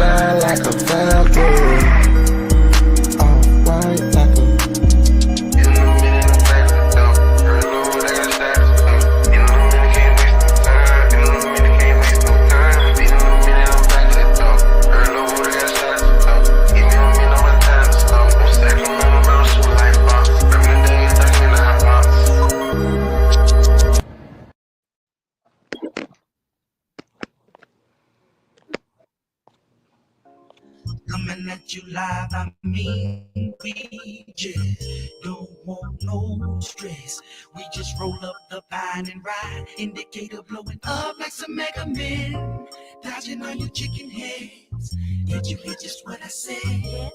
fly like a falcon. All white like a. In a minute, I'm back to the door. Early Lord, I got status. In a minute, can't waste no time. In a minute, can't waste no time. In a minute, I'm back to the door. Early Lord, I got status. Give me a minute, my time to slow. I'm Sacramento, I'm shooting like box. Every day, stuck in the hot box. Coming at you live, I mean, we just don't want no stress. We just roll up the pine and ride, indicator blowing up like some mega men, dodging on your chicken heads. Did you hear just what I said?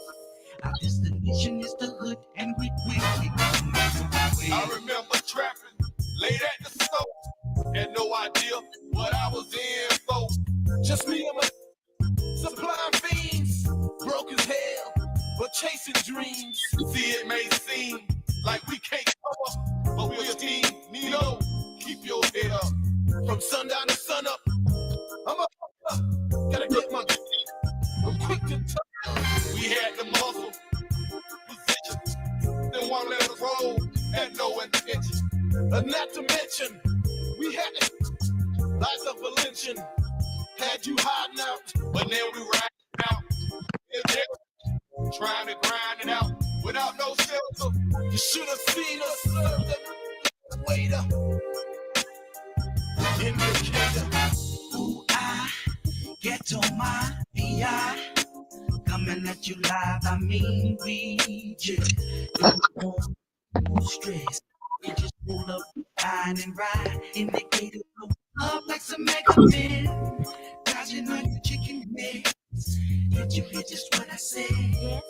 Our destination is the hood, and we I remember trapping late at the store, had no idea what I was in for. Just me and my supplying fiends, broke as hell, but chasing dreams. See, it may seem like we can't cover, but we're a team. Nino, keep your head up. From sundown to sun up, I'm up, gotta get my I'm quick to turn. We had the muscle, position, then one let us roll, had no intention. Not to mention, we had it, lots of lynching. Had you hiding out, but now we riding out. Trying to grind it out without no shelter. You should have seen us serve the waiter. Indicator. Ooh, I get on my BI. Coming at you live, I mean, we just don't want no stress. We just roll up, pine and ride, indicator blow up like some mega men, dodging on your chicken heads. Did you hear just what I said?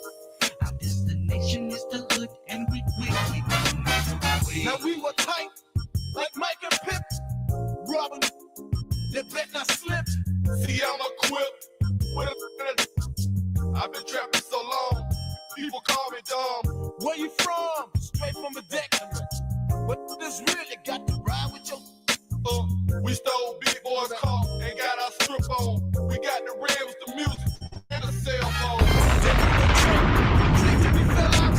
Our destination is the hood, and we Now we were tight, like Mike and Pip. Robin, they bet not slip. See, I'm equipped with a. I've been trapping so long, people call me dumb. Where you from? Straight from the deck. But this really got to ride with your. We stole big boys' car and got our strip on. We got the rims, the music, and the cell phone. We fell out.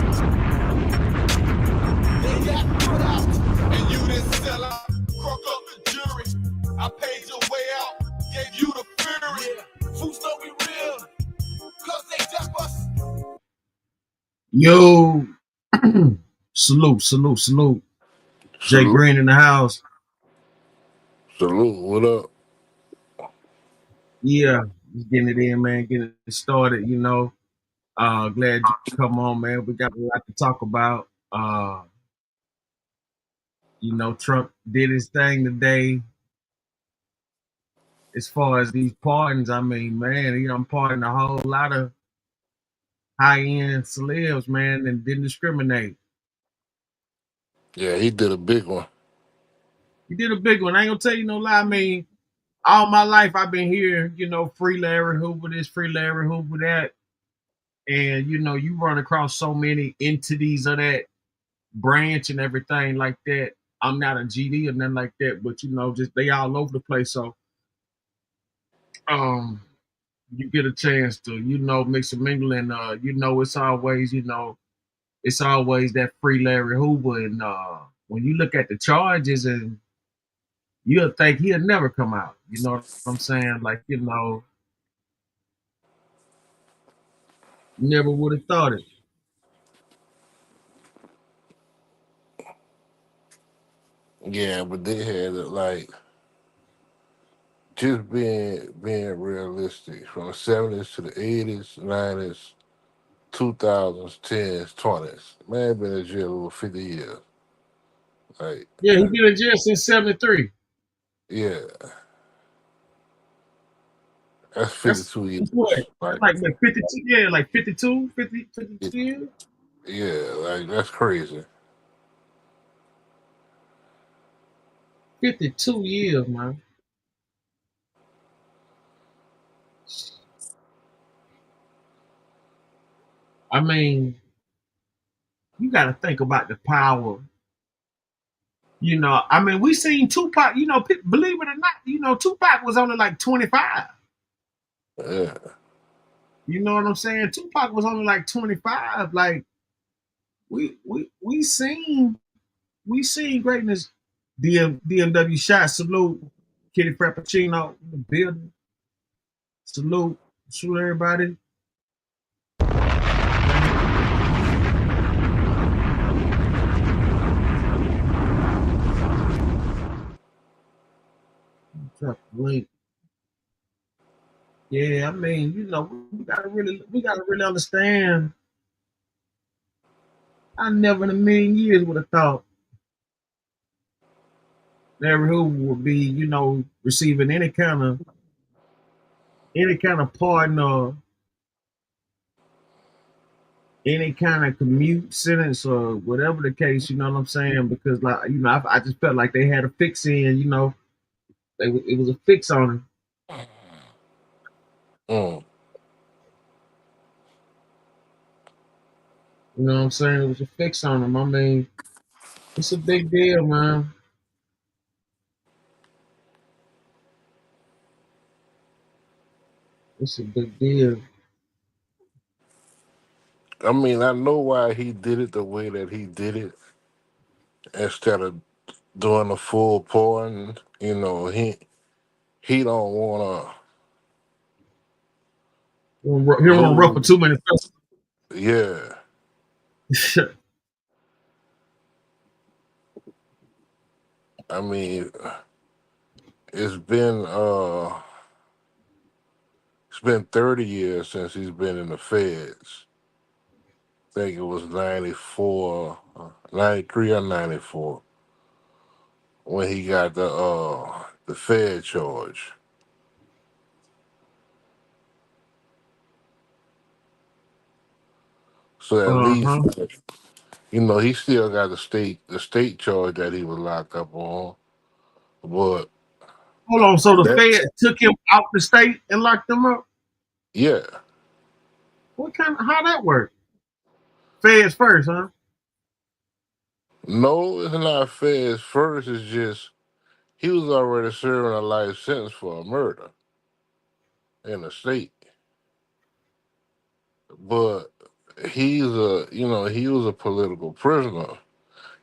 They got put out, and you didn't sell out. Crook up the jury. I paid your way out, gave you the fury. Yeah. Fools know we real, cause they dump us. Yo, salute. Jay Green in the house. Salute, what up? Yeah, just getting it in, man, getting it started, you know. Glad you come on, man. We got a lot to talk about. You know, Trump did his thing today. As far as these pardons, I mean, man, he pardoned a whole lot of high-end celebs, man, and didn't discriminate. Yeah, he did a big one. He did a big one. I ain't gonna tell you no lie. I mean, all my life I've been hearing, you know, free Larry Hoover this, free Larry Hoover that. And, you know, you run across so many entities of that branch and everything like that. I'm not a GD or nothing like that, but, you know, just they all over the place. So you get a chance to, you know, mix and mingle, and you know, it's always that free Larry Hoover. And when you look at the charges, and you'll think he'll never come out. You know what I'm saying? Like, you know, never would have thought it. Yeah, but they had it like just being realistic from the 70s to the 80s, 90s, 2000s, 10s, 20s. Man been in jail over 50 years. Like, Yeah, he been in jail since '73. yeah, that's That's 52 years. what? Like, Like 52, yeah, like 52 years. yeah, like that's crazy. 52 years, man. I mean, you got to think about the power. You know, I mean, we seen Tupac, you know, believe it or not, you know, Tupac was only like 25. Yeah. You know what I'm saying? Tupac was only like 25. Like we seen greatness. DMW shot, salute. Kitty Frappuccino in the building. Salute. Salute everybody. Drop the link. Yeah, I mean, we gotta really understand. I never in a million years would have thought Larry Hoover would be, receiving any kind of pardon or any kind of commute sentence or whatever the case. You know what I'm saying? Because like, I just felt like they had a fix in. It was a fix on him. Mm. You know what I'm saying? It was a fix on him. I mean, it's a big deal, man. It's a big deal. I mean, I know why he did it the way that he did it instead of doing the full pardon. He don't wanna He don't want to ruffle lose. too many feathers. Yeah, I mean, it's been uh, it's been 30 years since he's been in the feds. I think it was 94, 93 or 94 when he got the Fed charge. So at least Uh-huh. he still got the state charge that he was locked up on. But Hold on. So the that Fed took him out the state and locked him up? yeah, How that work? Feds first, huh? no, it's not Fed's first. It's just he was already serving a life sentence for a murder in the state. But he was a political prisoner.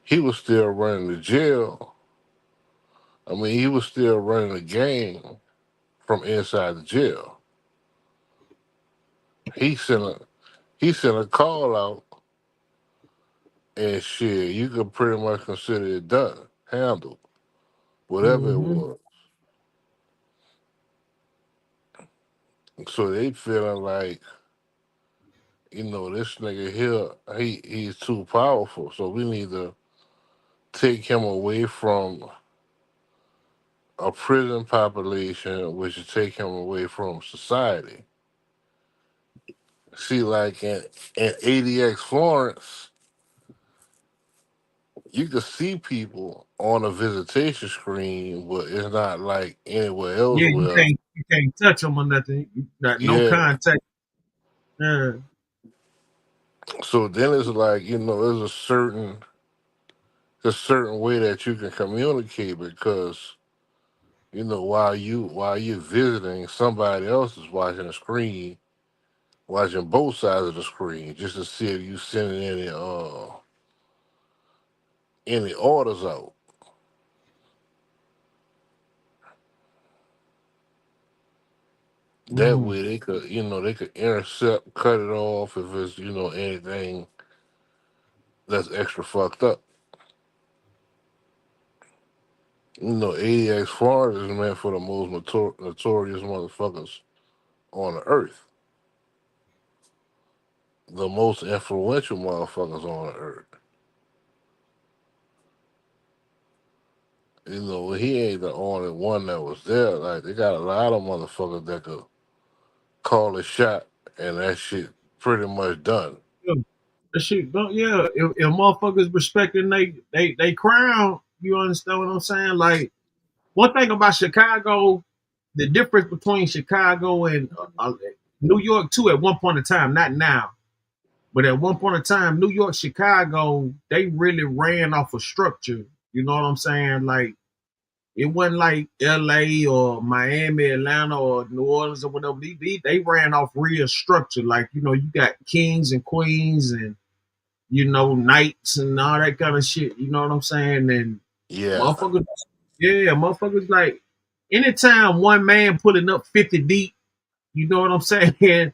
He was still running the jail. I mean, he was still running the gang from inside the jail. He sent a he sent a call out and shit. You could pretty much consider it done, handled, whatever it Mm-hmm. was. So they feeling like this nigga here, he's too powerful. So we need to take him away from a prison population, which is take him away from society. See, like in ADX Florence, you can see people on a visitation screen, but it's not like anywhere else Yeah, you where, can't touch them or nothing. You got no yeah. contact. Yeah. So then it's like, there's a certain way that you can communicate because, while you're visiting, somebody else is watching the screen, watching both sides of the screen, just to see if you sending any orders out. That Mm. way they could intercept, cut it off if it's anything that's extra fucked up. ADX Florida is meant for the most notorious motherfuckers on the earth, the most influential motherfuckers on the earth. He ain't the only one that was there. Like they got a lot of motherfuckers that could call a shot, and that shit pretty much done. Yeah. That shit don't. Yeah, if motherfuckers respecting they crown, you understand what I'm saying? Like one thing about Chicago, the difference between Chicago and New York too. At one point in time, not now, but at one point in time, New York, Chicago, they really ran off a structure. You know what I'm saying? Like It wasn't like LA or Miami, Atlanta, or New Orleans or whatever. They ran off real structure. Like, you got kings and queens and, knights and all that kind of shit. You know what I'm saying? And Yeah, motherfuckers, yeah, motherfuckers like anytime one man pulling up 50 deep, you know what I'm saying?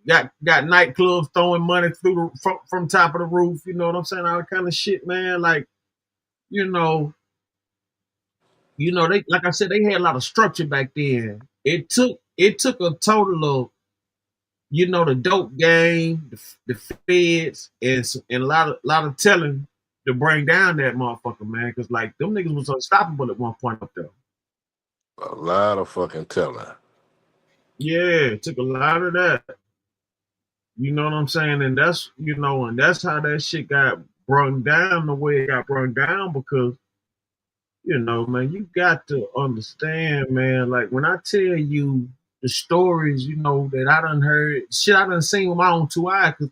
Got nightclubs throwing money through from top of the roof, you know what I'm saying? All that kind of shit, man. Like, you know, they, like I said, they had a lot of structure back then. It took a total of, the dope game, the feds, and a lot of telling to bring down that motherfucker, man. Because like them niggas was unstoppable at one point up there. a lot of fucking telling. Yeah, it took a lot of that. You know what I'm saying? And that's how that shit got brung down the way it got brung down because, man, you got to understand, man. Like when I tell you the stories, that I done heard, shit I done seen with my own two eyes, cause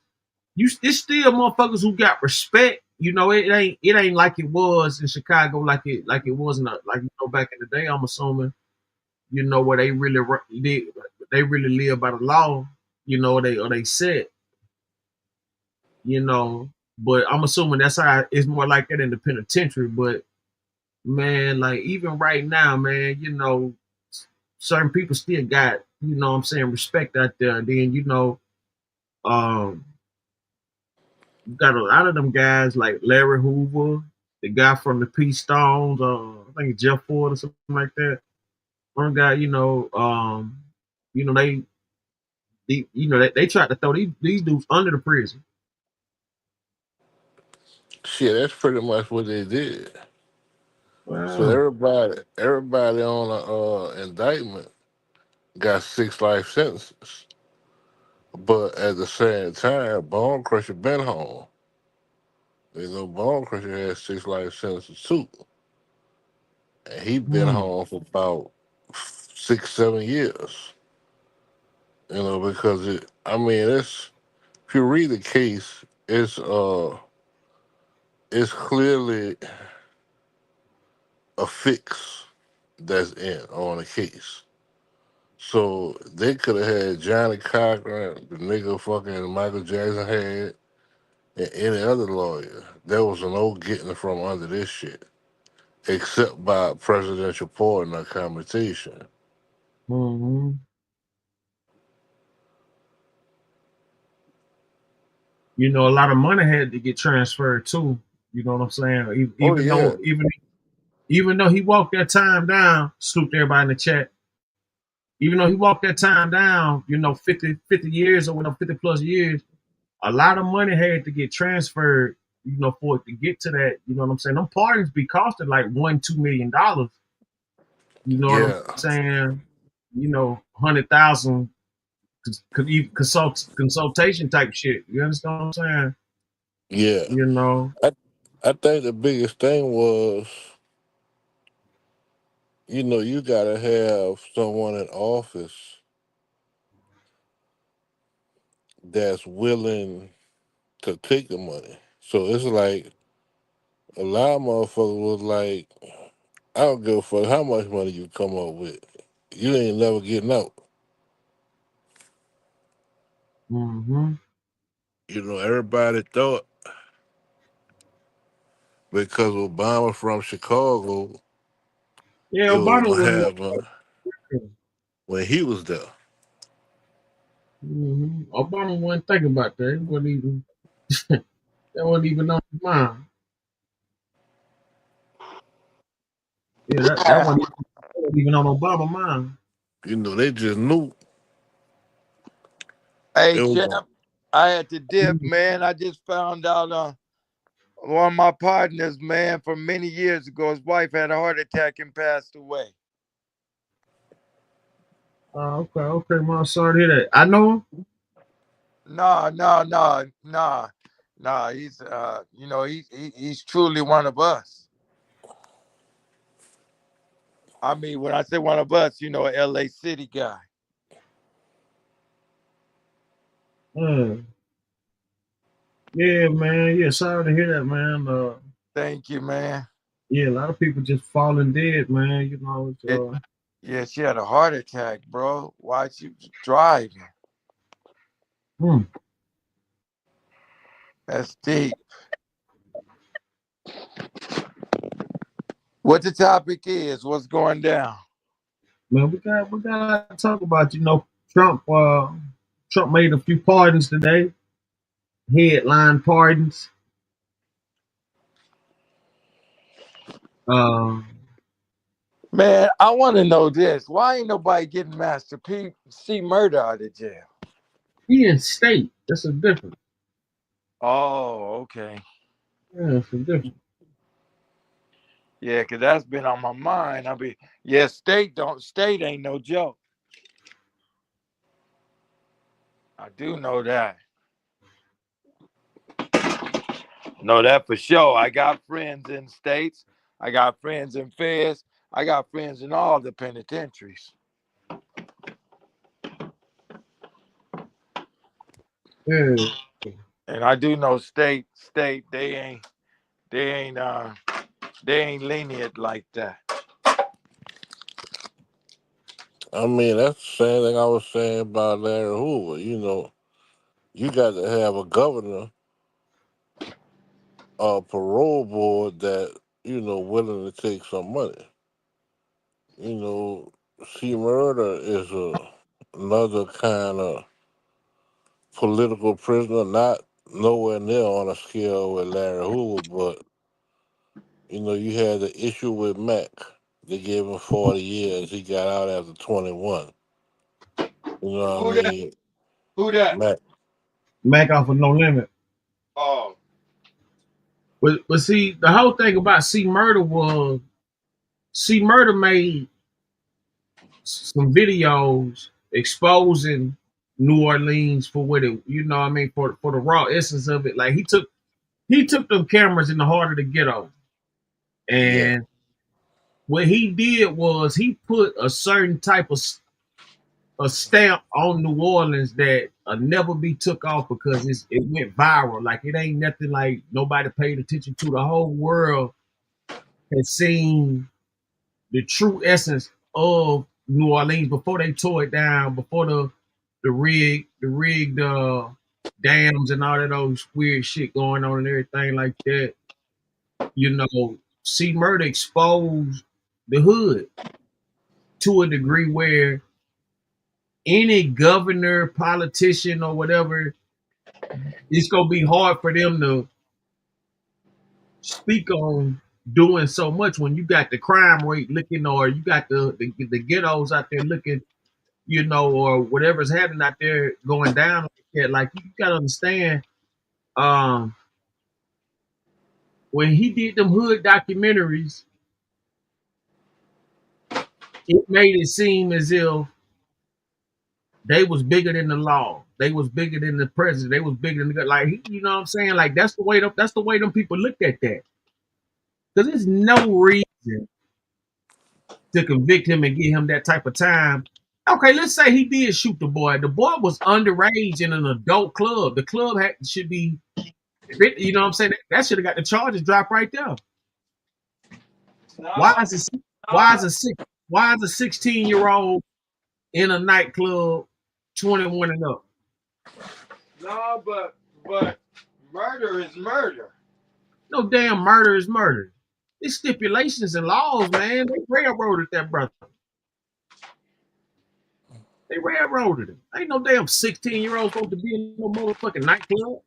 it's still motherfuckers who got respect. It ain't like it was in Chicago, like it was like back in the day. I'm assuming, where they really live by the law, or they said, you know. But I'm assuming that's how it's more like that in the penitentiary. But man, like even right now, man, certain people still got, what I'm saying, respect out there. And then, um, you got a lot of them guys like Larry Hoover, the guy from the Peace Stones, I think Jeff Ford or something like that. One guy, you know, they tried to throw these dudes under the prison. Shit, that's pretty much what they did. So Wow. everybody on a indictment got 6 life sentences, but at the same time, Bone Crusher been home. Bone Crusher had 6 life sentences too, and he been Hmm. home for about 6, 7 years. Because I mean, if you read the case, it's clearly a fix that's in on the case. So they could have had Johnny Cochran, the nigga fucking Michael Jackson had, and any other lawyer. There was no getting from under this shit, except by presidential pardon or commutation. Hmm. A lot of money had to get transferred too. You know what I'm saying? Oh Even yeah, though even though he walked that time down, salute to everybody in the chat. Even though he walked that time down, 50 years or whatever, 50 plus years, a lot of money had to get transferred, for it to get to that. You know what I'm saying? Them pardons be costing like $1-2 million. You know what I'm yeah, saying? 100,000 could even consultation type shit. You understand what I'm saying? yeah. You know. I I think the biggest thing was, you gotta have someone in office that's willing to take the money. So it's like a lot of motherfuckers was like, I don't give a fuck how much money you come up with. You ain't never getting out. Hmm. Everybody thought because Obama from Chicago, Yeah, it was Obama gonna was one. happen when he was there. Obama wasn't thinking about that. It wasn't even that wasn't even on his mind. Yeah, that wasn't even on Obama's mind. They just knew Hey, it was champ, gonna. I had to dip, man. I just found out one of my partners, man, from many years ago, his wife had a heart attack and passed away. Okay, man. Sorry to hear that. I know him. No, no, no, no, no. He's, he's truly one of us. I mean, when I say one of us, a LA City guy. Mm. Yeah, man. Yeah, sorry to hear that, man. Thank you, man. Yeah, a lot of people just falling dead, man. It's, Yeah, she had a heart attack, bro. While she was driving. hmm. That's deep. What the topic is? What's going down? Man, we got to talk about, Trump. Trump made a few pardons today, headline pardons. Uh, Man, I want to know this. Why ain't nobody getting Master P C murder out of jail? he in state. That's a difference. Oh, okay. Yeah, that's a difference. Yeah, because that's been on my mind. State ain't no joke. I do know that. Know that for sure. I got friends in states. I got friends in feds. I got friends in all the penitentiaries. Yeah, And I do know state, they ain't they ain't lenient like that. I mean, that's the same thing I was saying about Larry Hoover. You got to have a governor or parole board that, willing to take some money. You know, see, murder is another kind of political prisoner, not nowhere near on a scale with Larry Hoover, but, you had the issue with Mac. They gave him 40 years. He got out after 21. You know what Who I that? mean? Who that? Mac. Mac off of No Limit. Oh, But see, the whole thing about C Murder was C Murder made some videos exposing New Orleans for what it, for the raw essence of it. Like he took them cameras in the heart of the ghetto, Yeah. and what he did was he put a certain type of a stamp on New Orleans that never be took off because it went viral. Like it ain't nothing like nobody paid attention to. The whole world has seen the true essence of New Orleans before they tore it down, before the rigged dams and all of those weird shit going on and everything like that. C Murder exposed the hood to a degree where any governor, politician, or whatever, it's gonna be hard for them to speak on doing so much when you got the crime rate looking, or you got the ghettos out there looking, or whatever's happening out there going down like that. Like you gotta understand, um, when he did them hood documentaries, it made it seem as if they was bigger than the law. They was bigger than the president. They was bigger than you know what I'm saying? Like that's the way them people looked at that. Because there's no reason to convict him and get him that type of time. Okay, let's say he did shoot the boy. The boy was underage in an adult club. The club should be, you know what I'm saying? That should have got the charges dropped right there. Why no, is it? Why no, is a six? Why is a 16-year-old in a nightclub 21 and up? no, but murder is murder. No damn murder is murder. It's stipulations and laws, man. They railroaded that brother. They railroaded him. Ain't no damn 16-year-old supposed to be in no motherfucking nightclub.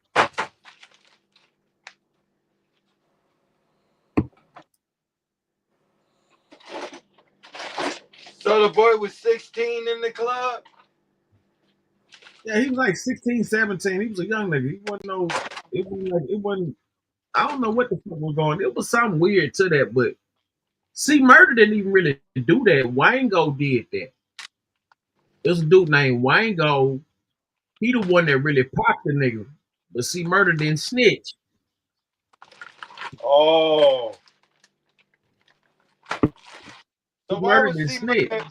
So the boy was 16 in the club. Yeah, he was like 16, 17. He was a young nigga. He wasn't no, it wasn't, I don't know what the fuck was going on. It was something weird to that, but see, Murder didn't even really do that. Wango did that. There's a dude named Wango. He the one that really popped the nigga. But see, Murder didn't snitch. Oh, so why Murder was didn't C snitch. murder?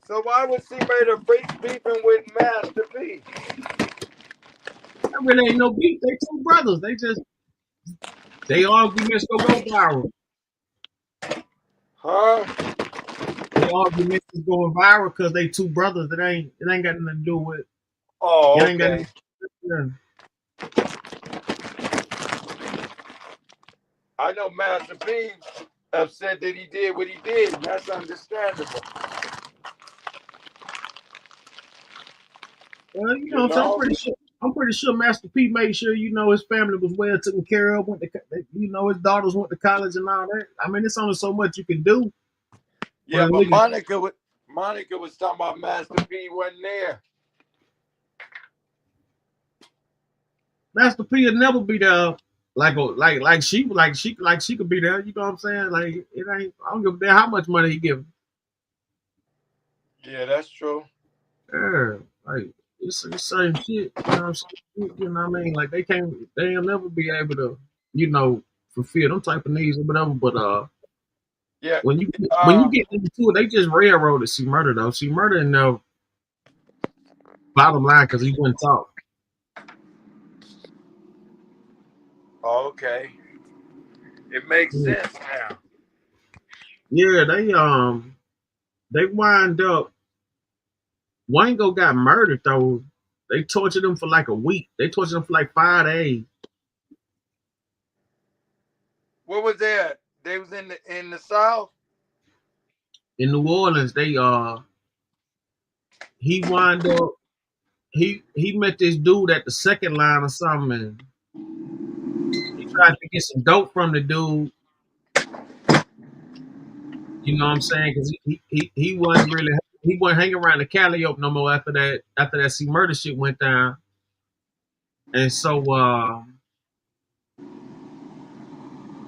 So why was C murder beefing with Master P? That really ain't no beef. They two brothers. They arguments go viral. Huh? The argument is going viral because they two brothers. It ain't got nothing to do with. Oh, It ain't got okay. nothing to I know Master P upset that he did what he did, and that's understandable. Well, you know You what I'm saying? know? I'm pretty sure Master P made sure, his family was well taken care of. His daughters went to college and all that. I mean, it's only so much you can do Yeah, when a but nigga. Monica was talking about Master P wasn't there. Master P will never be there like she could be there. You know what I'm saying? Like it ain't. I don't give a damn how much money he give. Yeah, that's true. Yeah, like it's the same shit. You know what I'm saying? You know what I mean? Like they'll never be able to, fulfill them type of needs or whatever. But Yeah. when you Uh, get into it, they just railroaded C Murder though. C Murder and bottom line because he wouldn't talk. okay. It makes Yeah, sense now. yeah, they wind up. Wango got murdered though. They tortured him for like a week. They tortured him for like 5 days. What was that? They was in the South? In New Orleans, he wind up he met this dude at the second line or something. And he tried to get some dope from the dude. You know what I'm saying? Because he wasn't really he wasn't hanging around the Cali no more after that C Murder shit went down. And so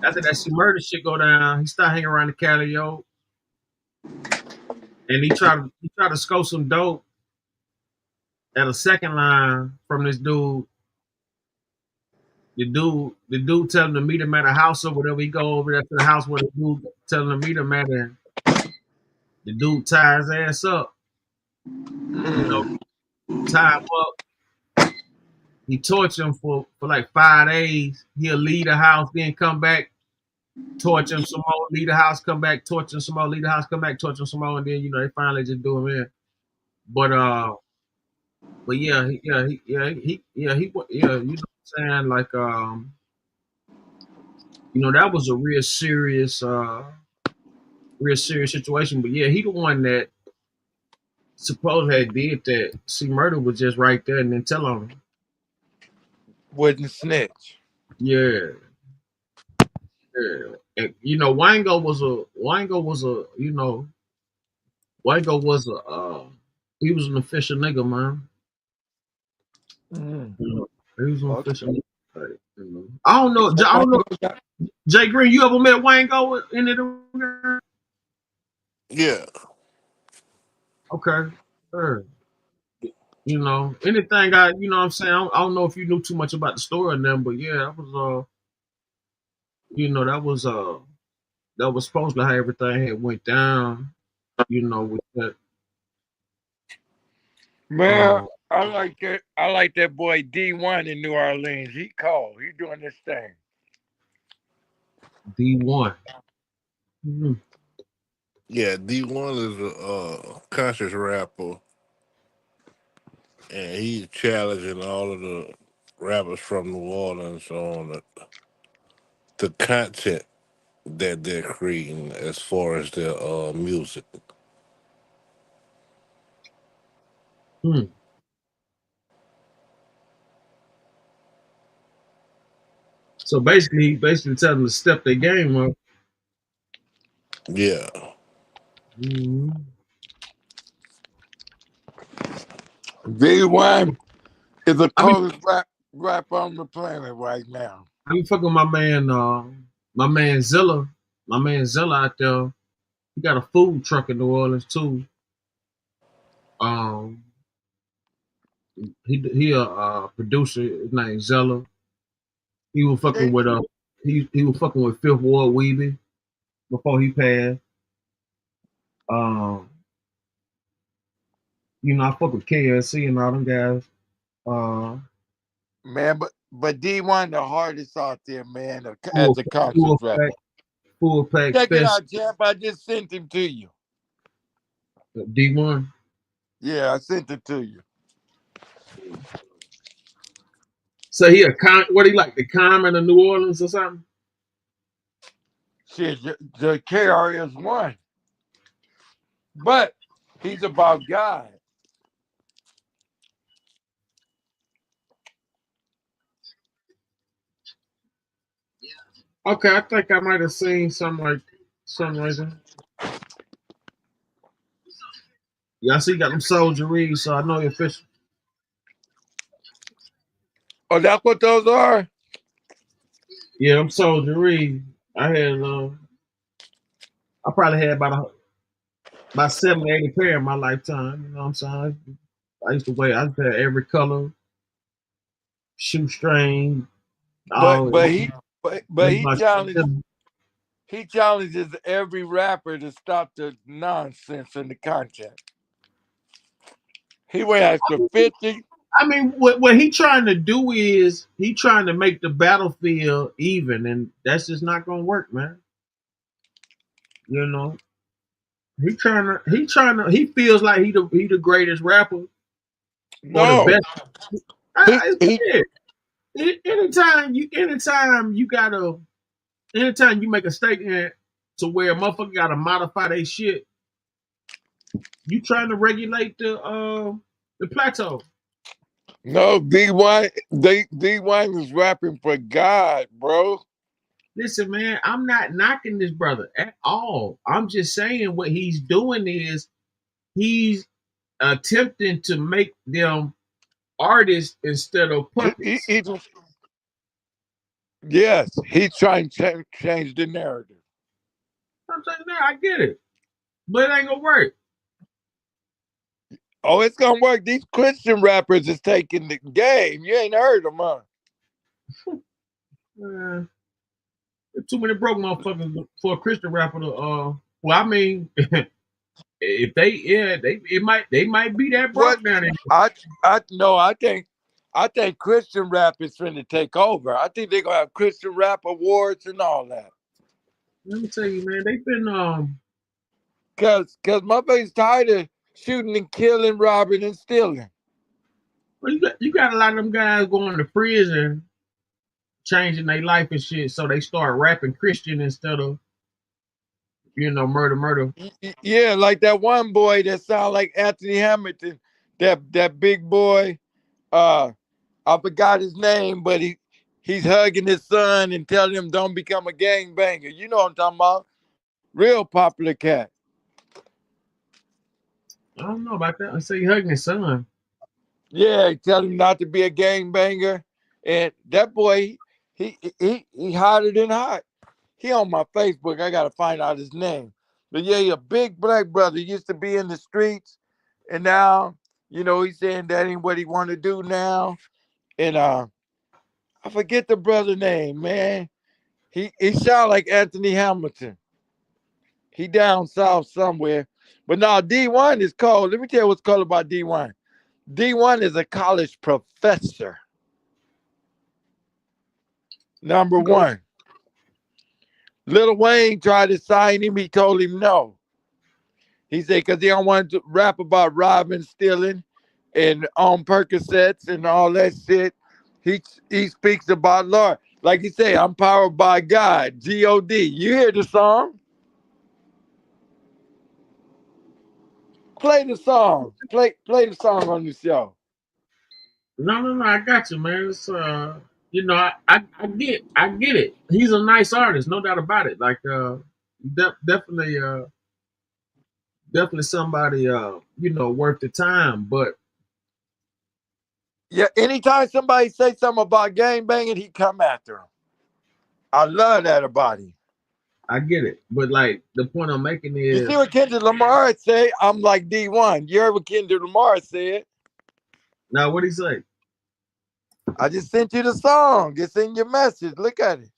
after that C Murder shit go down, he started hanging around the Cali and he tried to score some dope at a second line from this dude. The dude tell him to meet him at a house or whatever. He go over there to the house where the dude tell him to meet him at, and the dude tie his ass up. You know, tie him up. He torture him for like 5 days. He'll leave the house, then come back, torture him some more, leave the house, come back, torture him some more, leave the house, come back, torture him some more, and then they finally just do him in. But you know what I'm saying? Like that was a real serious situation. But yeah, he the one that supposedly had did that. See, Murder was just right there and then tell on him. Wouldn't snitch. Yeah, yeah. And Wango was a he was an official nigga, man. Mm. He was an Okay. official nigga. Like, I don't know. I don't know. Jay Green, you ever met Wango in it? Yeah. Okay. Sure. Anything what I'm saying? I don't know if you knew too much about the story and them, but yeah, that was that was supposed to how everything had went down, with that Man, uh I like that. I like that boy D1 in New Orleans. He called. He doing this thing. D1. Mhm. Yeah, D1 is a conscious rapper, and he's challenging all of the rappers from New Orleans on the content that they're creating as far as their music. Hmm. So basically tell them to step their game up. Yeah, Mhm. D1 is the I be coldest rapper on the planet right now. I be fucking my man Zilla, out there. He got a food truck in New Orleans too. Um, he a producer. His name Zella. He was fucking They, with he was fucking with Fifth Ward Weeby before he passed. Um, I fuck with KSC and all them guys. Uh, man, but D1 the hardest out there, man, full as a effect, full conscious rapper. effect, full pack Check it special. out, champ. I just sent him to you. D1. Yeah, I sent it to you. So he what he like, the Common of New Orleans or something? Shit, the KRS-One. But he's about God. Okay, I think I might have seen something like that. Yeah, I see you got them Soldier Reeds, so I know you're official. Oh, that's what those are? Yeah, I'm Soldier Reed. I had I probably had about 70, 80 pair in my lifetime. You know what I'm saying? I used to wear. I used to have every color, shoestring. But All but he but make my he challenges every rapper to stop the nonsense and the content. He went after 50. I mean, what he trying to do is he trying to make the battlefield even, and that's just not gonna work, man. You know, he feels like he the greatest rapper or the No. best. He, I, he anytime you make a statement to where a motherfucker gotta modify their shit, you trying to regulate the plateau. no, D1 is rapping for God, bro. Listen, man, I'm not knocking this brother at all. I'm just saying what he's doing is he's attempting to make them artists instead of puppets. Yes, he's trying to change the narrative. I'm saying, no, I get it, but it ain't gonna work. Oh, it's gonna work. These Christian rappers is taking the game. You ain't heard them, huh? Uh, there's too many broke motherfuckers for a Christian rapper to. Well, I mean, if they might be that What? broke down there. I no, I think Christian rap is finna take over. I think they're gonna have Christian rap awards and all that. Let me tell you, man, they've been Cause motherfuckers tired of shooting and killing, robbing and stealing. well, you got a lot of them guys going to prison, changing their life and shit, so they start rapping Christian instead of murder. Yeah, like that one boy that sound like Anthony Hamilton, that big boy. Uh, I forgot his name, but he's hugging his son and telling him don't become a gangbanger. You know what I'm talking about? Real popular cat. I don't know about that. I say hugging his son. Yeah, he tell him not to be a gangbanger. And that boy, he hotter than hot. He on my Facebook. I gotta find out his name. But yeah, he a big black brother. He used to be in the streets, and now he's saying that ain't what he want to do now. And I forget the brother name, man. He sound like Anthony Hamilton. He down south somewhere. But now D1 is cold. Let me tell you what's cold about D1. D1 is a college professor. Number Okay. one. Lil Wayne tried to sign him. He told him no. He said because he don't want to rap about robbing, stealing, and on Percocets and all that shit. He speaks about Lord. Like he said, I'm powered by God. G-O-D. You hear the song? Play the song. Play the song on the show. No. I got you, man. It's I get it. He's a nice artist, no doubt about it. Like definitely somebody worth the time. But Yeah, anytime somebody say something about gang banging, he come after him. I love that about him. I get it. But like the point I'm making You see is what Kendrick Lamar say? I'm like D1. You heard what Kendrick Lamar said? now what he say? I just sent you the song. It's in your message. Look at it.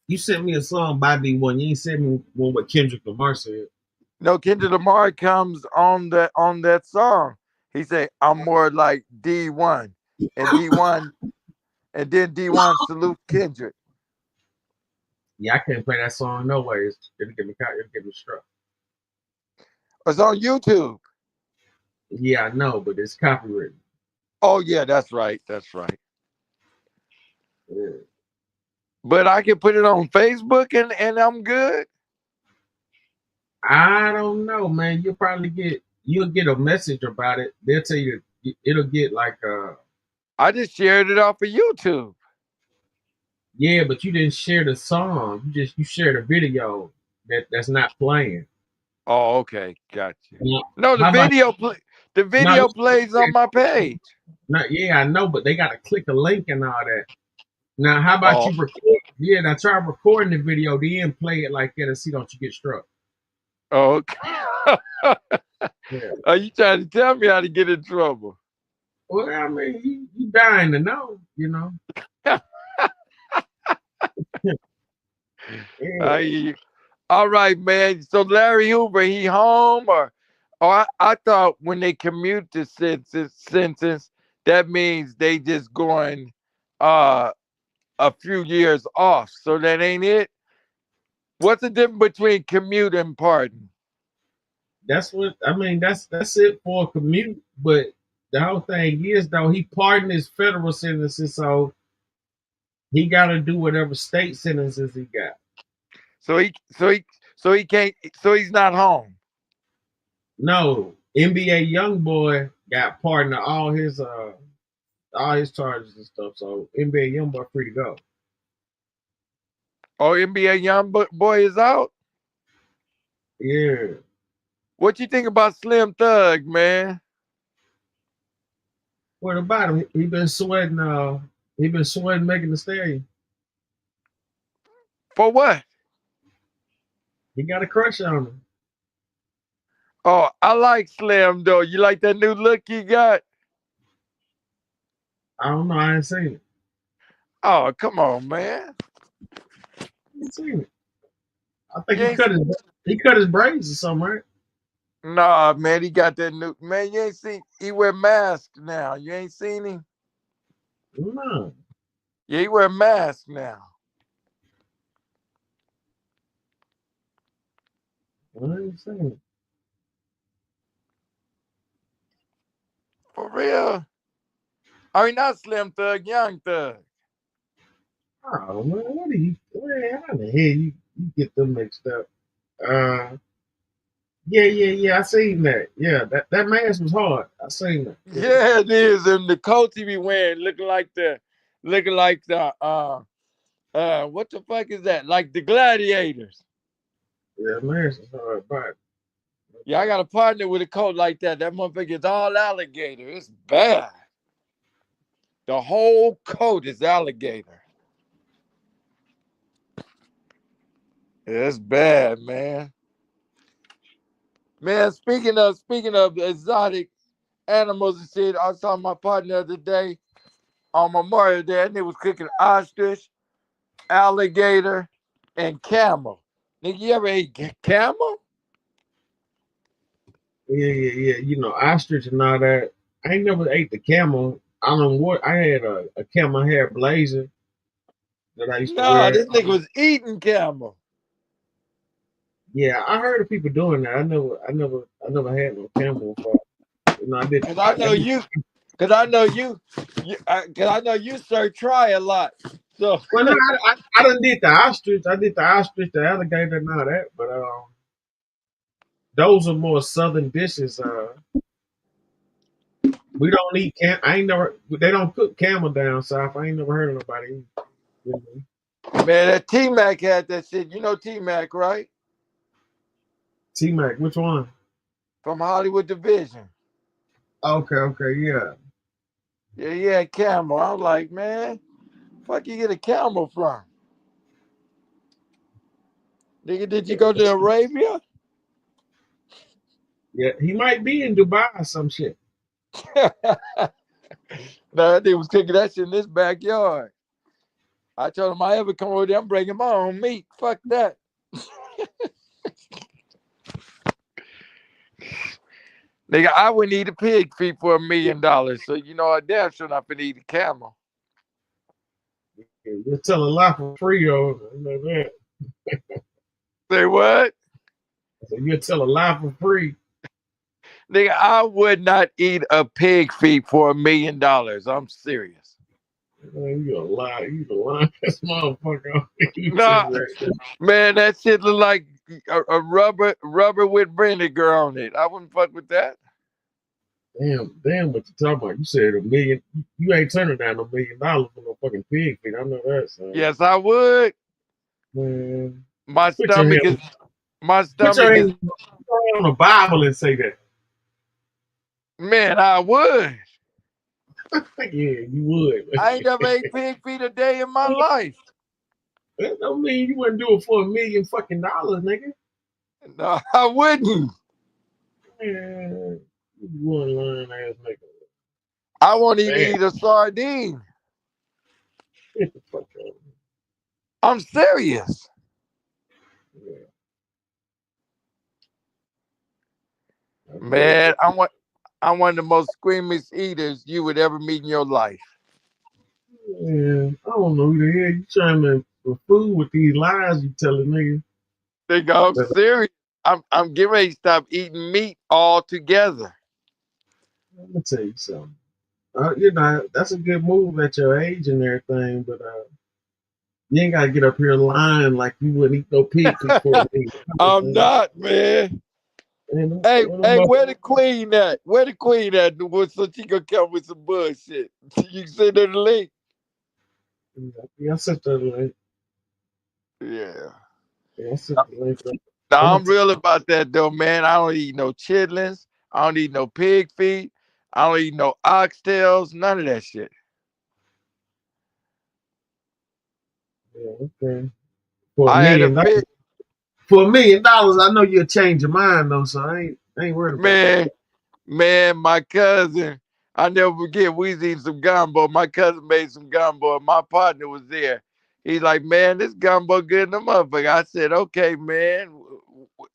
You sent me a song by D1. You ain't sent me one what Kendrick Lamar said. No, Kendrick Lamar comes on that song. He say, I'm more like D1. And D1 and then D1 salute Kendrick. Yeah, I can't play that song no way. It'll get me caught. It'll get me struck. It's on YouTube. Yeah, I know, but it's copyrighted. Oh yeah, that's right. That's right. Yeah. But I can put it on Facebook and I'm good. I don't know, man. You'll get a message about it. They'll tell you it'll get like I just shared it off of YouTube. yeah, but you didn't share the song. You shared a video that's not playing. Oh, okay, got you. Now, No, how about the no? video plays on my page. No, yeah, I know, but they got to click a link and all that. Now, how about Oh, you record? Yeah, now try recording the video, then play it like that and see don't you get struck. okay. Yeah. Are you trying to tell me how to get in trouble? Well, I mean, you dying to know, you know. Yeah. All right, man. So Larry Hoover, he home or I thought when they commute the sentence, that means they just going uh a few years off. So that ain't it. What's the difference between commute and pardon? That's what I mean. That's it for a commute. But the whole thing is though, he pardoned his federal sentences, so he got to do whatever state sentences he got. So he can't. So he's not home. No, NBA YoungBoy got pardoned of all his charges and stuff. So NBA YoungBoy free to go. Oh, NBA young boy is out. Yeah. What you think about Slim Thug, man? What about him? He been sweating. He been sweating Megan Thee Stallion. For what? He got a crush on him. Oh, I like Slim though. You like that new look he got? I don't know. I ain't seen it. Oh, come on, man. I ain't seen it. I think You ain't, he cut his braids or something, right? nah, man. He got that new man. You ain't seen. He wear mask now. You ain't seen him. No, Yeah, he wear mask now. I ain't seen it. For real. I mean, not Slim Thug, Young Thug. Oh man, how the hell you get them mixed up? Yeah. I seen that. Yeah, that mask was hard. I seen that. Yeah, it is. And the coat he be wearing looking like the what the fuck is that? Like the gladiators. Yeah, mask was hard, but Yeah, I got a partner with a coat like that. That motherfucker is all alligator. It's bad. The whole coat is alligator. It's bad, man. Man, speaking of exotic animals and shit, I saw my partner the other day on Memorial Day, and they was cooking ostrich, alligator, and camel. Nigga, you ever ate camel? yeah. You know, ostrich and all that. I ain't never ate the camel. I don't know what I had a camel hair blazer that I used to Nah, wear. this nigga was eating camel. Yeah, I heard of people doing that. I never had no camel before. You know, I did. Cause I know you, cause I know cause I know you sir try a lot. So Well, no, I done did the ostrich. I did the ostrich, the alligator, and all that. But those are more southern dishes. We don't eat I ain't never. They don't cook camel down south. I ain't never heard of nobody eat. You know. man, that T Mac had that shit. You know T Mac, right? T Mac, which one? From Hollywood Division. Okay, yeah. Yeah, he had camel. I was like, man, fuck you get a camel from? Nigga, did you go to Arabia? Yeah, he might be in Dubai or some shit. No, they was cooking that shit in this backyard. I told him I ever come over there, I'm bringing my own meat. Fuck that. Nigga, I wouldn't eat a pig feet for $1 million. So you know I damn sure not finna eat a camel. Yeah, you're telling a lot for free, though. You know that. Say what? So you'll tell a lie for free. Nigga, I would not eat a pig feet for $1 million. I'm serious. Man, you a lie. You a lying ass motherfucker. You tell Nah, me that. man, that shit look like a rubber with vinegar on it. I wouldn't fuck with that. Damn, what you talking about? You said $1 million. You ain't turning down $1 million for no fucking pig feet. I know that, son. Yes, I would. Man, My put your stomach is hand, my put your stomach is hand on the Bible and say that. man, I would. Yeah, you would. I ain't never ate pig feet a day in my life. That don't mean you wouldn't do it for $1 million fucking dollars, nigga. No, I wouldn't. Man, you one lying ass nigga. I won't even Bad. eat a sardine. Get the fuck out. I'm serious. Yeah, I feel Man, that. I'm one of the most squeamish eaters you would ever meet in your life. Man, I don't know who the hell you trying to for food with these lies you telling niggas. Nigga, I'm But serious. I'm getting ready to stop eating meat altogether. let me tell you something. That's a good move at your age and everything, but you ain't gotta get up here lying like you wouldn't eat no pig feet for me. I'm not, man. Man, Hey, where the queen at? Where the queen at? So she gonna come with some bullshit. You send her the link. yeah, I sent that link. Yeah. Yeah, I sent the link. I'm Now gonna I'm real about that though, man. I don't eat no chitlins. I don't eat no pig feet. I don't eat no oxtails. None of that shit. yeah, okay. For a I had a million pig, dollars, for $1 million, I know you'll change your mind though, so I ain't worried about that. man. Man, my cousin, I never forget, we was eating some gumbo. My cousin made some gumbo, and my partner was there. He's like, man, this gumbo good in the motherfucker. I said, okay, man.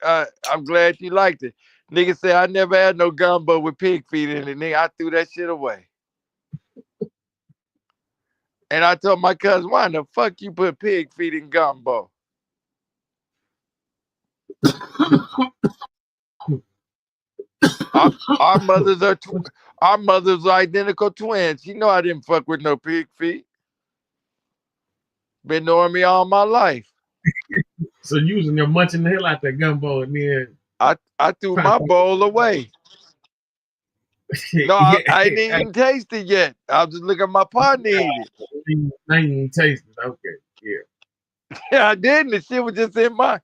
I'm glad you liked it. Nigga said, I never had no gumbo with pig feet in it. Nigga, I threw that shit away. And I told my cousin, why in the fuck you put pig feet in gumbo? Our, our mothers are our mothers are identical twins. You know I didn't fuck with no pig feet. Been knowing me all my life. So using your munching the hell out that gumbo and then I threw trying my bowl away. to No, yeah, I didn't even taste it yet. I was just looking at my partner eat it. I ain't even tasted. Okay, yeah. Yeah, I didn't. The shit was just in my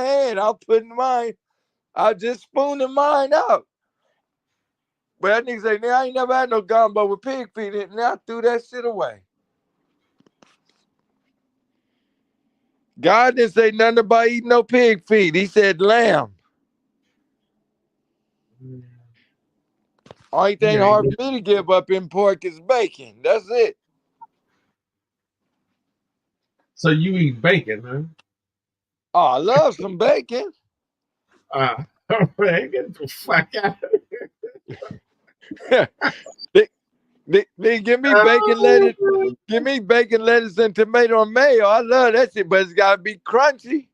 hand. I was putting mine. I was just spooning mine out. But that nigga say, I ain't never had no gumbo with pig feet in it. Now I threw that shit away. God didn't say nothing about eating no pig feet. He said lamb. Only thing You ain't hard no- for me to give up in pork is bacon. That's it. So you eat bacon, huh? Oh, I love some bacon. Man, get the fuck out of here. They give me bacon lettuce. Give me bacon, lettuce, and tomato and mayo. I love that shit, but it's gotta be crunchy.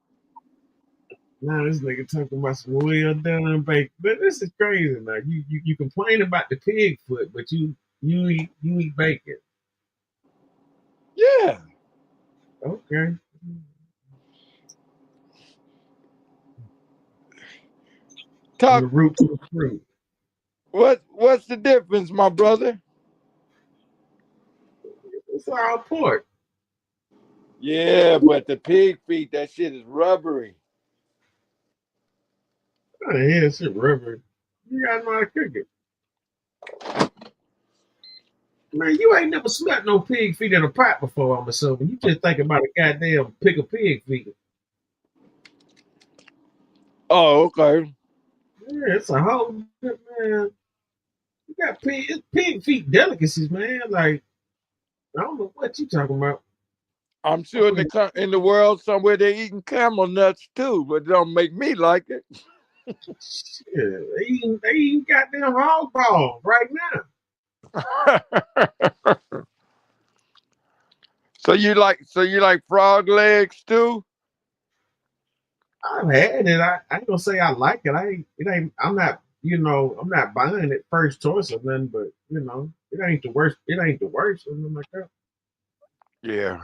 Now this nigga talking about some well done bacon. But this is crazy now. You complain about the pig foot, but you eat bacon. Yeah. Okay. From the Talk. root to the fruit. What's the difference, my brother? It's all pork. Yeah, but the pig feet, that shit is rubbery. Oh, yeah, shit rubber. You gotta know how to cook it. Man, you ain't never smelt no pig feet in a pot before, I'm assuming. You just think about a goddamn pick of pig feet. Oh, okay. Yeah, it's a whole man. You got pig feet delicacies, man. Like, I don't know what you talking about. I'm sure in the world somewhere they eating camel nuts too, but it don't make me like it. Shit, they eating goddamn hog balls right now. So you like frog legs too? I've had it. I ain't gonna say I like it. It ain't. I'm not. I'm not buying it first choice or nothing. But it ain't the worst. It ain't the worst or nothing like that. Yeah.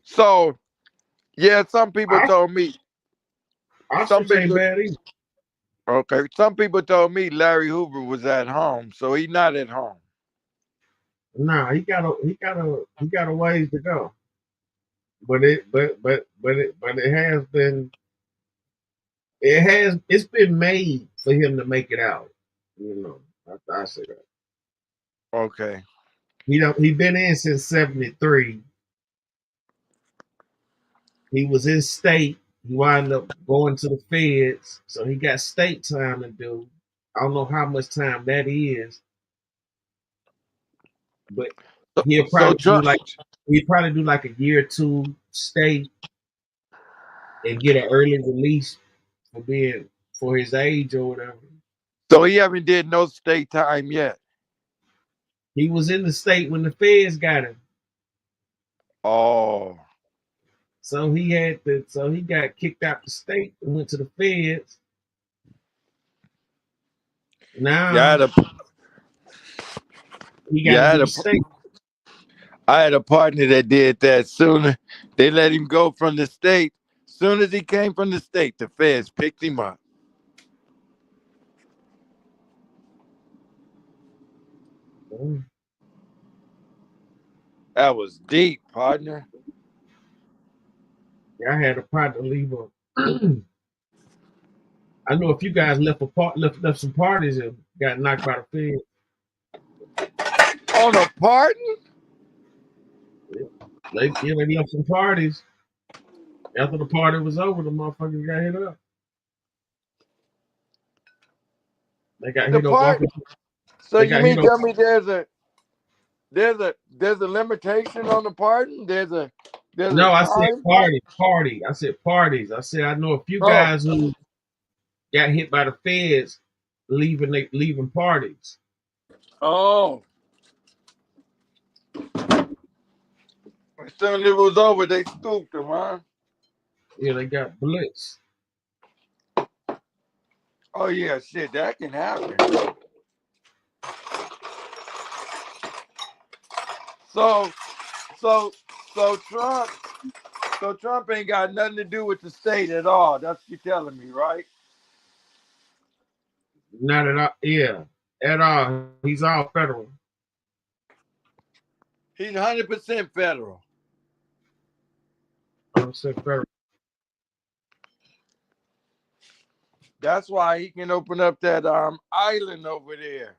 So yeah, some people Ox- told me. Some Ostrich ain't people. bad either. Okay. Some people told me Larry Hoover was at home, so he's not at home. Nah, he got a ways to go. But it has been. It's been made for him to make it out. I say that. Okay. He been in since '73. He was in state. He wound up going to the feds, so he got state time to do. I don't know how much time that is, but So, he'll so probably do Trump. like he'd probably do like a year or two state and get an early release for his age or whatever. So he haven't did no state time yet. He was in the state when the feds got him, Oh. so he got kicked out the state and went to the feds. Yeah, I Now had a he got yeah, to do the state. I had a partner that did that. Soon they let him go from the state. Soon as he came from the state, the feds picked him up. That was deep, partner. Yeah, I had a partner leave a I know a few guys left some parties and got knocked by the feds. On a pardon? They left some parties. After the party was over, the motherfuckers got hit up. They got The hit up walking. pardon? So They you got hit mean up. tell me there's a limitation on the pardon? There's a No, I said time? party. I said parties. I said I know a few Oh, guys who got hit by the feds leaving parties. oh. As soon as it was over, they scooped him, huh? Yeah, they got blitzed. Oh yeah, shit, that can happen. So so so Trump ain't got nothing to do with the state at all. That's what you telling me, right? Not at all. Yeah, at all. He's all federal. He's 100% federal. I'm saying federal. That's why he can open up that island over there,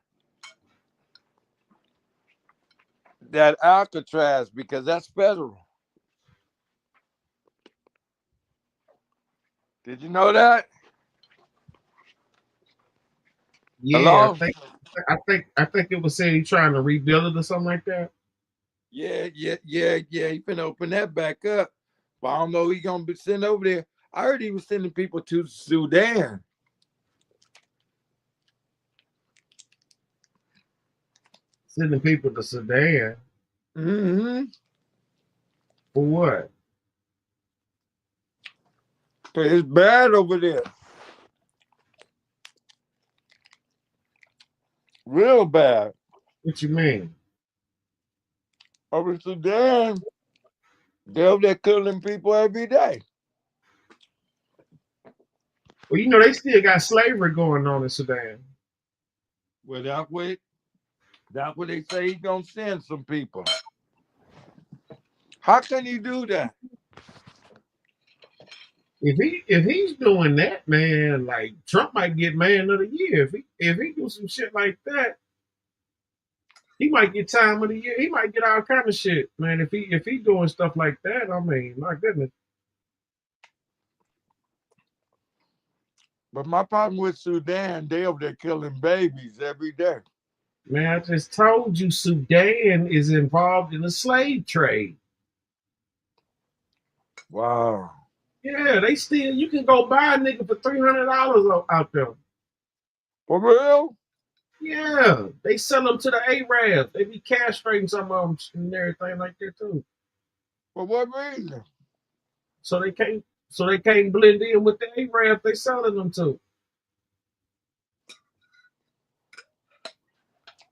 that Alcatraz, because that's federal. Did you know that? Yeah, Hello? I think it was saying he's trying to rebuild it or something like that. Yeah. He finna open that back up. But I don't know who he gonna be sending over there. I heard he was sending people to Sudan. Sending people to Sudan Mm-hmm. for what? It's bad over there. Real bad. What you mean? Over in Sudan, they're over there killing people every day. Well, they still got slavery going on in Sudan. Well, that's what they say he's gonna send some people. How can you do that? If he's doing that, man, like Trump might get man of the year. If he do some shit like that, he might get time of the year. He might get all kind of shit, man. If he doing stuff like that, I mean, my goodness, But my problem with Sudan, they over there killing babies every day. man, I just told you Sudan is involved in the slave trade. Wow. Yeah, they still you can go buy a nigga for $300 out there. For real? Yeah, they sell them to the Arabs. They be castrating some of them and everything like that too. For what reason? So they can't blend in with the Arab they selling them to.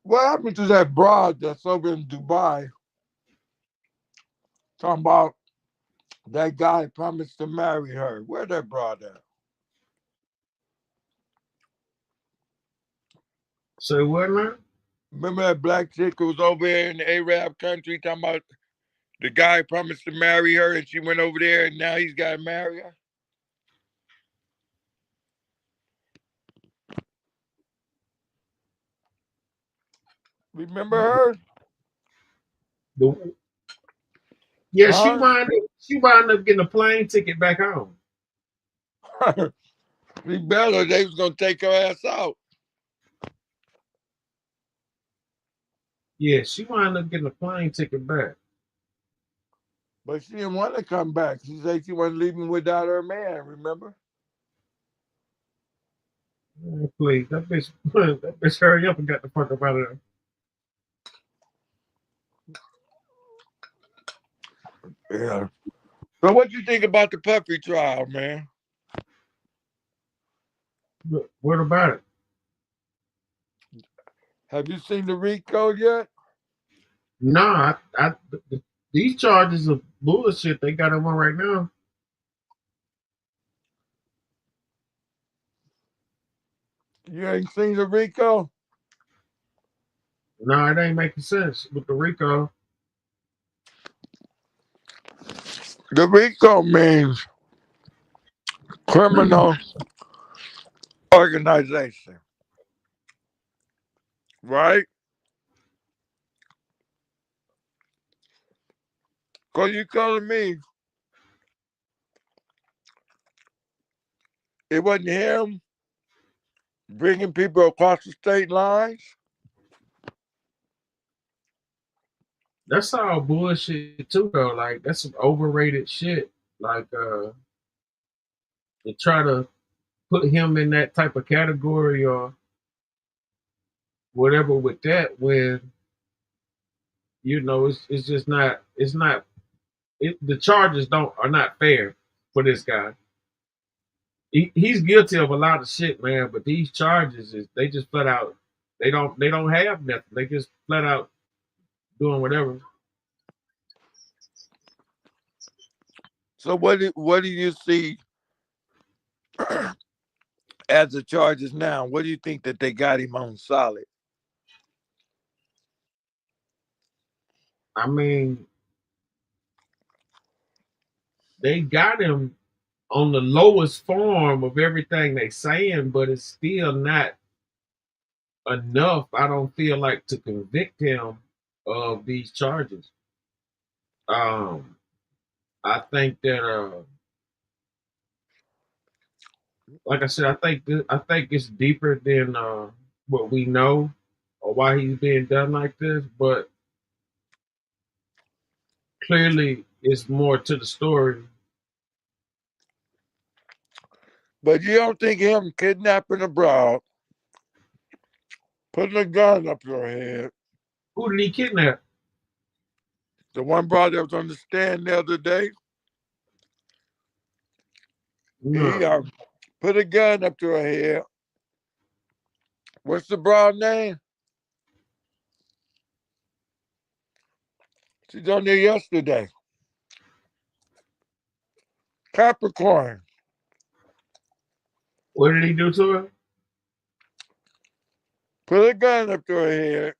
What happened to that broad that's over in Dubai? Talking about that guy promised to marry her. Where that broad at? So what now? Remember that black chick who was over there in the Arab country talking about the guy promised to marry her and she went over there and now he's got to marry her? Remember her? The, yeah, Huh? she wind up getting a plane ticket back home. She better. They was going to take her ass out. Yeah, she wind up getting a plane ticket back. But she didn't want to come back. She said she wasn't leaving without her man, remember? Man, please, that bitch hurry up and got the fuck up out of there. Yeah. So what you think about the puppy trial, man? What about it? Have you seen the RICO yet? Nah, these charges of bullshit they got him on right now. You ain't seen the RICO? Nah, it ain't making sense with the RICO. The RICO means criminal organization, right? Because you telling me it wasn't him bringing people across the state lines? That's all bullshit too, though. Like that's some overrated shit. Like to try to put him in that type of category or whatever with that when it's just not the charges don't are not fair for this guy. He's guilty of a lot of shit, man. But these charges is they just flat out they don't have nothing. They just flat out doing whatever. So what do you see as the charges now? What do you think that they got him on solid? I mean, they got him on the lowest form of everything they saying, but it's still not enough. I don't feel like to convict him of these charges. Um, I think that like I said, I think it's deeper than what we know or why he's being done like this, but clearly it's more to the story. But you don't think him kidnapping a broad, putting a gun up your head, Who did he kidnap? the one broad that was on the stand the other day, he No. put a gun up to her head. What's the broad name? She's on there yesterday. Capricorn. What did he do to her? Put a gun up to her head.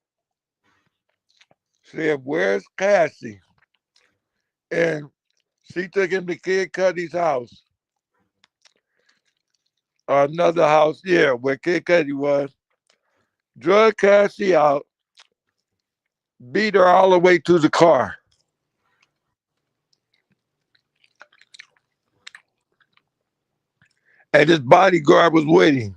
Said, "Where's Cassie?" And she took him to Kid Cudi's house. Another house, yeah, where Kid Cudi was. Drug Cassie out, beat her all the way to the car. And his bodyguard was with him.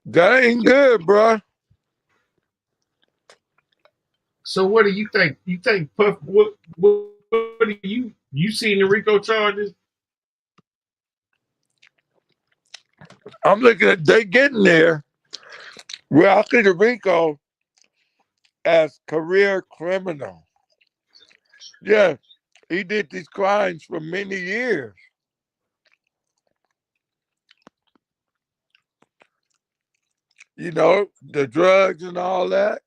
That ain't good, bro. So what do you think? You think Puff? What do you seen the RICO charges? I'm looking at they getting there. Well, I think the RICO as career criminal. Yeah, he did these crimes for many years. You know, the drugs and all that.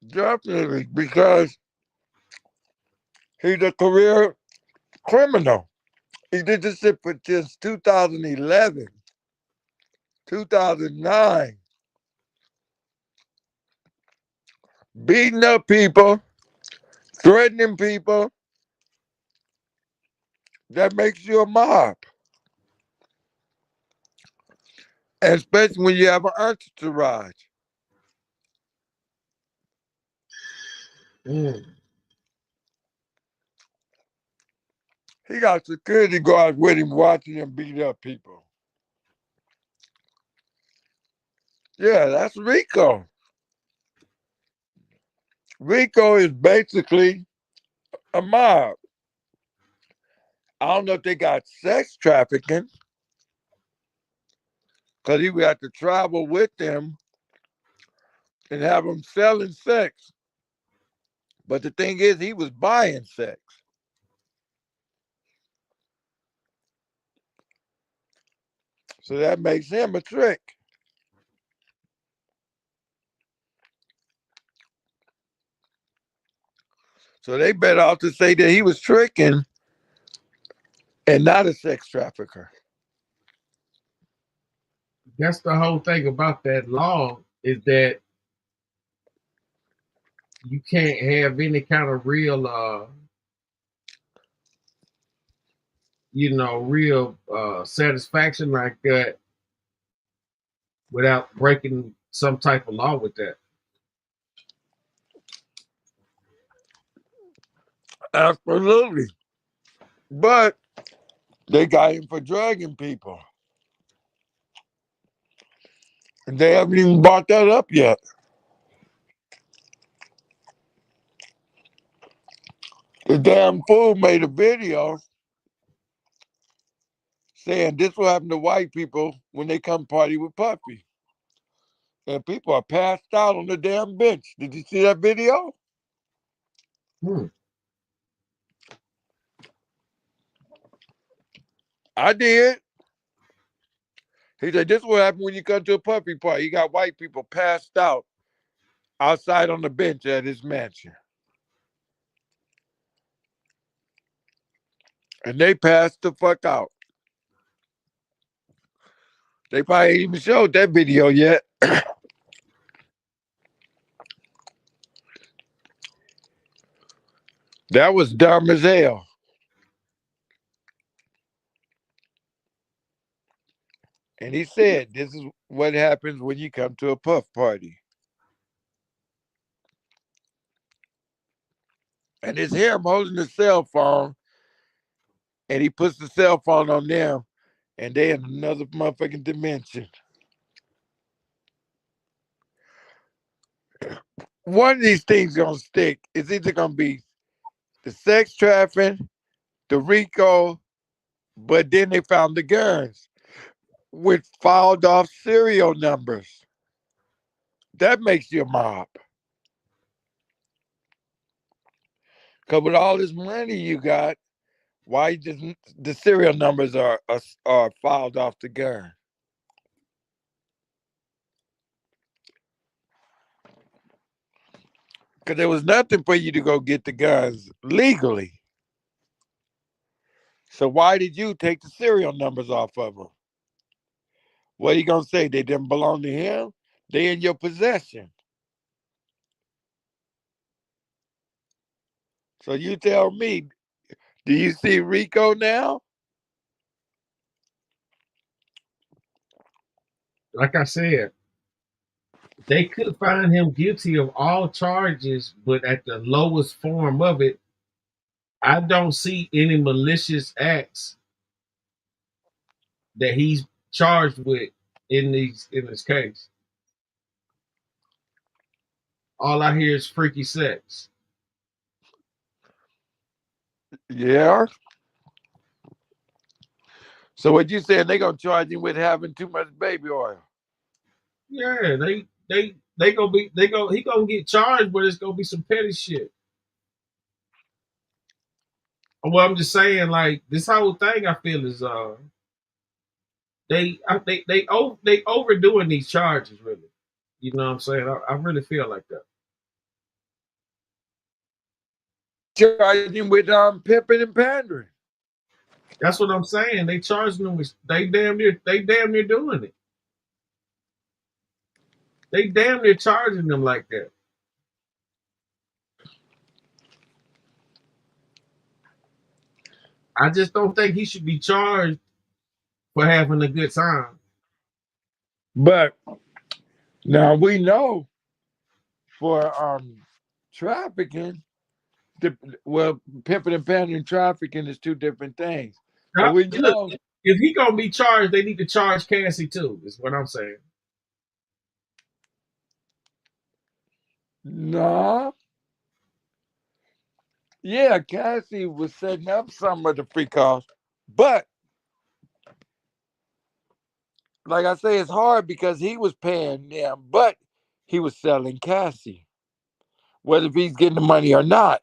Definitely, because he's a career criminal. He did this shit for just 2011, 2009, beating up people, threatening people. That makes you a mob. And especially when you have an entourage. Mm. He got security guards with him watching him beat up people. Yeah, that's Rico. Rico is basically a mob. I don't know if they got sex trafficking because he would have to travel with them and have them selling sex. But the thing is, he was buying sex. So that makes him a trick. So they better off to say that he was tricking and not a sex trafficker. That's the whole thing about that law is that you can't have any kind of real, real satisfaction like that without breaking some type of law with that. Absolutely. But they got him for drugging people. And they haven't even brought that up yet. The damn fool made a video saying this will happen to white people when they come party with Puffy. And people are passed out on the damn bench. Did you see that video? Hmm. I did. He said, this will happen when you come to a Puffy party. You got white people passed out outside on the bench at his mansion. And they passed the fuck out. They probably ain't even showed that video yet. That was dumb as hell. And he said, this is what happens when you come to a puff party. And it's him holding the cell phone, and he puts the cell phone on them, and they in another motherfucking dimension. One of these things gonna stick. It's either gonna be the sex trafficking, the Rico, but then they found the guns with filed off serial numbers. That makes you a mob. Cause with all this money you got, why just the serial numbers are filed off the gun? Because there was nothing for you to go get the guns legally. So why did you take the serial numbers off of them? What are you gonna say? They didn't belong to him? They in your possession. So you tell me, do you see Rico now? Like I said, they could find him guilty of all charges, but at the lowest form of it, I don't see any malicious acts that he's charged with in this case. All I hear is freaky sex. Yeah. So what you saying? They gonna charge him with having too much baby oil? Yeah, they gonna be he gonna get charged, but it's gonna be some petty shit. Well, I'm just saying, like this whole thing, I feel is they overdoing these charges, really. You know what I'm saying? I really feel like that. Charge him with pimping and pandering. That's what I'm saying. They charging them with they damn near doing it. They damn near charging them like that. I just don't think he should be charged for having a good time. But now we know for trafficking, well, pimping and pandering trafficking is two different things. But we Look, know if he gonna be charged, they need to charge Cassie too. Is what I'm saying. no. Yeah, Cassie was setting up some of the free calls, but like I say, it's hard because he was paying them, but he was selling Cassie, whether he's getting the money or not.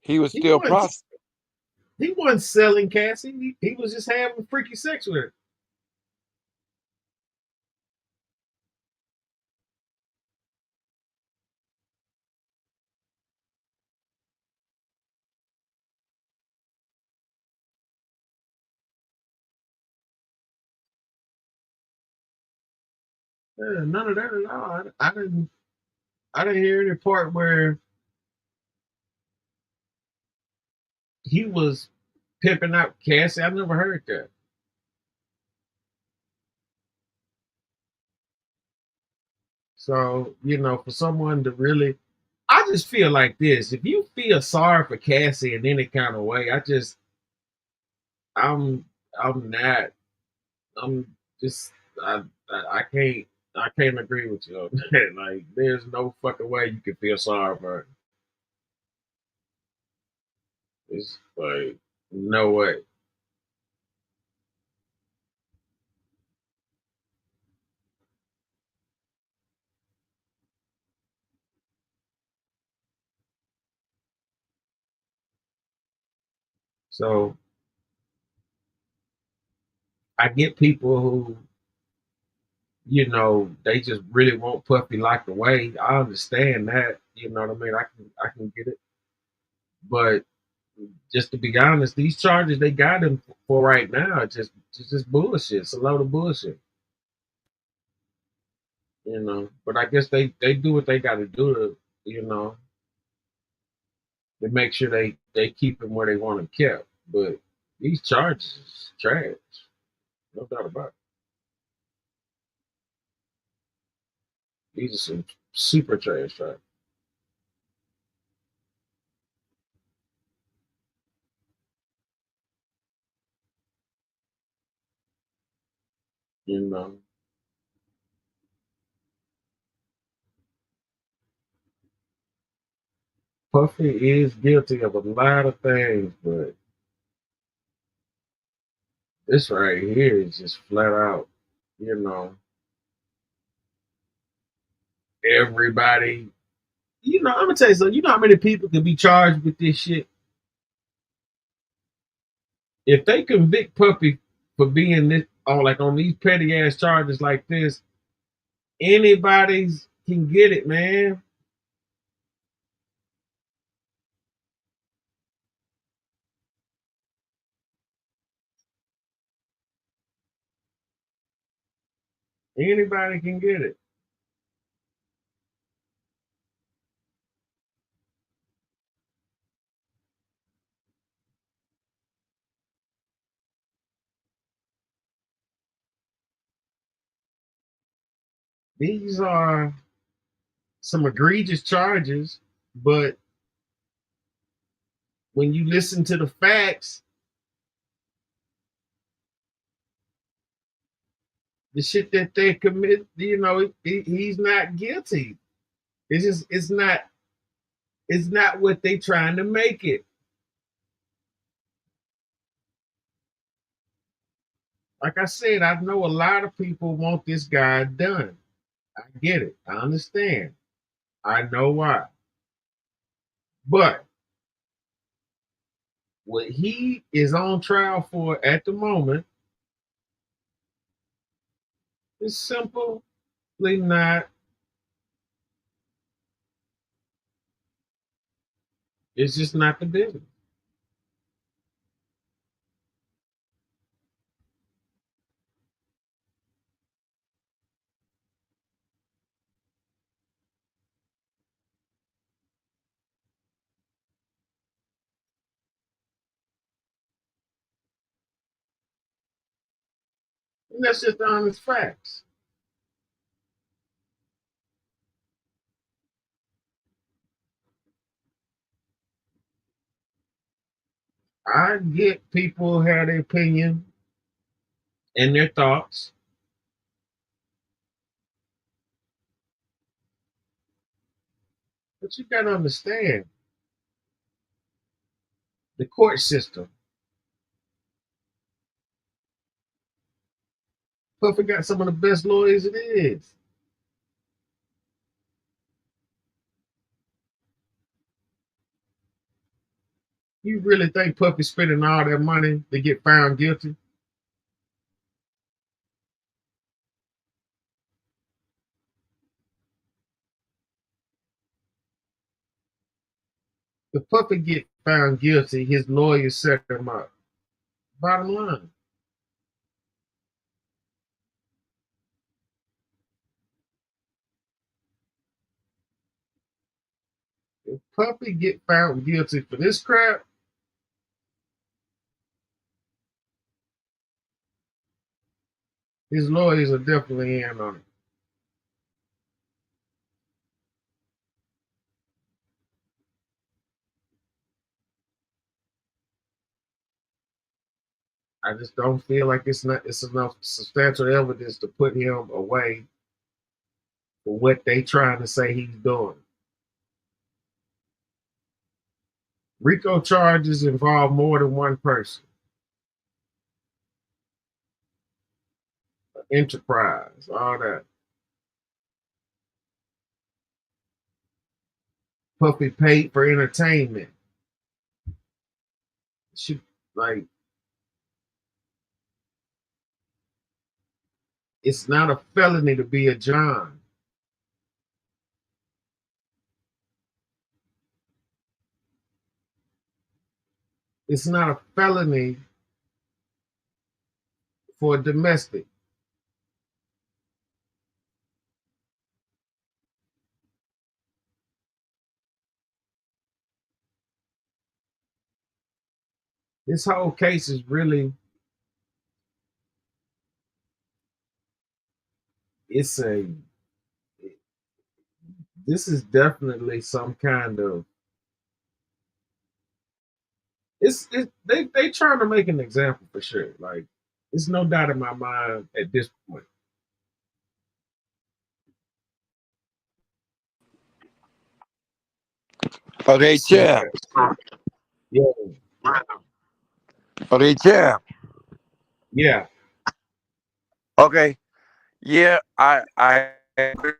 He was He still wasn't prosecuting. he wasn't selling Cassie. He was just having freaky sex with her. Yeah, none of that at all. I didn't hear any part where he was pimping out Cassie. I never heard that. So, for someone to really I just feel like this. If you feel sorry for Cassie in any kind of way, I'm I'm not I'm just I can't agree with you on that. Like there's no fucking way you can feel sorry for her. It's like no way. So I get people who, they just really want Puffy locked away. I understand that. You know what I mean? I can get it. But just to be honest, these charges they got him for right now are just bullshit. It's a load of bullshit. But I guess they do what they got to do to, you know, to make sure they keep him where they want him kept. But these charges is trash, no doubt about it. These are some super trash charges. You know, Puffy is guilty of a lot of things, but this right here is just flat out, you know, everybody. I'm gonna tell you something. You know how many people can be charged with this shit? If they convict Puppy for being this on these petty ass charges like this, anybody's can get it, man. Anybody can get it. These are some egregious charges, but when you listen to the facts, the shit that they commit, he's not guilty. It's not what they trying to make it. Like I said, I know a lot of people want this guy done. I get it. I understand. I know why. But what he is on trial for at the moment is simply not, it's just not the business. And that's just the honest facts. I get people have their opinion and their thoughts, but you got to understand the court system. Puffy got some of the best lawyers it is. You really think Puffy's spending all that money to get found guilty? If Puffy get found guilty, his lawyers set him up. Bottom line. If Puffy get found guilty for this crap, his lawyers are definitely in on it. I just don't feel like it's enough substantial evidence to put him away for what they trying to say he's doing. RICO charges involve more than one person. Enterprise, all that. Puffy paid for entertainment. Should like it's not a felony to be a John. It's not a felony for domestic. This whole case is really it's a this is definitely some kind of they trying to make an example for sure. Like it's no doubt in my mind at this point. Okay, So champ. yeah, Okay, champ. yeah. Okay. Yeah, I agree.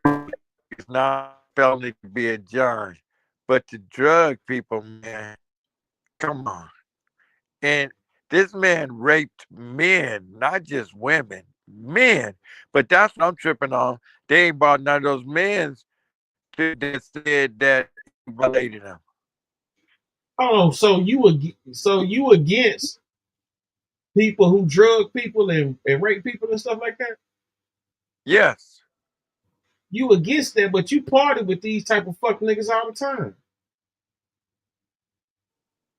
It's not a felony to be a judge, but to drug people, man, come on. And this man raped men, not just women, men. But that's what I'm tripping on. They ain't brought none of those men that said that he violated them. Oh, so you against people who drug people and rape people and stuff like that? Yes. You against that, but you party with these type of fuck niggas all the time.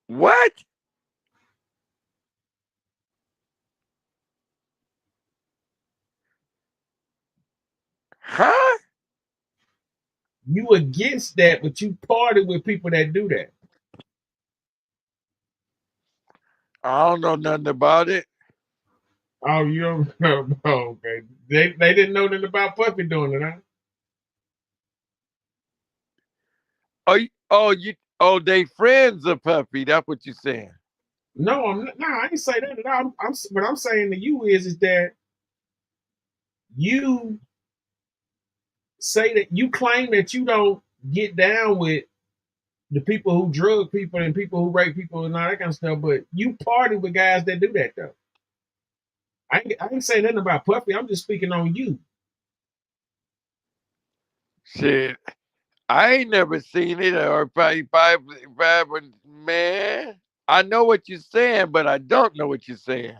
What? Huh? You against that, but you party with people that do that. I don't know nothing about it. Oh, you don't know? Oh, okay. They didn't know nothing about Puffy doing it, huh? Oh, they friends of Puppy. That's what you're saying. No, I'm not, no, I ain't say that at all. What I'm saying to you is that you say that you claim that you don't get down with the people who drug people and people who rape people and all that kind of stuff, but you party with guys that do that though. I ain't saying nothing about Puffy. I'm just speaking on you. Shit, I ain't never seen it or probably, man. I know what you're saying, but I don't know what you're saying.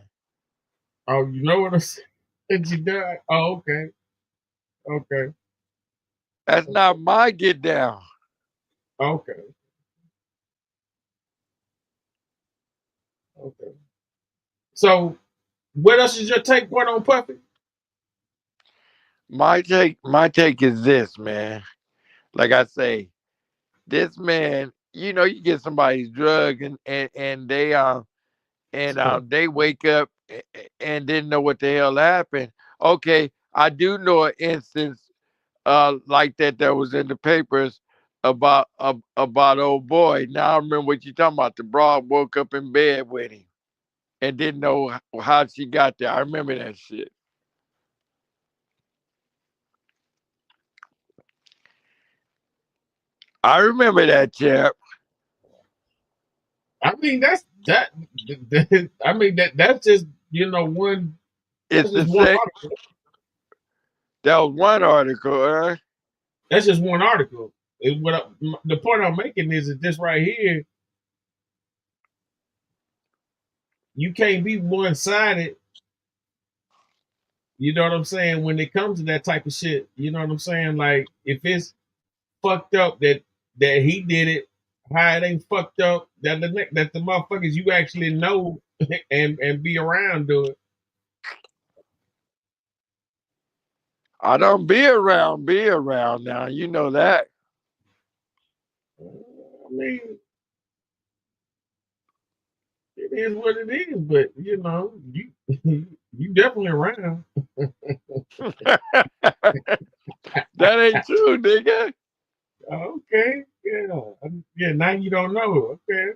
Oh, you know what I'm saying? That you died. Oh, okay, okay, That's not my get down. okay, okay. So, what else is your take point on Puffy? My take is this, man. Like I say, this man, you get somebody's drug and they wake up and didn't know what the hell happened. Okay, I do know an instance like that was in the papers about old boy. Now I remember what you talking about. The broad woke up in bed with him and didn't know how she got there. I remember that shit. I remember that, chap. I mean, that's that. I mean that's just one. It's That's the just one same. article. That was one article, huh? That's just one article. The point I'm making is that this right here, you can't be one sided. You know what I'm saying? When it comes to that type of shit, you know what I'm saying? Like if it's fucked up that he did it, how it ain't fucked up that the motherfuckers you actually know and be around do it. I don't be around now. You know that. I mean, it is what it is, but you you definitely around. That ain't true, nigga. Okay, yeah, yeah. Now you don't know. Okay,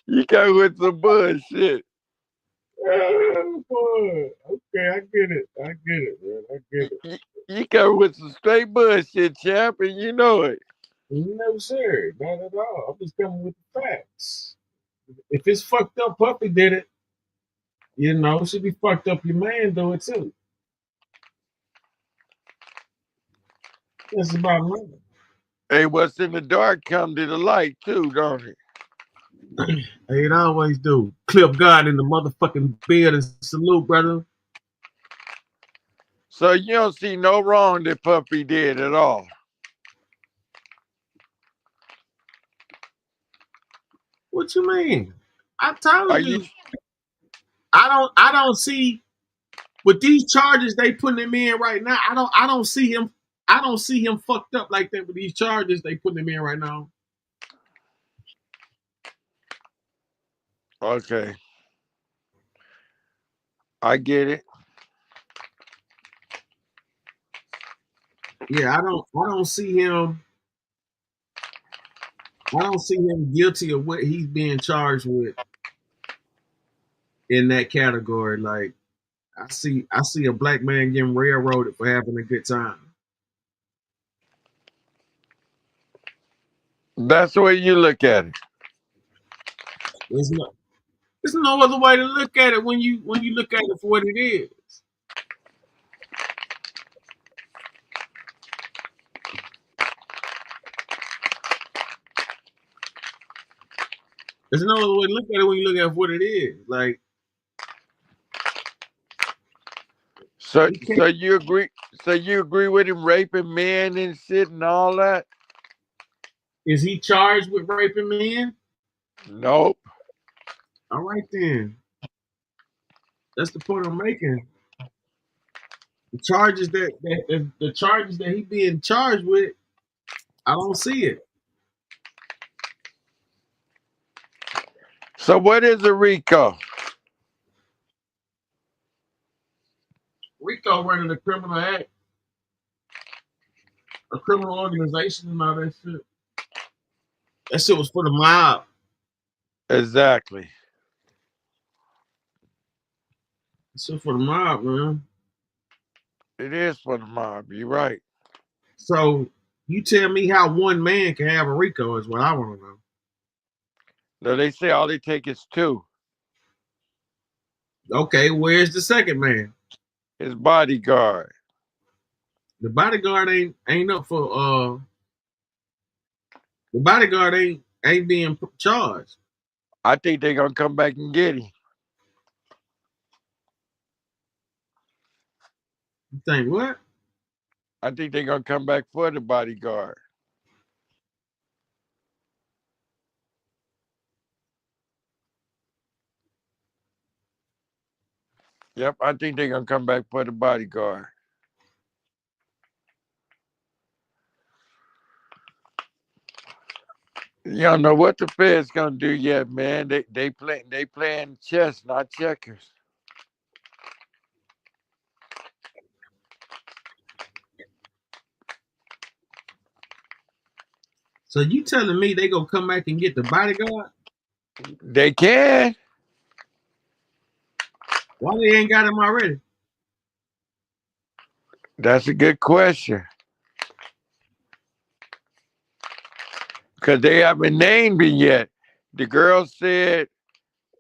You got with some bullshit. oh, boy. Okay, I get it. I get it, man. I get it. You, you come with some straight bullshit, champ, and you know it. No, sir, not at all. I'm just coming with the facts. If it's fucked up, Puppy did it. It should be fucked up. Your man do it too. That's about money. Hey, what's in the dark come to the light too, don't it? Hey, it always do. Clip God in the motherfucking beard and salute, brother. So you don't see no wrong that Puppy did at all. What you mean? I Are told you you. I don't see with these charges they putting him in right now. I don't see him fucked up like that with these charges they putting him in right now. okay? I get it. Yeah, I don't see him guilty of what he's being charged with in that category. Like I see a black man getting railroaded for having a good time. That's the way you look at it. There's no there's no other way to look at it when you look at it for what it is. There's no other way to look at it when you look at it for what it is. Like So he so can't you agree? So you agree with him raping men and shit and all that? is he charged with raping men? Nope. All right then. That's the point I'm making. The charges that he being charged with, I don't see it. So what is a RICO? Rico running a criminal act, a criminal organization and all that shit. That shit was for the mob. Exactly. That shit for the mob, man. It is for the mob. You're right. So you tell me how one man can have a Rico is what I want to know. No, they say all they take is two. Okay, where's the second man? His bodyguard. The bodyguard ain't up for the bodyguard ain't being charged. I think they're gonna come back and get him. You think what? I think they're gonna come back for the bodyguard. Yep, I think they're gonna come back for the bodyguard. You don't know what the Fed's gonna do yet, man. They playing chess, not checkers. So you telling me they gonna come back and get the bodyguard? They can. Why they ain't got him already? That's a good question. Because they haven't named him yet. The girl said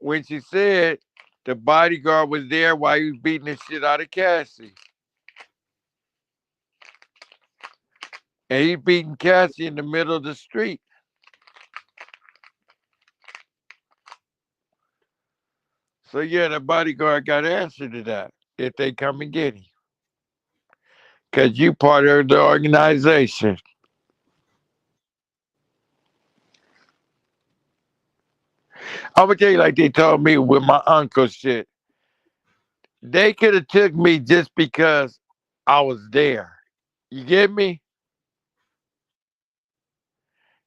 when she said the bodyguard was there while he was beating the shit out of Cassie. And he's beating Cassie in the middle of the street. So yeah, the bodyguard got answer to that if they come and get him. Because you part of the organization. I'm gonna tell you like they told me with my uncle shit. They could have took me just because I was there. You get me?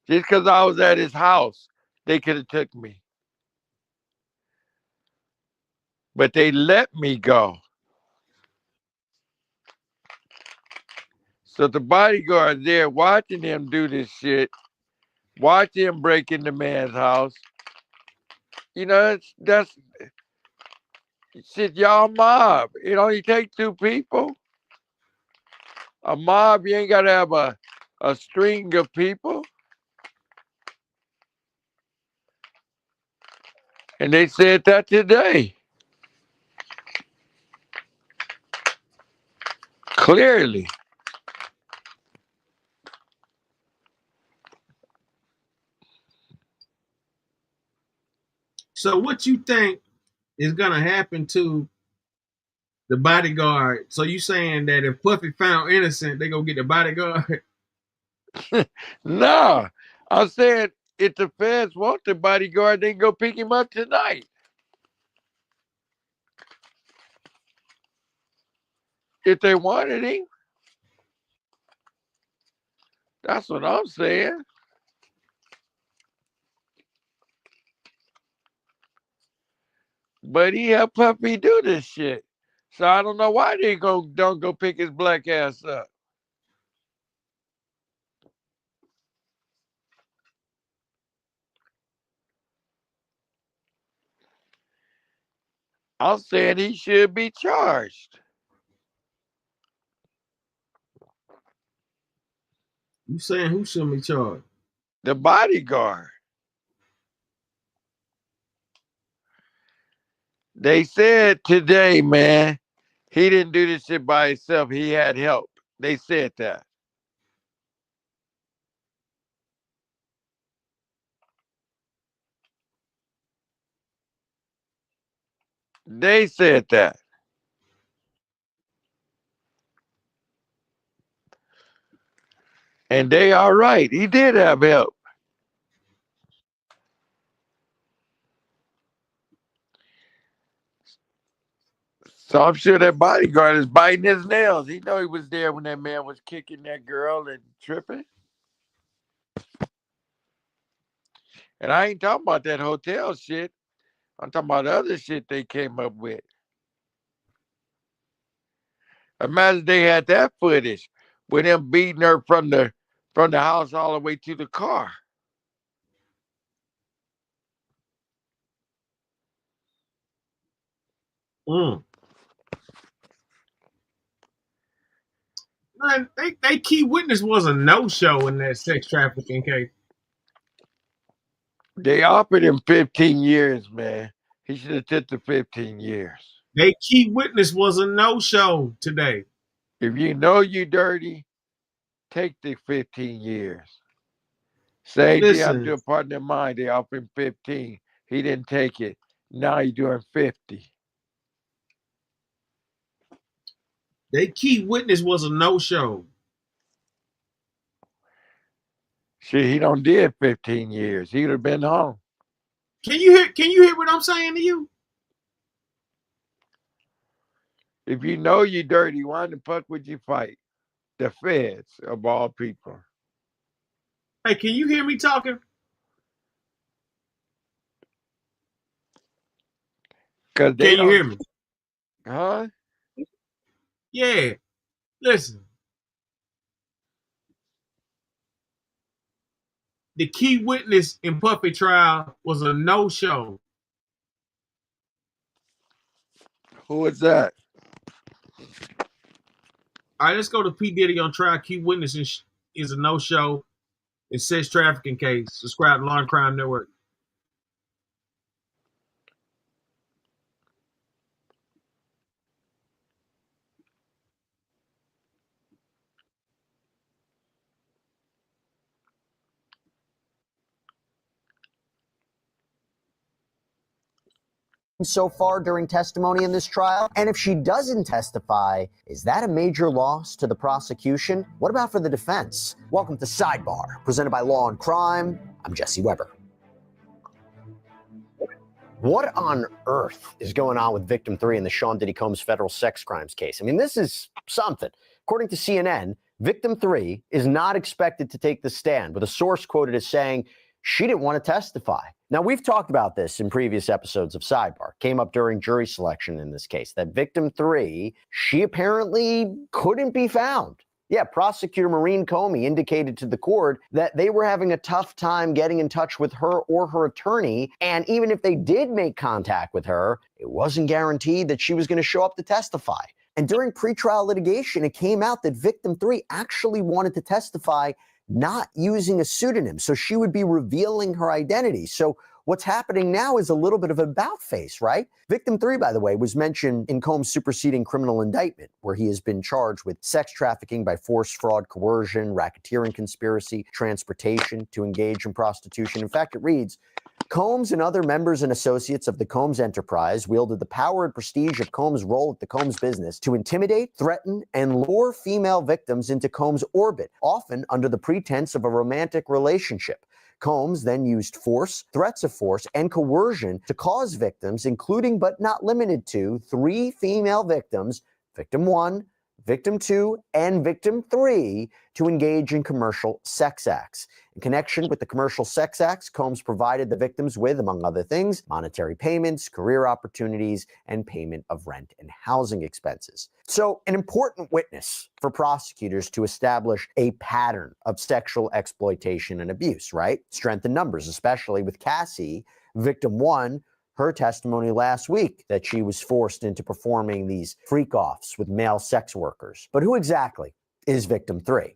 Just because I was at his house, they could have took me. But they let me go. So the bodyguard there watching him do this shit, watching him break into man's house. You know, that's shit, y'all mob. It only take two people. A mob, you ain't gotta have a string of people. And they said that today. Clearly. So what you think is gonna happen to the bodyguard? So you saying that if Puffy found innocent, they gonna get the bodyguard? No. I'm saying if the feds want the bodyguard, they can go pick him up tonight. If they wanted him. That's what I'm saying. But he helped Puppy do this shit. So I don't know why they don't go pick his black ass up. I'm saying he should be charged. You saying who should be charged? The bodyguard. They said today, man, he didn't do this shit by himself. He had help. They said that. They said that. And they are right. He did have help. So I'm sure that bodyguard is biting his nails. He know he was there when that man was kicking that girl and tripping. And I ain't talking about that hotel shit. I'm talking about the other shit they came up with. Imagine they had that footage with him beating her from the house all the way to the car. Mm. Man, they key witness was a no-show in that sex trafficking case. They offered him 15 years, man. He should have took the 15 years. They key witness was a no-show today. If you know you dirty, take the 15 years. Same thing happened Listen, to a partner of mine. They offered him 15. He didn't take it. Now he's doing 50. they key witness was a no-show. Shit, he don't did 15 years. He would have been home. Can you hear what I'm saying to you? If you know you dirty, why the fuck would you fight? The feds, of all people. Hey, can you hear me talking? Because they Can you don't. hear me? Huh? Yeah. Listen. The key witness in Puffy trial was a no-show. Who was that? All right, let's go to P. Diddy on trial. Key witness is a no-show in sex trafficking case. Subscribe to Law and Crime Network. So far during testimony in this trial? And if she doesn't testify, is that a major loss to the prosecution? What about for the defense? Welcome to Sidebar, presented by Law and Crime. I'm Jesse Weber. What on earth is going on with victim 3 in the Sean Diddy Combs federal sex crimes case? I mean, this is something. According to CNN, victim 3 is not expected to take the stand, with a source quoted as saying she didn't want to testify. Now, we've talked about this in previous episodes of Sidebar. Came up during jury selection in this case, that victim 3, she apparently couldn't be found. Yeah, prosecutor Maureen Comey indicated to the court that they were having a tough time getting in touch with her or her attorney, and even if they did make contact with her, it wasn't guaranteed that she was going to show up to testify. And during pretrial litigation, it came out that victim 3 actually wanted to testify not using a pseudonym, so she would be revealing her identity. So what's happening now is a little bit of an about face, right? Victim 3, by the way, was mentioned in Combs' superseding criminal indictment, where he has been charged with sex trafficking by force, fraud, coercion, racketeering conspiracy, transportation to engage in prostitution. In fact, it reads, Combs and other members and associates of the Combs enterprise wielded the power and prestige of Combs' role at the Combs business to intimidate, threaten, and lure female victims into Combs' orbit, often under the pretense of a romantic relationship. Combs then used force, threats of force, and coercion to cause victims, including but not limited to 3 female victims, victim 1, victim 2, and victim 3, to engage in commercial sex acts. In connection with the commercial sex acts, Combs provided the victims with, among other things, monetary payments, career opportunities, and payment of rent and housing expenses. So, an important witness for prosecutors to establish a pattern of sexual exploitation and abuse, right? Strength in numbers, especially with Cassie, victim 1, her testimony last week that she was forced into performing these freak-offs with male sex workers. But who exactly is victim 3?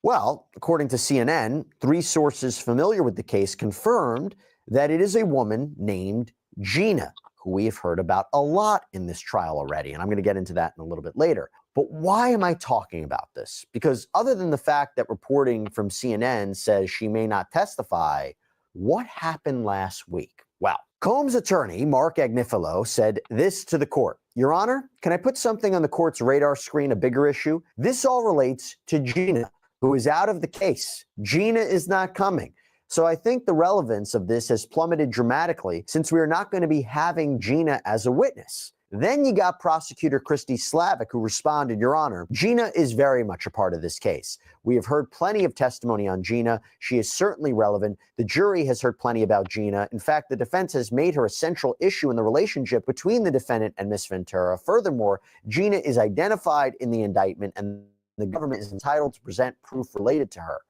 Well, according to CNN, 3 sources familiar with the case confirmed that it is a woman named Gina, who we have heard about a lot in this trial already, and I'm going to get into that in a little bit later. But why am I talking about this? Because other than the fact that reporting from CNN says she may not testify, what happened last week? Well, Combs' attorney, Mark Agnifilo, said this to the court. Your Honor, can I put something on the court's radar screen, a bigger issue? This all relates to Gina, who is out of the case. Gina is not coming. So I think the relevance of this has plummeted dramatically since we are not going to be having Gina as a witness. Then you got prosecutor Christy Slavic, who responded, Your Honor, Gina is very much a part of this case. We have heard plenty of testimony on Gina. She is certainly relevant. The jury has heard plenty about Gina. In fact, the defense has made her a central issue in the relationship between the defendant and Ms. Ventura. Furthermore, Gina is identified in the indictment, and the government is entitled to present proof related to her.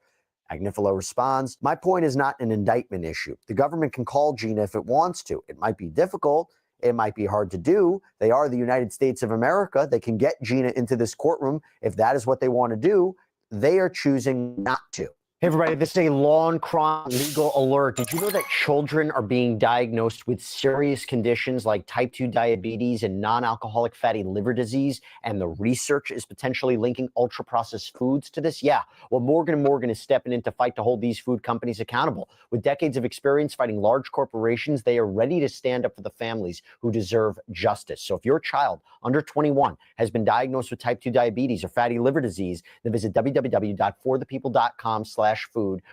Agnifilo responds, my point is not an indictment issue. The government can call Gina if it wants to. It might be difficult. It might be hard to do. They are the United States of America. They can get Gina into this courtroom if that is what they want to do. They are choosing not to. Hey, everybody, this is a law and crime legal alert. Did you know that children are being diagnosed with serious conditions like type 2 diabetes and non-alcoholic fatty liver disease? And the research is potentially linking ultra-processed foods to this? Yeah. Well, Morgan & Morgan is stepping in to fight to hold these food companies accountable. With decades of experience fighting large corporations, they are ready to stand up for the families who deserve justice. So if your child under 21 has been diagnosed with type 2 diabetes or fatty liver disease, then visit www.forthepeople.com/food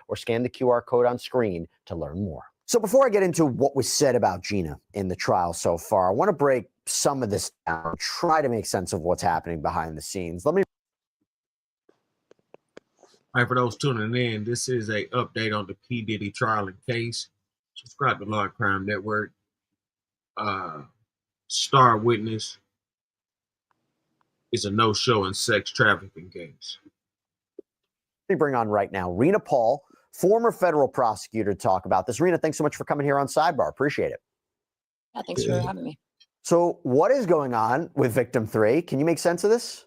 or scan the QR code on screen to learn more. So before I get into what was said about Gina in the trial so far, I want to break some of this down, try to make sense of what's happening behind the scenes. Let me. All right, for those tuning in, this is a update on the P. Diddy trial and case. Subscribe to Law and Crime Network. Star witness is a no-show in sex trafficking case. We bring on right now Rena Paul, former federal prosecutor, to talk about this. Rena, thanks so much for coming here on Sidebar. Appreciate it. Yeah, thanks for having me. So what is going on with victim 3? Can you make sense of this?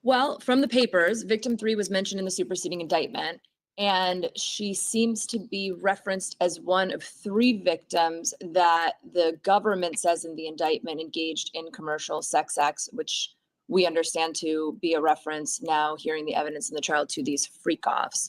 Well, from the papers, victim 3 was mentioned in the superseding indictment, and she seems to be referenced as one of 3 victims that the government says in the indictment engaged in commercial sex acts, which we understand to be a reference now, hearing the evidence in the trial, to these freak-offs.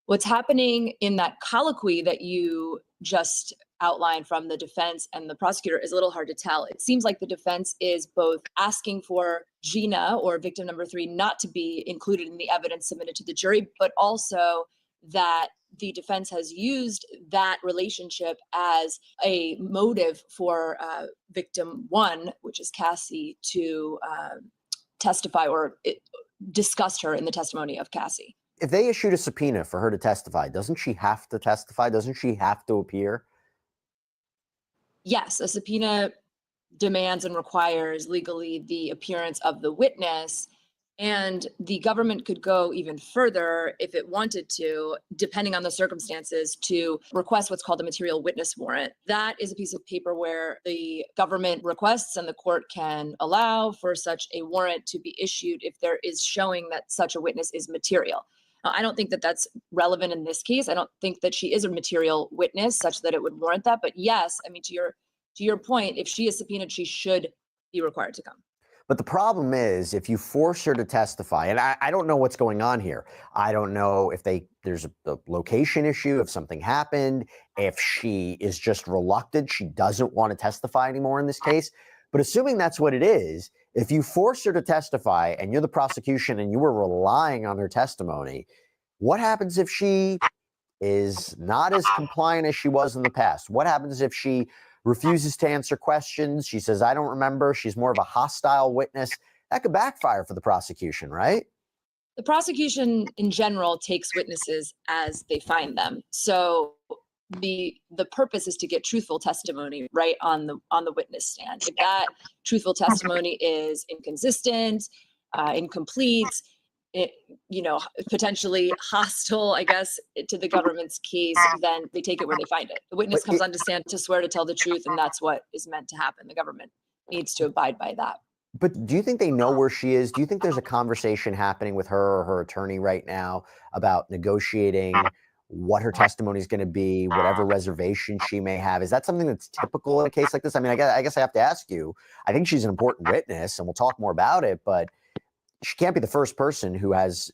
What's happening in that colloquy that you just outlined from the defense and the prosecutor is a little hard to tell. It seems like the defense is both asking for Gina, or victim number 3, not to be included in the evidence submitted to the jury, but also that the defense has used that relationship as a motive for victim 1, which is Cassie, to testify or discussed her in the testimony of Cassie. If they issued a subpoena for her to testify, doesn't she have to testify? Doesn't she have to appear? Yes, a subpoena demands and requires legally the appearance of the witness, and the government could go even further if it wanted to, depending on the circumstances, to request what's called a material witness warrant. That is a piece of paper where the government requests and the court can allow for such a warrant to be issued if there is showing that such a witness is material. Now, I don't think that that's relevant in this case. I don't think that she is a material witness such that it would warrant that. But yes, I mean, to your point, if she is subpoenaed, she should be required to come. But the problem is, if you force her to testify, and I don't know what's going on here. I don't know if there's a location issue, if something happened, if she is just reluctant, she doesn't want to testify anymore in this case. But assuming that's what it is, if you force her to testify and you're the prosecution and you were relying on her testimony, what happens if she is not as compliant as she was in the past? What happens if she refuses to answer questions? She says, I don't remember. She's more of a hostile witness. That could backfire for the prosecution, right? The prosecution in general takes witnesses as they find them. So the purpose is to get truthful testimony right on the witness stand. If that truthful testimony is inconsistent, incomplete, potentially hostile, I guess, to the government's case, then they take it where they find it. The witness comes on to stand to swear to tell the truth, and that's what is meant to happen. The government needs to abide by that. But do you think they know where she is? Do you think there's a conversation happening with her or her attorney right now about negotiating what her testimony is going to be, whatever reservation she may have? Is that something that's typical in a case like this? I mean, I guess I have to ask you. I think she's an important witness, and we'll talk more about it, but she can't be the first person who has,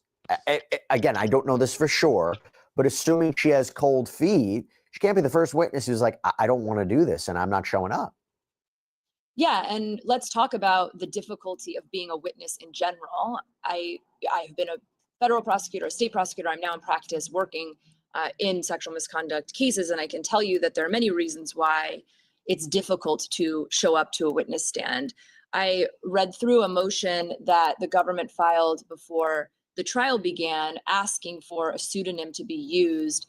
again, I don't know this for sure, but assuming she has cold feet, she can't be the first witness who's like, I don't want to do this and I'm not showing up. Yeah, and let's talk about the difficulty of being a witness in general. I've been a federal prosecutor, a state prosecutor. I'm now in practice working in sexual misconduct cases, and I can tell you that there are many reasons why it's difficult to show up to a witness stand. I read through a motion that the government filed before the trial began, asking for a pseudonym to be used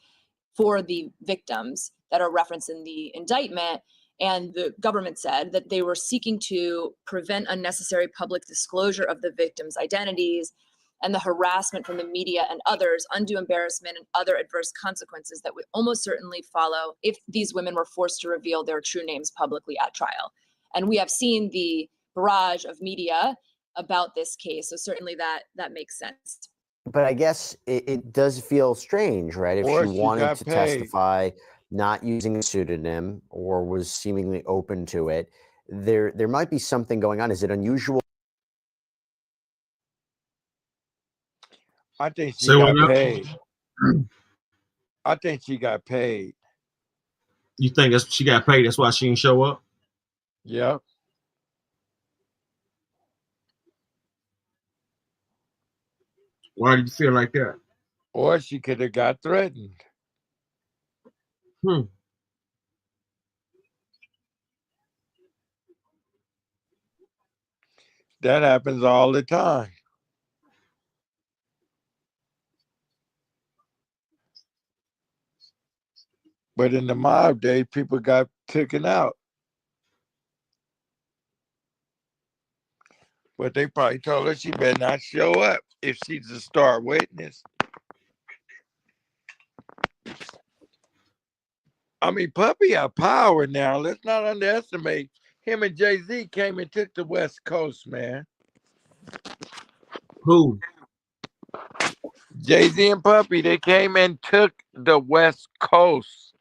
for the victims that are referenced in the indictment. And the government said that they were seeking to prevent unnecessary public disclosure of the victims' identities and the harassment from the media and others, undue embarrassment and other adverse consequences that would almost certainly follow if these women were forced to reveal their true names publicly at trial. And we have seen the barrage of media about this case, so certainly that makes sense. But I guess it does feel strange, right? If Or she she wanted got to paid. testify not using a pseudonym or was seemingly open to it, there might be something going on. Is it unusual? I think she So got paid. I think she got paid. you think she got paid? That's why she didn't show up. Yep. Why did you feel like that? Or she could have got threatened. Hmm. That happens all the time. But in the mob days, people got taken out. But they probably told her she better not show up if she's a star witness. I mean, Puppy have power now. Let's not underestimate. Him and Jay-Z came and took the West Coast, man. Who? Jay-Z and Puppy, they came and took the West Coast.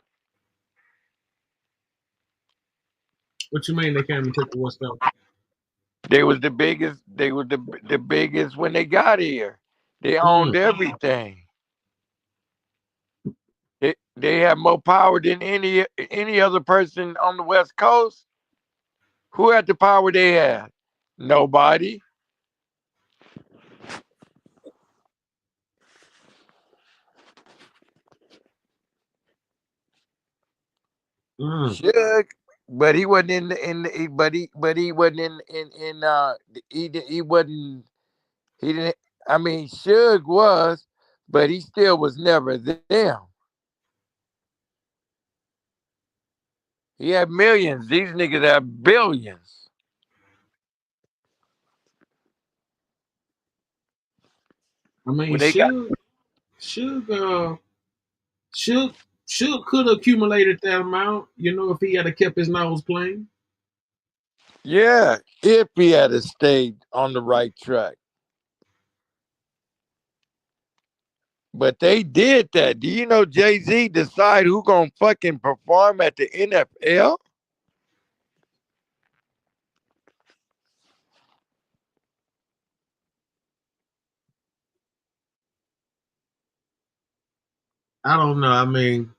What you mean they came and took the West Coast? They was the biggest. They were the biggest when they got here. They owned everything. They have more power than any other person on the West Coast. Who had the power they had? Nobody. Suge, but he wasn't he wasn't he wasn't he didn't. I mean, Suge was, but he still was never them. He had millions. These niggas have billions. I mean, When they got Suge could have accumulated that amount, if he had kept his nose clean. yeah, if he had stayed on the right track. But they did that. Do you know Jay-Z decide who gonna fucking perform at the NFL? I don't know. I mean,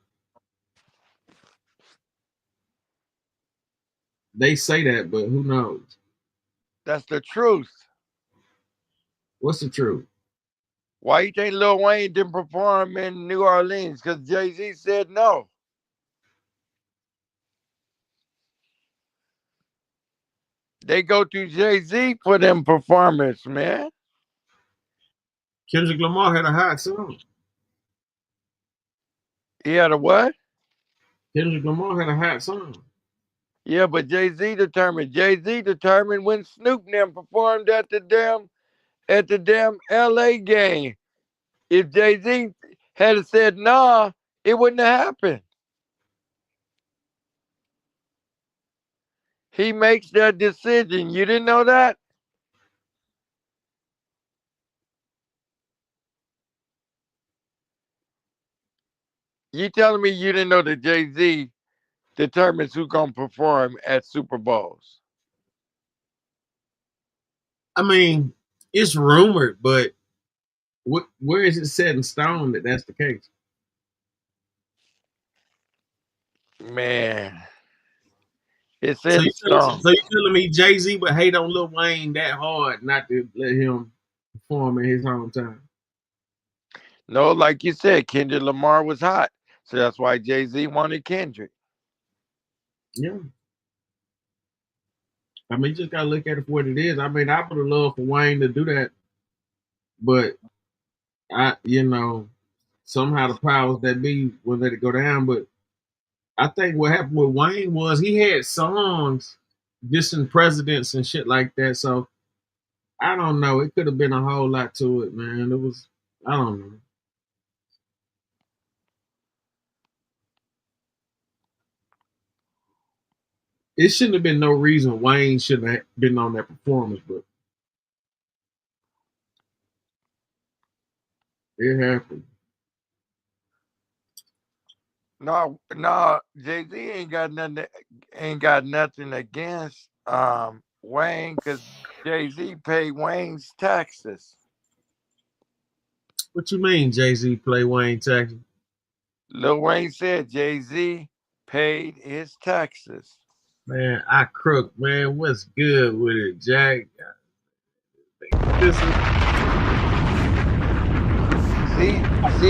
they say that, but who knows? That's the truth. What's the truth? Why you think Lil Wayne didn't perform in New Orleans? Because Jay-Z said no. They go to Jay-Z for them performance, man. Kendrick Lamar had a hot song. He had a what? Kendrick Lamar had a hot song. Yeah, but Jay-Z determined. Jay-Z determined when Snoop and them performed at the damn LA game. If Jay-Z had said nah, it wouldn't have happened. He makes that decision. You didn't know that? You telling me you didn't know that Jay-Z determines who's going to perform at Super Bowls? I mean, it's rumored, but where is it set in stone that that's the case? Man, it's So in you stone. telling me Jay-Z would hate on Lil Wayne that hard not to let him perform in his hometown? No, like you said, Kendrick Lamar was hot. So that's why Jay-Z wanted Kendrick. Yeah. I mean, you just gotta look at it for what it is. I mean, I would have loved for Wayne to do that, but somehow the powers that be would let it go down. But I think what happened with Wayne was he had songs dissing presidents and shit like that. So I don't know. It could have been a whole lot to it, man. It was. I don't know. It shouldn't have been no reason Wayne shouldn't have been on that performance, but it happened. No, Jay-Z ain't got nothing against Wayne, because Jay-Z paid Wayne's taxes. What you mean, Jay-Z play Wayne Texas? Lil Wayne said Jay-Z paid his taxes. Man, I crook, man. What's good with it, Jack? This is See,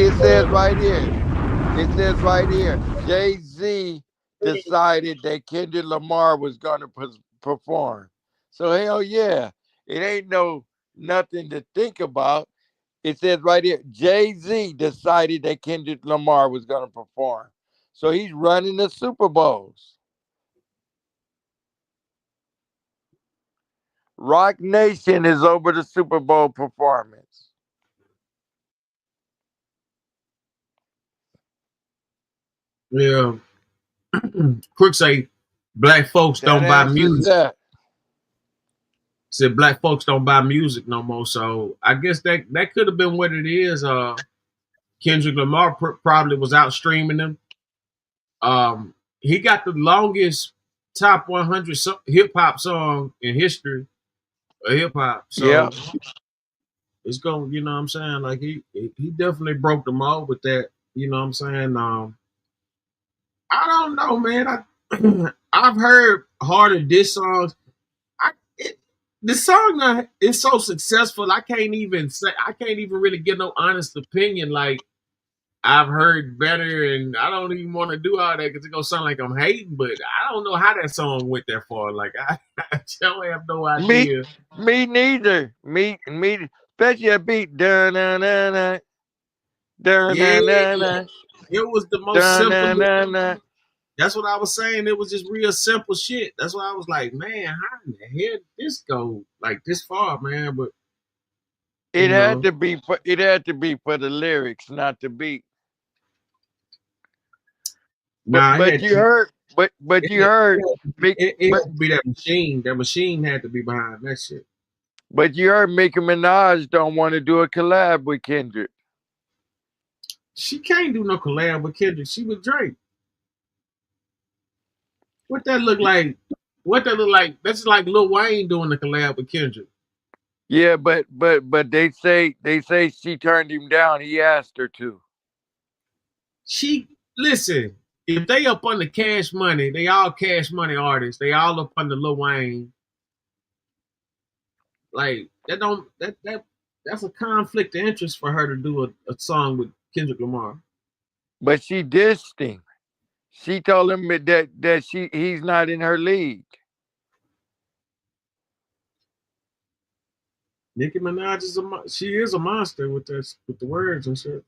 it says right here. It says right here, Jay-Z decided that Kendrick Lamar was going to perform. So hell yeah, it ain't nothing to think about. It says right here, Jay-Z decided that Kendrick Lamar was going to perform. So he's running the Super Bowls. Rock Nation is over the Super Bowl performance. yeah. Crook say black folks That don't buy answers music. that. Said black folks don't buy music no more. So I guess that could have been what it is. Kendrick Lamar probably was out streaming them. He got the longest top 100 hip hop song in history of hip hop. Yeah. So it's going, you know what I'm saying? Like he definitely broke them all with that. You know what I'm saying? I don't know, man. I've heard harder diss songs. The song is so successful. I can't even really get no honest opinion. Like I've heard better, and I don't even want to do all that because it's gonna sound like I'm hating. But I don't know how that song went that far. Like I just have no idea. Me neither. Me, especially a beat. Dun dun dun dun dun Yeah, dun dun dun it was the most dun simple. dun dun dun. That's what I was saying. It was just real simple shit. That's why I was like, man, how in the hell did this go like this far, man? But It you had know, to be for the lyrics, not the beat. nah, But you heard, but you heard, it but had to be that machine. That machine had to be behind that shit. but you heard Nicki Minaj don't want to do a collab with Kendrick. She can't do no collab with Kendrick. She with Drake. What that look like? What that look like? That's like Lil Wayne doing the collab with Kendrick. Yeah, but they say she turned him down. He asked her to. She listen. If they up on the Cash Money, they all Cash Money artists. They all up under Lil Wayne. Like that don't that's a conflict of interest for her to do a song with Kendrick Lamar. But she dissed him. She told him that he's not in her league. Nicki Minaj she is a monster with the words and shit.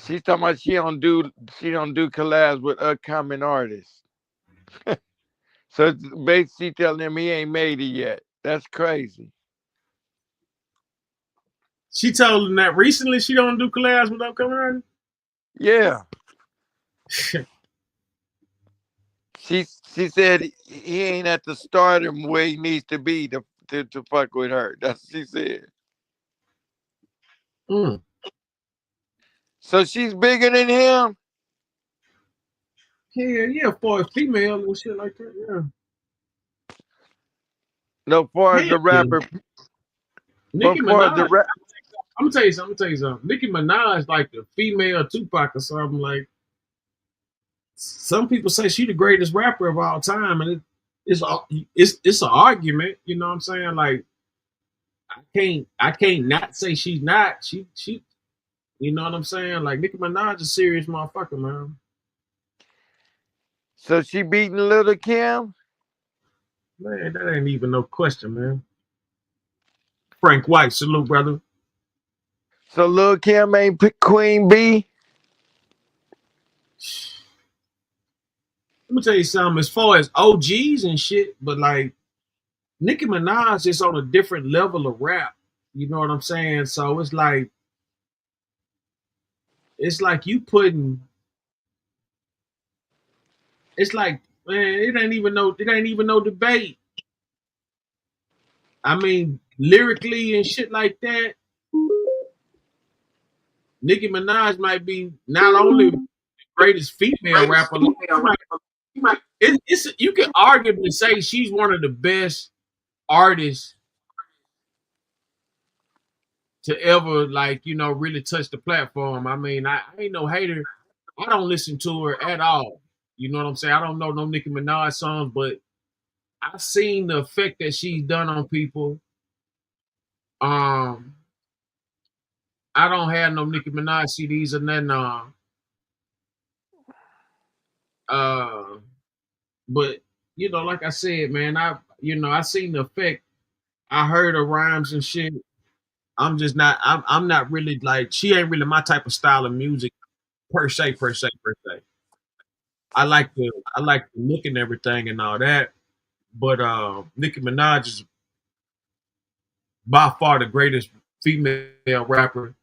She's talking about she don't do collabs with upcoming artists. So basically telling him he ain't made it yet. That's crazy. She told him that recently she don't do collabs with upcoming artists. Yeah. She said he ain't at the stardom where he needs to be to fuck with her. That's what she said. Mm. So she's bigger than him. Yeah, for a female and shit like that. Yeah. No, far as Hell the yeah. rapper, Nicki but far as the Minaj. I'm gonna tell you something. Nicki Minaj like the female Tupac or something. Like some people say she the greatest rapper of all time, and it's an argument. You know what I'm saying? Like I can't not say she's not. She you know what I'm saying? Like Nicki Minaj is a serious motherfucker, man. So she beating Little Kim. Man, that ain't even no question, man. Frank White, salute, brother. So Lil Kim ain't Queen B. let me tell you something. As far as OGs and shit, but like Nicki Minaj is on a different level of rap. You know what I'm saying? So it's like you putting. It's like, man, it ain't even no debate. I mean, lyrically and shit like that, Nicki Minaj might be not only the greatest female rapper, like, it's you can arguably say she's one of the best artists to ever like, really touch the platform. I mean, I ain't no hater. I don't listen to her at all. You know what I'm saying? I don't know no Nicki Minaj songs, but I've seen the effect that she's done on people. Um, I don't have no Nicki Minaj CDs or nothing. Uh, but like I said, man, I seen the effect. I heard her rhymes and shit. I'm just not. I'm not really like. She ain't really my type of style of music per se, per se, per se. I like the look and everything and all that. But Nicki Minaj is by far the greatest female rapper,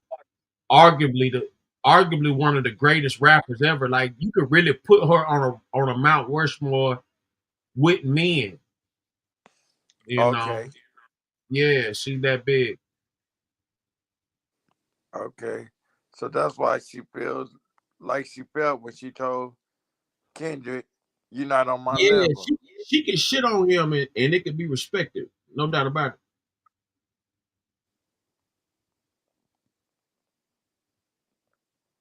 arguably one of the greatest rappers ever. Like you could really put her on a Mount Rushmore with men. You know, Okay. yeah, she's that big. Okay. So that's why she feels like she felt when she told Kendrick, "You're not on my Yeah, level." she can shit on him and it can be respected, no doubt about it.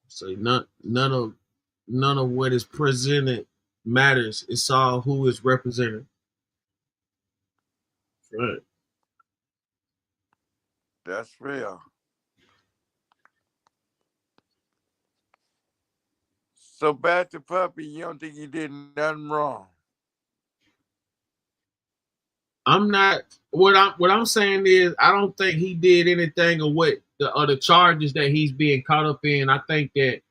So none of what is presented matters. It's all who is represented. Right. That's real. So back to Puppy, you don't think he did nothing wrong? I'm not what I'm saying is I don't think he did anything of what the other charges that he's being caught up in. I think that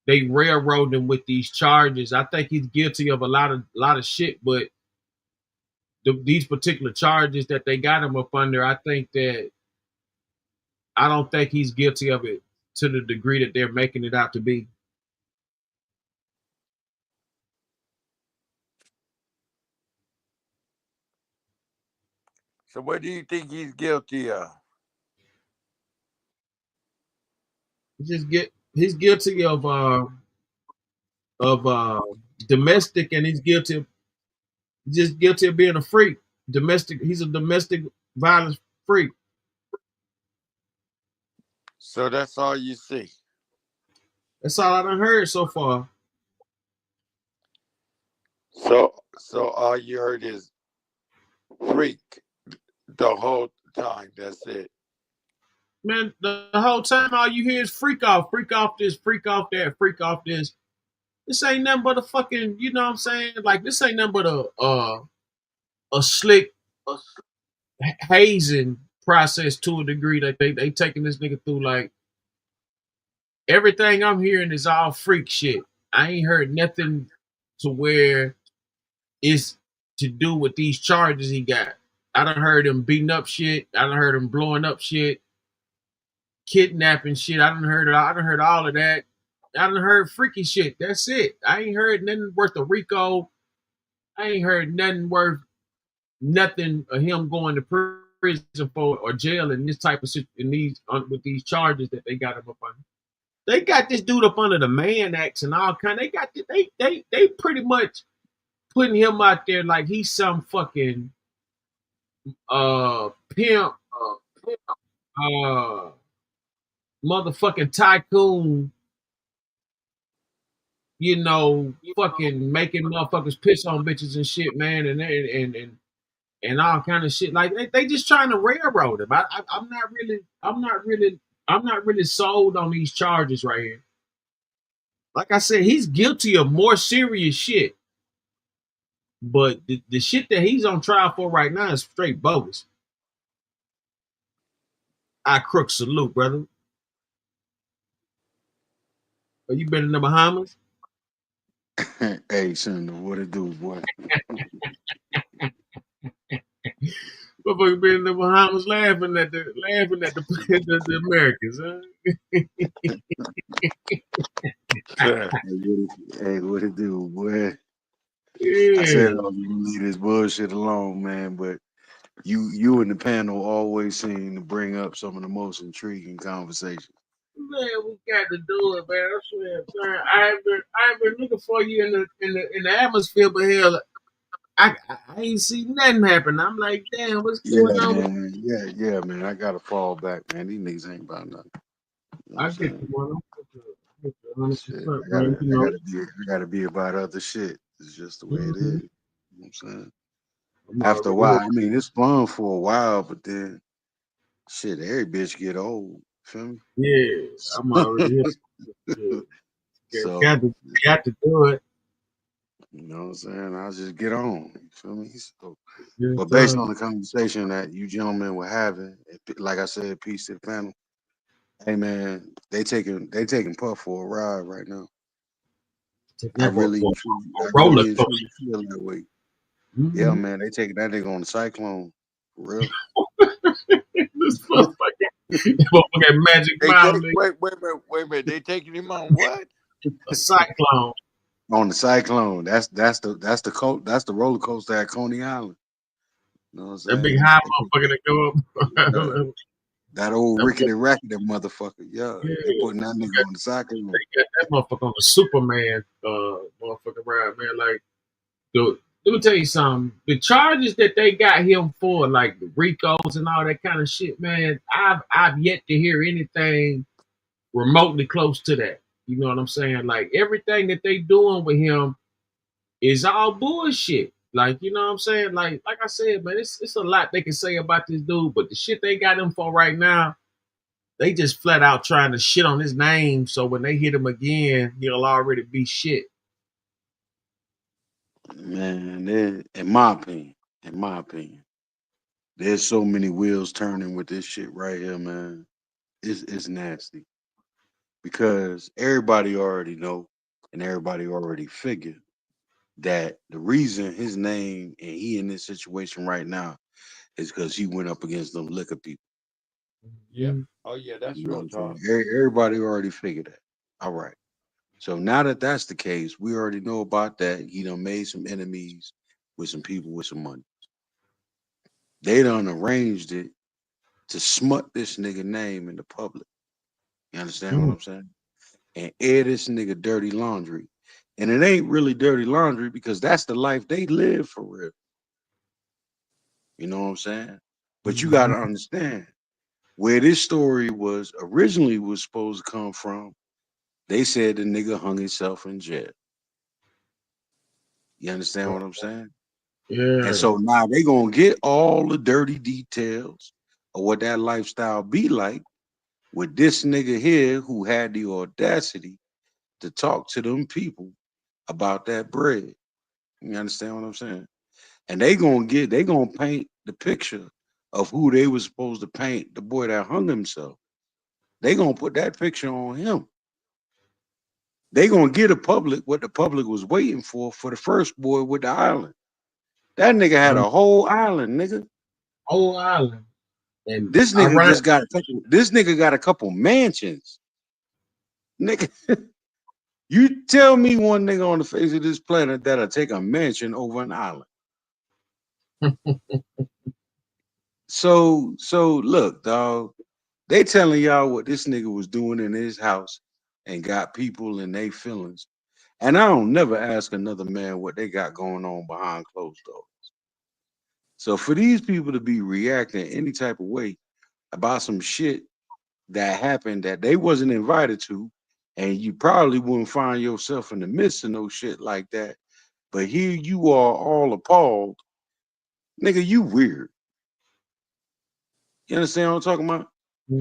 they railroaded him with these charges. I think he's guilty of a lot of shit, but these particular charges that they got him up under, I don't think he's guilty of it to the degree that they're making it out to be. So what do you think he's guilty of? He's guilty of domestic, and just guilty of being a freak. Domestic. He's a domestic violence freak. So that's all you see. That's all I done heard so far. So all you heard is freak the whole time. That's it. Man, the whole time all you hear is freak off this, freak off that, freak off this. This ain't nothing but a fucking, you know what I'm saying? Like this ain't nothing but a slick hazing process to a degree that they taking this nigga through. Like everything I'm hearing is all freak shit. I ain't heard nothing to where it's to do with these charges he got. I done heard him beating up shit. I done heard him blowing up shit, kidnapping shit. I done heard all of that. I done heard freaky shit. That's it. I ain't heard nothing worth of Rico. I ain't heard nothing worth nothing of him going to prison for or jail in this type of in these with these charges that they got him up under. They got this dude up under the Mann Acts and all kind. They got they pretty much putting him out there like he's some fucking pimp, uh motherfucking tycoon, fucking making motherfuckers piss on bitches and shit, man, and all kind of shit. Like they just trying to railroad him. I'm not really sold on these charges right here. Like I said, he's guilty of more serious shit, but the shit that he's on trial for right now is straight bogus. I crook salute, brother. Have you been in the Bahamas? Hey, Senator, what it do, boy? Motherfucker been in the Bahamas laughing at the the Americans, huh? Hey, what it do, boy? I said Yeah. I was gonna leave this bullshit alone, man, but you and the panel always seem to bring up some of the most intriguing conversations. Man, we got to do it, man. I swear, man. I ain't been looking for you in the atmosphere, but hell, I ain't see nothing happen. I'm like, damn, what's Yeah, going on? man. Yeah, man. I gotta fall back, man. These niggas ain't about nothing. You know what I I'm get saying? you, man. I get you 100%, Shit, man. I gotta be about other shit. It's just the way it Mhm. is. You know what I'm saying? I'm After a already while, here. I mean, it's fun for a while, but then shit, every bitch get old. Feel Yeah, I'm already me? here. Yeah, So, got to do it. you know what I'm saying? I'll just get on. You feel me? So, This but based time. on the conversation that you gentlemen were having, like I said, peace to the panel. Hey man, they taking Puff for a ride right now. Taking I that for, really, for I a roller really and coaster. truly feel that way. Yeah, Mm-hmm. man, they taking that nigga on the cyclone for real. This motherfucker Magic They take Mountain, wait a minute. They taking him on what? a cyclone. On the cyclone. That's the roller coaster at Coney Island. You know what I'm That big saying? high motherfucker that go Yeah. up. That old That rickety rackety motherfucker. Yeah, Yeah, they putting that nigga on the cyclone. they got that motherfucker on the Superman motherfucker ride, man. Like, dude, let me tell you something. The charges that they got him for, like the Ricos and all that kind of shit, man, I've yet to hear anything remotely close to that. You know what I'm saying? Like everything that they doing with him is all bullshit. Like, you know what I'm saying? Like I said, man, it's a lot they can say about this dude, but the shit they got him for right now, they just flat out trying to shit on his name. So when they hit him again, he'll already be shit. Man, in my opinion, there's so many wheels turning with this shit right here, man. It's nasty because everybody already know and everybody already figured that the reason his name and he in this situation right now is because he went up against them liquor people. Yeah. Mhm. Oh yeah, that's You know what real I'm saying? talk. Everybody already figured that. All right. So now that that's the case, we already know about that. He done made some enemies with some people with some money. They done arranged it to smut this nigga name in the public. You understand what Mhm. I'm saying? And air this nigga dirty laundry. And it ain't really dirty laundry because that's the life they live for real. You know what I'm saying? But you gotta Mhm. understand where this story was originally was supposed to come from. They said the nigga hung himself in jail. You understand what I'm saying? And Yeah. so now they gonna get all the dirty details of what that lifestyle be like with this nigga here who had the audacity to talk to them people about that bread. You understand what I'm saying? And they gonna paint the picture of who they was supposed to paint, the boy that hung himself. They gonna put that picture on him. They gonna get the public what the public was waiting for the first boy with the island. That nigga had Um, a whole island, nigga. whole island. And This I nigga run it. just got a couple. This nigga got a couple mansions, nigga. You tell me one nigga on the face of this planet that'll take a mansion over an island. So look, dog. They telling y'all what this nigga was doing in his house and got people in their feelings. And I don't never ask another man what they got going on behind closed doors. So for these people to be reacting any type of way about some shit that happened that they wasn't invited to, and you probably wouldn't find yourself in the midst of no shit like that. But here you are all appalled. Nigga, you weird. You understand what I'm talking about?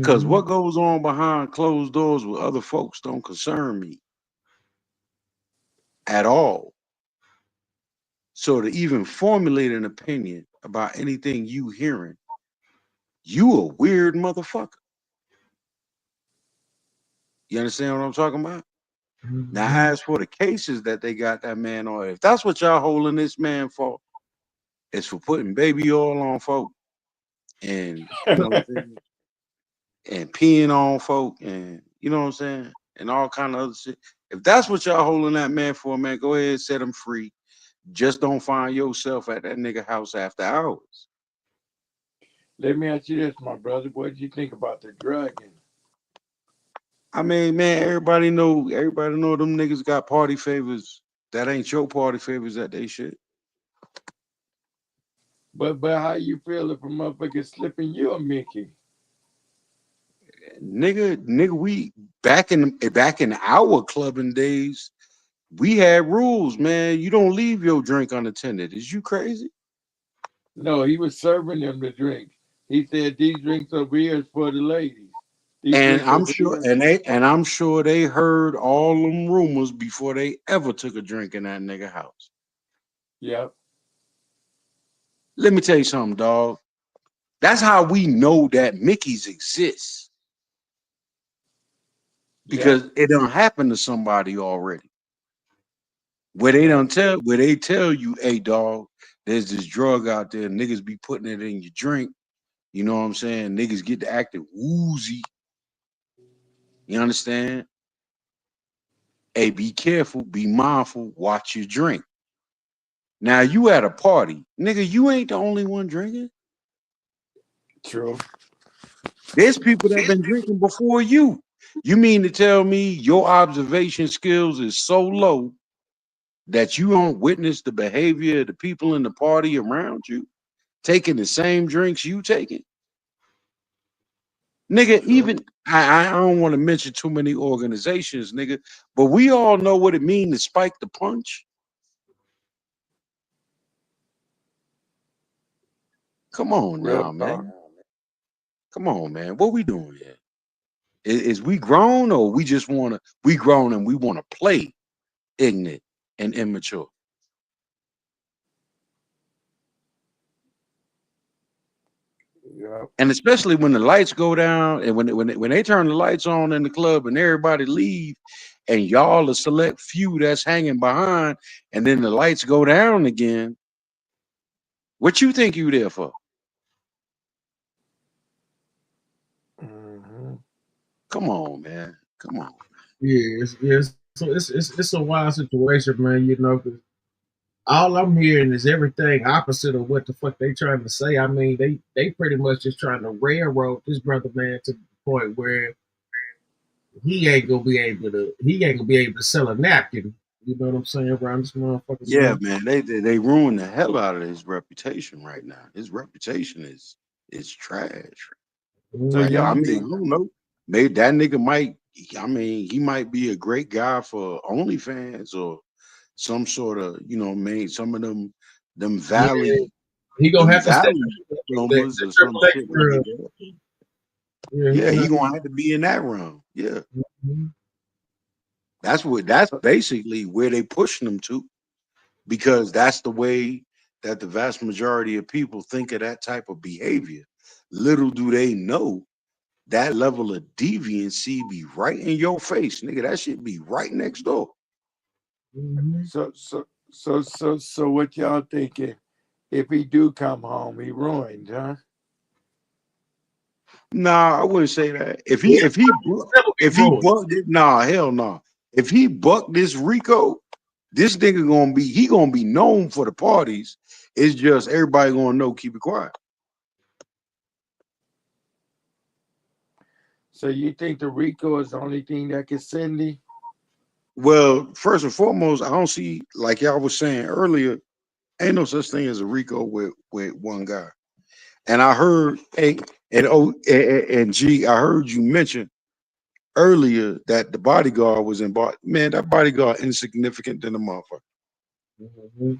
Because Mhm. what goes on behind closed doors with other folks don't concern me at all. So to even formulate an opinion about anything you hearing, you a weird motherfucker. You understand what I'm talking about? Now, as for the cases that they got that man on, if that's what y'all holding this man for, it's for putting baby oil on folk and you know what I'm saying, and peeing on folk, and you know what I'm saying, and all kind of other shit. If that's what y'all holding that man for, man, go ahead and set him free. Just don't find yourself at that nigga house after hours. Let me ask you this, my brother. What did you think about the drugging? I mean, man, everybody know them niggas got party favors. That ain't your party favors that they shit. But how you feel if a motherfucker slipping you a Mickey? Nigga, we back in our clubbing days, we had rules, man. You don't leave your drink unattended. Is you crazy? No, he was serving them the drink. He said these drinks over here is for the ladies. These And drinks I'm over sure, here. I'm sure they heard all them rumors before they ever took a drink in that nigga house. Yep. Let me tell you something, dog. That's how we know that Mickey's exist. Because it done happened to somebody already. Where they tell you, hey dog, there's this drug out there, niggas be putting it in your drink. You know what I'm saying? Niggas get to acting woozy. You understand? Hey, be careful, be mindful, watch your drink. Now you at a party, nigga, you ain't the only one drinking. True. There's people that been drinking before you. You mean to tell me your observation skills is so low that you don't witness the behavior of the people in the party around you taking the same drinks you taking? Nigga, even I don't want to mention too many organizations, nigga, but we all know what it means to spike the punch. Come on Real now, talk. man. Come on, man. What we doing here? Is we grown, or we grown and we want to play ignorant and immature? Yep. And especially when the lights go down and when they turn the lights on in the club and everybody leave, and y'all a select few that's hanging behind, and then the lights go down again. What you think you there for? Mm-hmm. Come on, man. Come on. Yeah, so it's a wild situation, man. You know, 'cause all I'm hearing is everything opposite of what the fuck they trying to say. I mean, they pretty much just trying to railroad this brother man to the point where he ain't gonna be able to sell a napkin. You know what I'm saying? Around this motherfucker, Yeah, man. man. They ruined the hell out of his reputation right now. His reputation is trash. So Like, I y'all Mm-hmm. mean, I think don't know. Maybe that nigga might. I mean, he might be a great guy for OnlyFans or some sort of, made some of them Yeah, valley he gonna them have to step valley that plumbers or some triple X shit like girl. that. Yeah, he Yeah, gonna he have gonna have to be in that realm. Yeah, to. that's basically where they pushing them to, because that's the way that the vast majority of people think of that type of behavior. Little do they know that level of deviancy be right in your face, nigga. That shit be right next door. Mm-hmm. so what y'all thinking? If he do come home, he ruined, huh? Nah, I wouldn't say that. If he Yeah, if he never be if he ruined. bucked it, nah, hell no. If he bucked this Rico, this nigga gonna be known for the parties. It's just everybody gonna know, keep it quiet. So you think the Rico is the only thing that can send him? Well, first and foremost, I don't see, like y'all was saying earlier, ain't no such thing as a Rico with one guy. And I heard and G, I heard you mention earlier that the bodyguard was in man, that bodyguard insignificant than a motherfucker. Mm-hmm.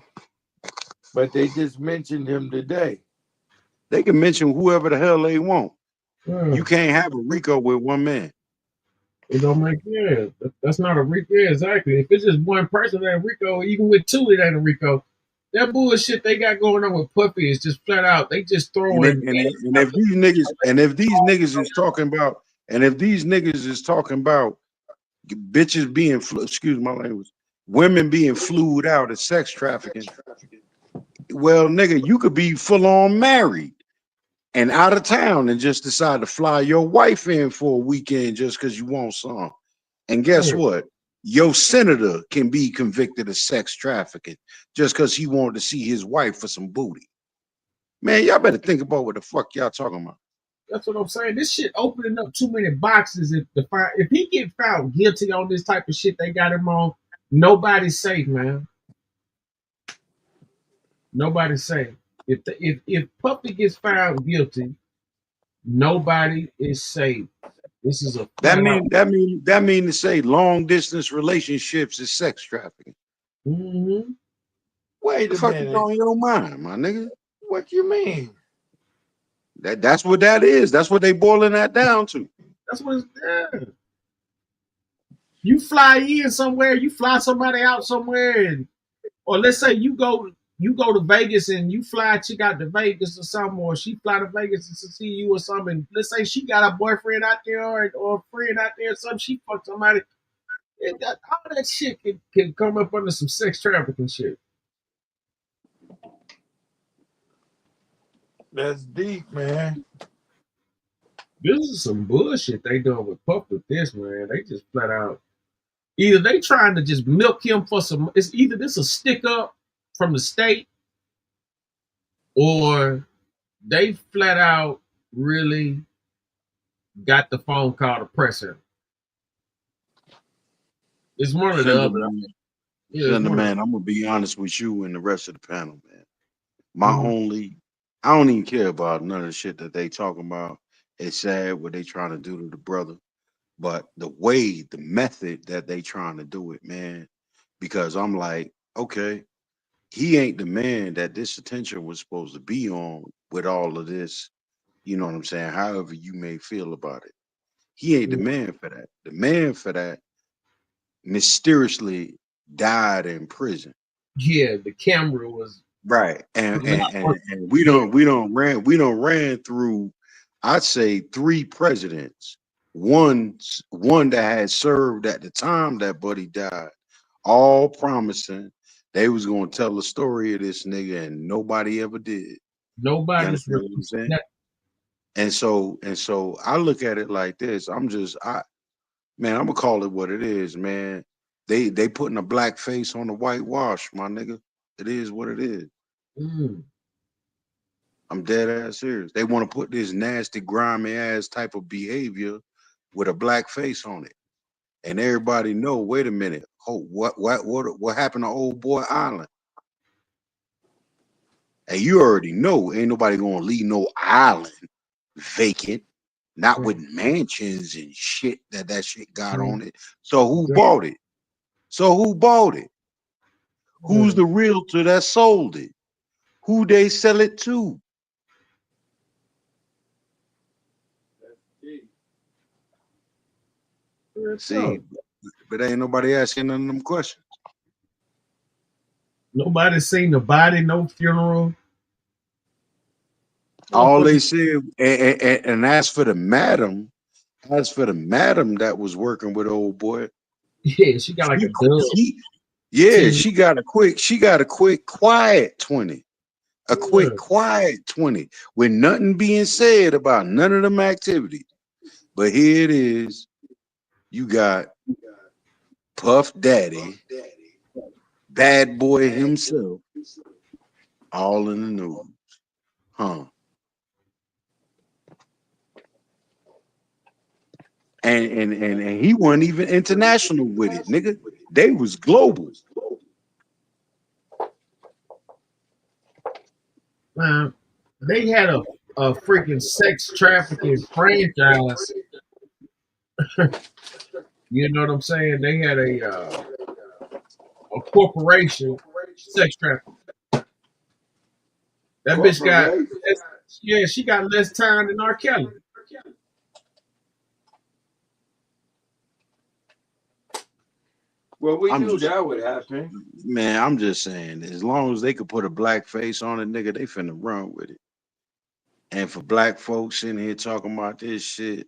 But they just mentioned him today. They can mention whoever the hell they want. Yeah. You can't have a Rico with one man. It don't make sense. That's not a Rico. Yeah, exactly. If it's just one person that Rico, even with two, it ain't a Rico. That bullshit they got going on with Puffy is just flat out. They just And, throwing and if these niggas is talking about, and if these niggas is talking about bitches being, excuse my language, women being flued out as sex trafficking. Well, nigga, you could be full on married and out of town and just decide to fly your wife in for a weekend just because you want some. And guess Yeah. what? Your senator can be convicted of sex trafficking just because he wanted to see his wife for some booty. Man, y'all better think about what the fuck y'all talking about. That's what I'm saying. This shit opening up too many boxes. If he get found guilty on this type of shit they got him on, nobody's safe, man. Nobody's safe. If Puffy gets found guilty, nobody is safe. This is a That flat out. mean to say long distance relationships is sex trafficking. Mm-hmm. Wait The a fuck is minute. on your mind, my nigga? What you mean? That's what that is. That's what they boiling that down to. That's what it's, yeah. You fly in somewhere, you fly somebody out somewhere, or let's say you go to Vegas and you fly a chick out to Vegas or something, or she fly to Vegas to see you or something. Let's say she got a boyfriend out there or a friend out there or something, she fucked somebody. All that shit can come up under some sex trafficking shit. That's deep, man. This is some bullshit they doing with Puff with this, man. They just flat out either they trying to just milk him for some. It's either this a stick up from the state, or they flat out really got the phone call to press him. It's one or the Slender other. man, Yeah, it's one of I'm gonna be honest with you and the rest of the panel, man. My the. only, I don't even care about none of the shit that they talking about. It's sad what they trying to do to the brother, but the method that they trying to do it, man. Because I'm like, okay, he ain't the man that this attention was supposed to be on with all of this. You know what I'm saying? However you may feel about it, he ain't the man for that. The man for that mysteriously died in prison. Yeah, the camera was Right. not And yeah, we don't ran through, I'd say, three presidents. One that had served at the time that Buddy died, all promising they was gonna tell the story of this nigga, and nobody ever did. You nobody's understand really what I'm saying? that, And so I look at it like this. Man, I'm gonna call it what it is, man. They putting a black face on the whitewash, my nigga. It is what it is. mm, I'm dead ass serious. They want to put this nasty, grimy ass type of behavior with a black face on it, and everybody know. Wait a minute. Oh, what happened to Old Boy Island? And you already know, ain't nobody gonna leave no island vacant, not with mm, mansions and shit that shit got mm, on it. So who yeah, bought it? So who bought it? Who's yeah, the realtor that sold it? Who they sell it to? it's See, up. but ain't nobody asking none of them questions. Nobody seen the body, no funeral. All they Motherfucker, said, and as for the madam that was working with Old Boy, yeah, she got like a dub she yeah, TV. she got a quick quiet 20. A Yeah. quick quiet 20 with nothing being said about none of them activities. But here it is. You got Puff Daddy, bad boy himself, all in the news. Huh. And he wasn't even international with it, nigga. They was global. Man, they had a freaking sex trafficking franchise. You know what I'm saying? They had a corporation sex trafficking. That bitch got yeah, she got less time than R. Kelly. Well, we I'm knew just that would happen. Man, I'm just saying, as long as they could put a black face on it, nigga, they finna run with it. And for black folks in here talking about this shit,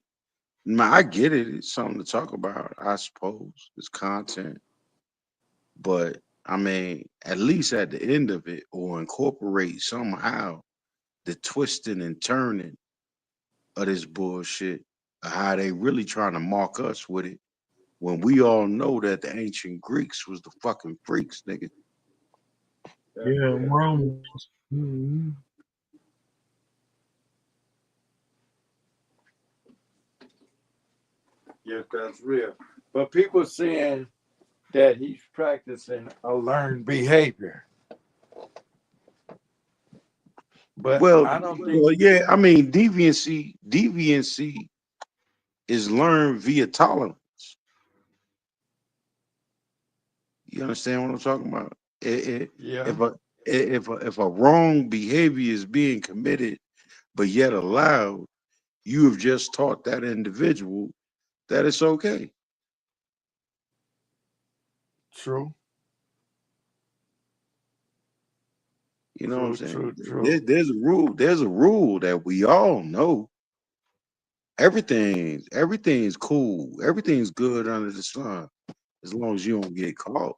Now, I get it. It's something to talk about, I suppose. It's content. But I mean, at least at the end of it, or incorporate somehow the twisting and turning of this bullshit, how they really trying to mark us with it, when we all know that the ancient Greeks was the fucking freaks, nigga. Yeah, Romans. Mhm. Yes, that's real. But people saying that he's practicing a learned behavior. But Well, I don't think well, yeah. I mean, deviancy is learned via tolerance. You understand what I'm talking about? yeah, If a wrong behavior is being committed but yet allowed, you have just taught that individual that it's okay. true, You know what I'm true, saying? true, true. There's a rule. There's a rule that we all know. Everything's cool. Everything's good under the sun as long as you don't get caught.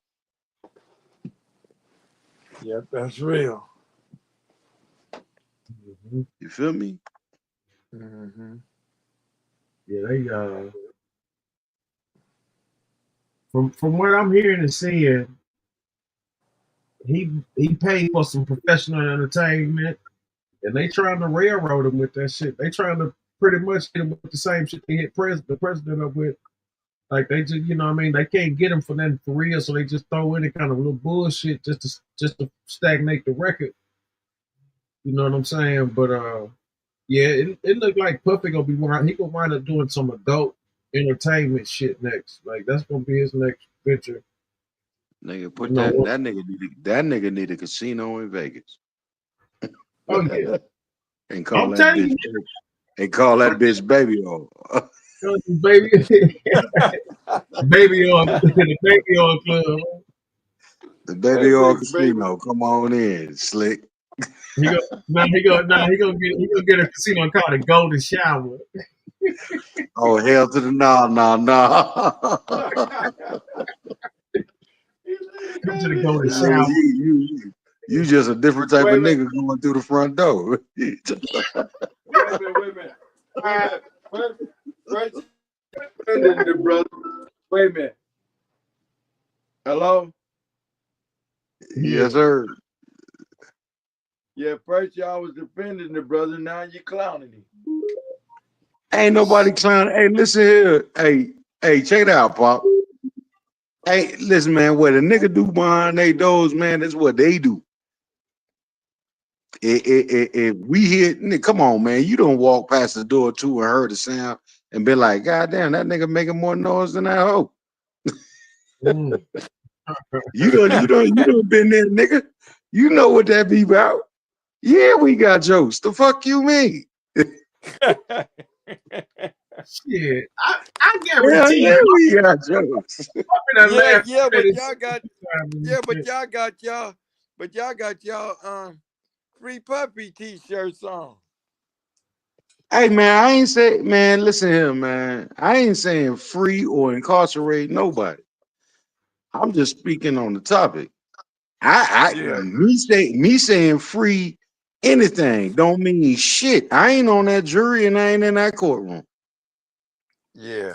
Yep, that's real. Mhm. You feel me? Mm-hmm. Yeah, they from what I'm hearing and seeing, he paid for some professional entertainment, and they trying to railroad him with that shit. They trying to pretty much hit him with the same shit they hit the president up with. Like they just, you know what I mean? They can't get him for nothing for real, so they just throw any kind of little bullshit just to stagnate the record. You know what I'm saying? But yeah, it looked like Puffy gonna be he gonna wind up doing some adult entertainment shit next. Like that's gonna be his next venture. Nigga, You put know what? that nigga need a casino in Vegas Oh yeah. and call I'm that telling bitch you, and call that bitch baby on. baby, baby on the baby on club. The Hey, baby on big baby. casino. Come on in, slick. He gonna get a casino called the Golden Shower. Oh hell to the no, no, no. He's in the Come to the golden Golden Yeah, shower. Shower. you just a different type of Wait a minute, nigga going through the front door. wait a minute, wait a minute, wait a minute. First, defending the brother. Wait a minute. Hello? Yes, Yeah. sir. Yeah, first y'all was defending the brother, now you clowning him. Ain't nobody clown. Hey, listen here. Hey, check it out, Pop. Hey, listen, man. What a nigga do behind they doors, man, that's what they do. If we hit, come on, man. You don't walk past the door too and heard the sound and be like, God damn, that nigga making more noise than that hoe. Mm. You done been there, nigga. You know what that be about. Yeah, we got jokes. The fuck you mean? Shit. I Hell guarantee yeah, you, we got jokes. I'm gonna yeah, laugh yeah, at but this y'all got time. yeah, but y'all got y'all free puppy t-shirts on. Hey man, I ain't say man, listen here, man. I ain't saying free or incarcerate nobody. I'm just speaking on the topic. Yeah, Me saying free anything don't mean shit. I ain't on that jury and I ain't in that courtroom. yeah.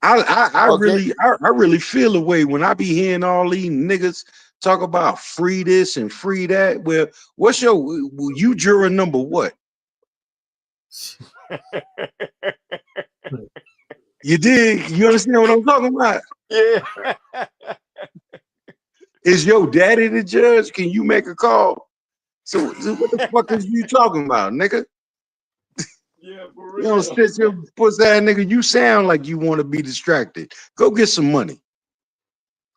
Okay. I really feel the way when I be hearing all these niggas talk about free this and free that. Well, what's your you juror number what? You did? You understand what I'm talking about? Yeah. Is your daddy the judge? Can you make a call? So what the fuck is you talking about, nigga? Yeah, for You know, real. sit your pussy ass nigga. You sound like you want to be distracted. Go get some money,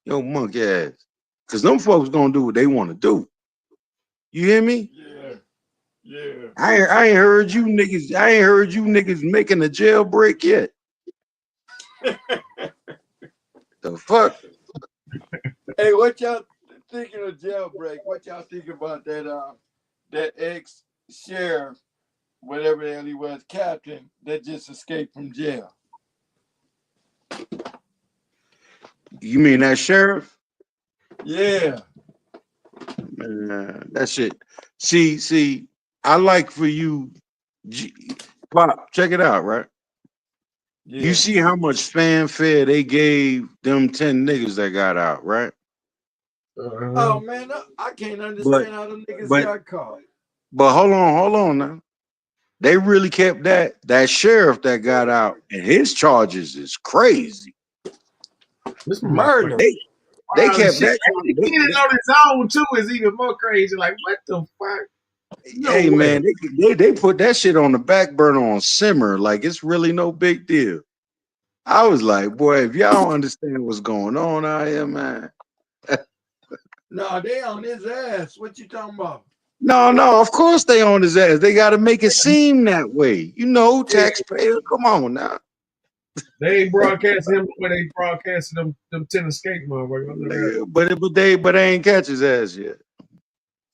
yo monkey ass. Cause them folks gonna do what they want to do. You hear me? Yeah, yeah. I ain't heard you niggas. I ain't heard you niggas making a jailbreak yet. The fuck? Hey, what y'all thinking of jailbreak? What y'all think about that ex sheriff, whatever the hell he was, captain that just escaped from jail? You mean that sheriff? Yeah. Man, that shit. See, I like for you, Pop, check it out, right? Yeah. You see how much fanfare they gave them 10 niggas that got out, right? Oh man, I can't But understand how them niggas but got caught. but hold on now. They really kept that sheriff that got out, and his charges is crazy. This motherfucker. Murder. They Wow, the kept shit. that. And he did it on his own too is even more crazy. Like, what the fuck? No Hey way. man, they put that shit on the back burner on simmer, like it's really no big deal. I was like, boy, if y'all don't understand what's going on out here, man. No, they on his ass. What you talking about? No, of course they on his ass. They got to make it seem that way. You know, taxpayer, come on now. They ain't broadcasting him the way they broadcasted them 10 escape motherfuckers. I know that. Nigga, but they ain't catch his ass yet.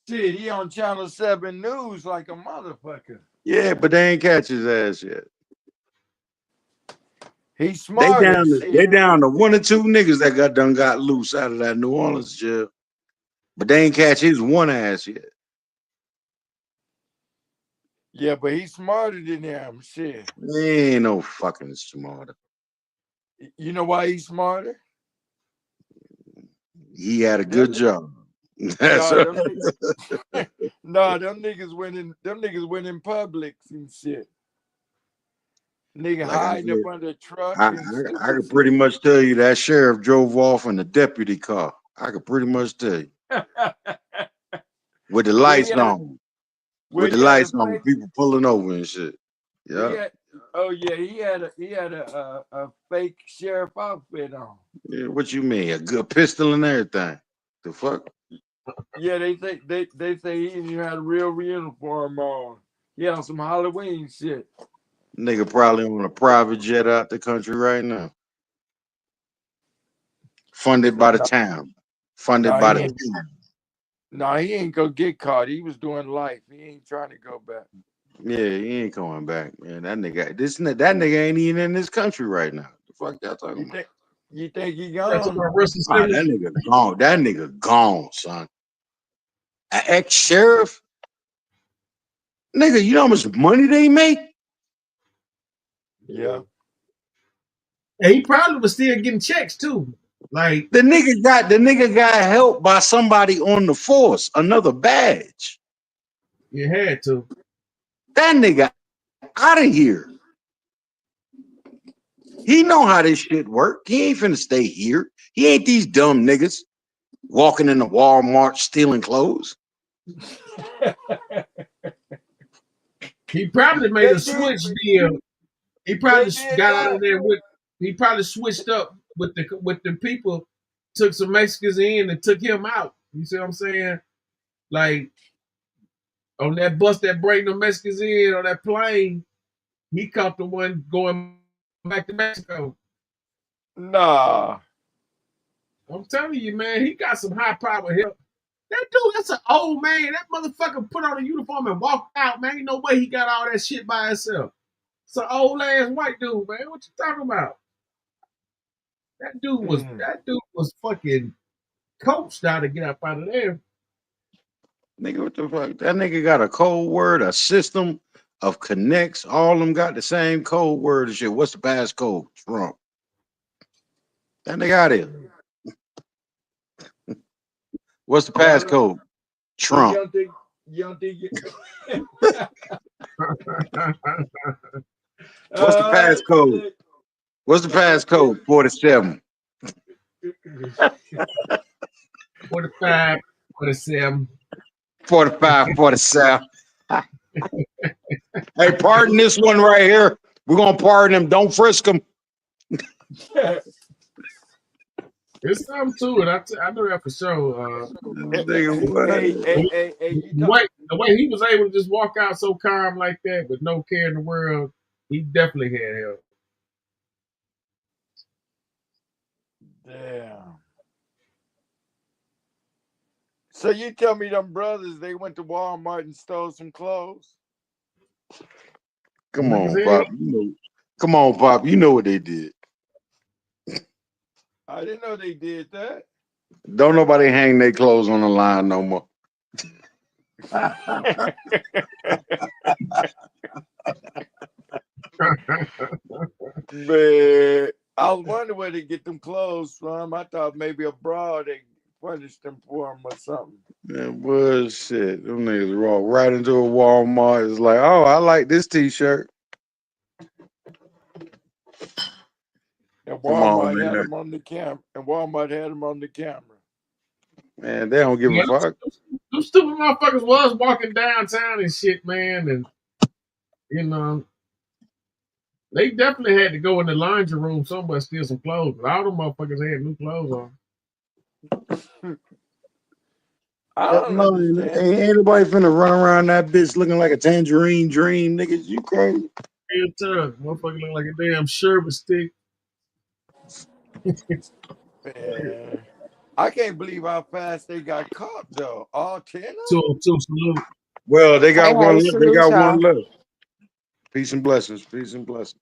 Shit, he on Channel 7 News like a motherfucker. Yeah, but they ain't catch his ass yet. He's smart. They down to one or two niggas that got loose out of that New Orleans jail. But they ain't catch his one ass yet. Yeah, but he's smarter than them. Shit. He ain't no fucking smarter. You know why he's smarter? He had a good job. That's No, right. them niggas went in. Them niggas went in Publix and shit. Nigga Like I hiding said, up under a truck I, and I, stupid I could pretty much tell you that sheriff drove off in a deputy car. I could pretty much tell you. With the lights on. With the lights on, people pulling over and shit. Yeah. He had a fake sheriff outfit on. Yeah, what you mean? A good pistol and everything. The fuck? Yeah, they say he didn't have a real uniform on. He had some Halloween shit. Nigga probably on a private jet out the country right now. Funded by the town. Funded No, by he the ain't. town. No, he ain't gonna get caught. He was doing life. He ain't trying to go back. Yeah, he ain't coming back, man. That nigga ain't even in this country right now. The fuck y'all talking about? You think he That's gone? about Russell Ah, Simmons. that nigga gone. That nigga gone, son. An ex-sheriff? Nigga, you know how much money they make? Yeah. And he probably was still getting checks too. Like, The nigga got help by somebody on the force, another badge. you had to. That nigga out of here. He know how this shit work. He ain't finna stay here. He ain't these dumb niggas walking in the Walmart stealing clothes. He probably made They a did. switch deal. He probably They did got out of that. there with. He probably switched up with the people, took some Mexicans in and took him out. You see what I'm saying? Like on that bus that bring the Mexicans in on that plane, he caught the one going back to Mexico. Nah. I'm telling you, man, he got some high power help. That dude, that's an old man. That motherfucker put on a uniform and walked out, man. Ain't no way he got all that shit by himself. It's an old ass white dude, man. What you talking about? That dude was fucking coached how to get up out of there. Nigga, what the fuck? That nigga got a code word, a system of connects. All of them got the same code word and shit. What's the passcode? Trump. That nigga out here. What's the passcode? So Trump. you don't think What's the passcode? What's the passcode? 47. 45, 47. 45, 47. Hey, pardon this one right here. We're gonna pardon him. Don't frisk him. There's something to it. I know that for sure. Nigga, what? The way he was able to just walk out so calm like that with no care in the world, he definitely had help. Damn. So you tell me them brothers, they went to Walmart and stole some clothes? Come on, Pop. Come on, Pop. You know what they did. I didn't know they did that. Don't nobody hang their clothes on the line no more. Man, I was wondering where they get them clothes from. I thought maybe abroad they punished them for them or something. Man, bullshit. Them niggas walk right into a Walmart. It's like, oh, I like this T-shirt. And Come on, Walmart had man. them on the camera. Man, they don't give Yeah, a fuck. them stupid motherfuckers was walking downtown and shit, man, and you know they definitely had to go in the laundry room somewhere steal some clothes. But all them motherfuckers had new clothes on. I don't No, understand. ain't nobody finna run around that bitch looking like a tangerine dream, niggas. You crazy? Real tough. Motherfucker look like a damn sherbet stick. Man, I can't believe how fast they got caught though. All 10 of them? Two salute. Well, they got Hey, one. They salute got y'all. one left. Peace and blessings. Peace and blessings.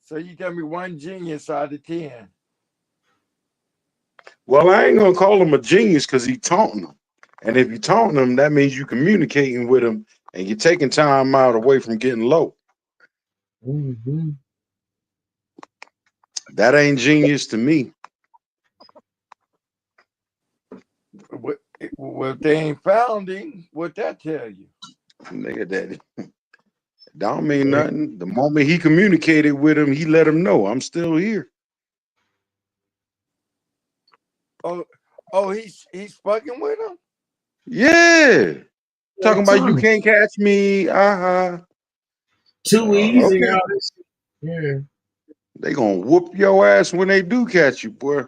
So you tell me one genius out of 10. Well, I ain't gonna call him a genius because he taunting them. And if you taunting them, that means you communicating with him and you're taking time out away from getting low. Mm-hmm. That ain't genius to me. Well, if they ain't found him, what that tell you? Nigga, that don't mean nothing. The moment he communicated with him, he let him know I'm still here. Oh, he's fucking with him? Yeah. Talking about you Tommy. can't catch me. Too easy. Okay. All this shit. Yeah. They gonna whoop your ass when they do catch you, boy.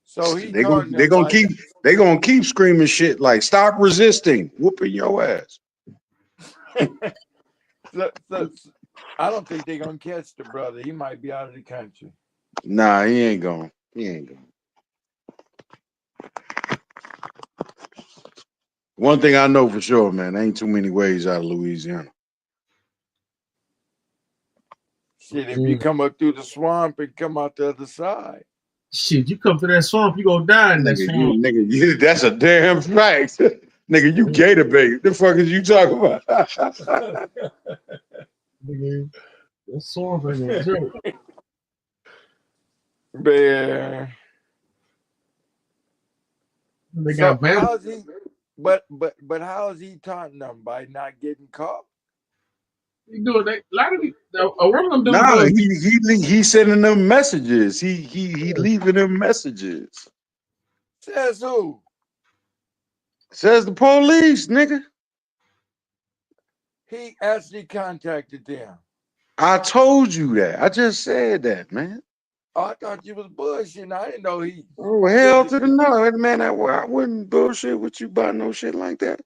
So he They taunting them gonna by keep screaming shit like stop resisting, whooping your ass. so I don't think they're gonna catch the brother. He might be out of the country. Nah, he ain't going. He ain't going. One thing I know for sure, man, there ain't too many ways out of Louisiana. Shit, if you come up through the swamp and come out the other side. Shit, you come to that swamp, you gonna die in that swamp. You, that's a damn fact. Nigga, you gator bait. The fuck is you talking about? Nigga, that swamp ain't no joke. Man. They So got bad. how's he but how is he taunting them by not getting caught? You do it. A lot of one of them dudes Nah, was he sending them messages. He leaving them messages. Says who? Says the police, nigga. He actually contacted them. I told you that. I just said that, man. Oh, I thought you was bullshitting. I didn't know he. Oh, hell to the no, man. I wouldn't bullshit with you about no shit like that.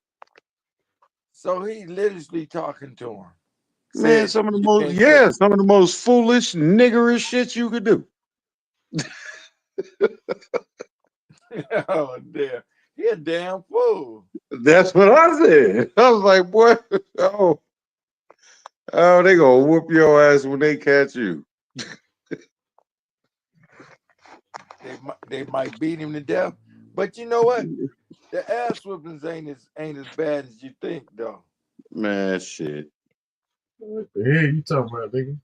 So he literally talking to him. Man, some of the most foolish, niggerish shit you could do. Oh, damn. He a damn fool. That's what I said. I was like, boy, they gonna whoop your ass when they catch you. They might beat him to death. But you know what? The ass whoopings ain't as bad as you think, though. Man, shit. what the hell you talking about, nigga?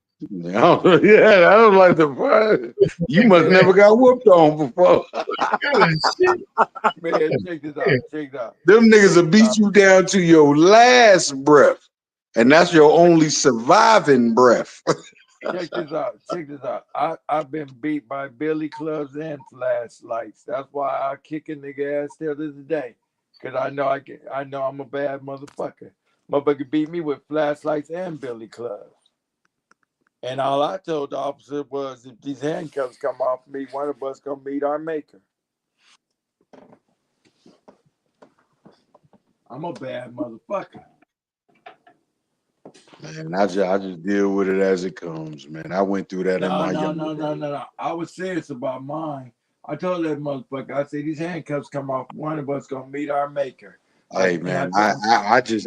I don't like the part. You must never got whooped on before. Shit. Man, check this out. Check it out. Them niggas will beat you down to your last breath. And that's your only surviving breath. Check this out. Check this out. I've been beat by billy clubs and flashlights. That's why I kick a nigga ass till this day. Cause I know I'm a bad motherfucker. Motherfucker beat me with flashlights and billy clubs. And all I told the officer was if these handcuffs come off me, one of us gonna meet our maker. I'm a bad motherfucker. Man, I just deal with it as it comes, man. I went through that in my younger days. No. I was serious about mine. I told that motherfucker, I said, these handcuffs come off, one of us gonna meet our maker. Hey, man, I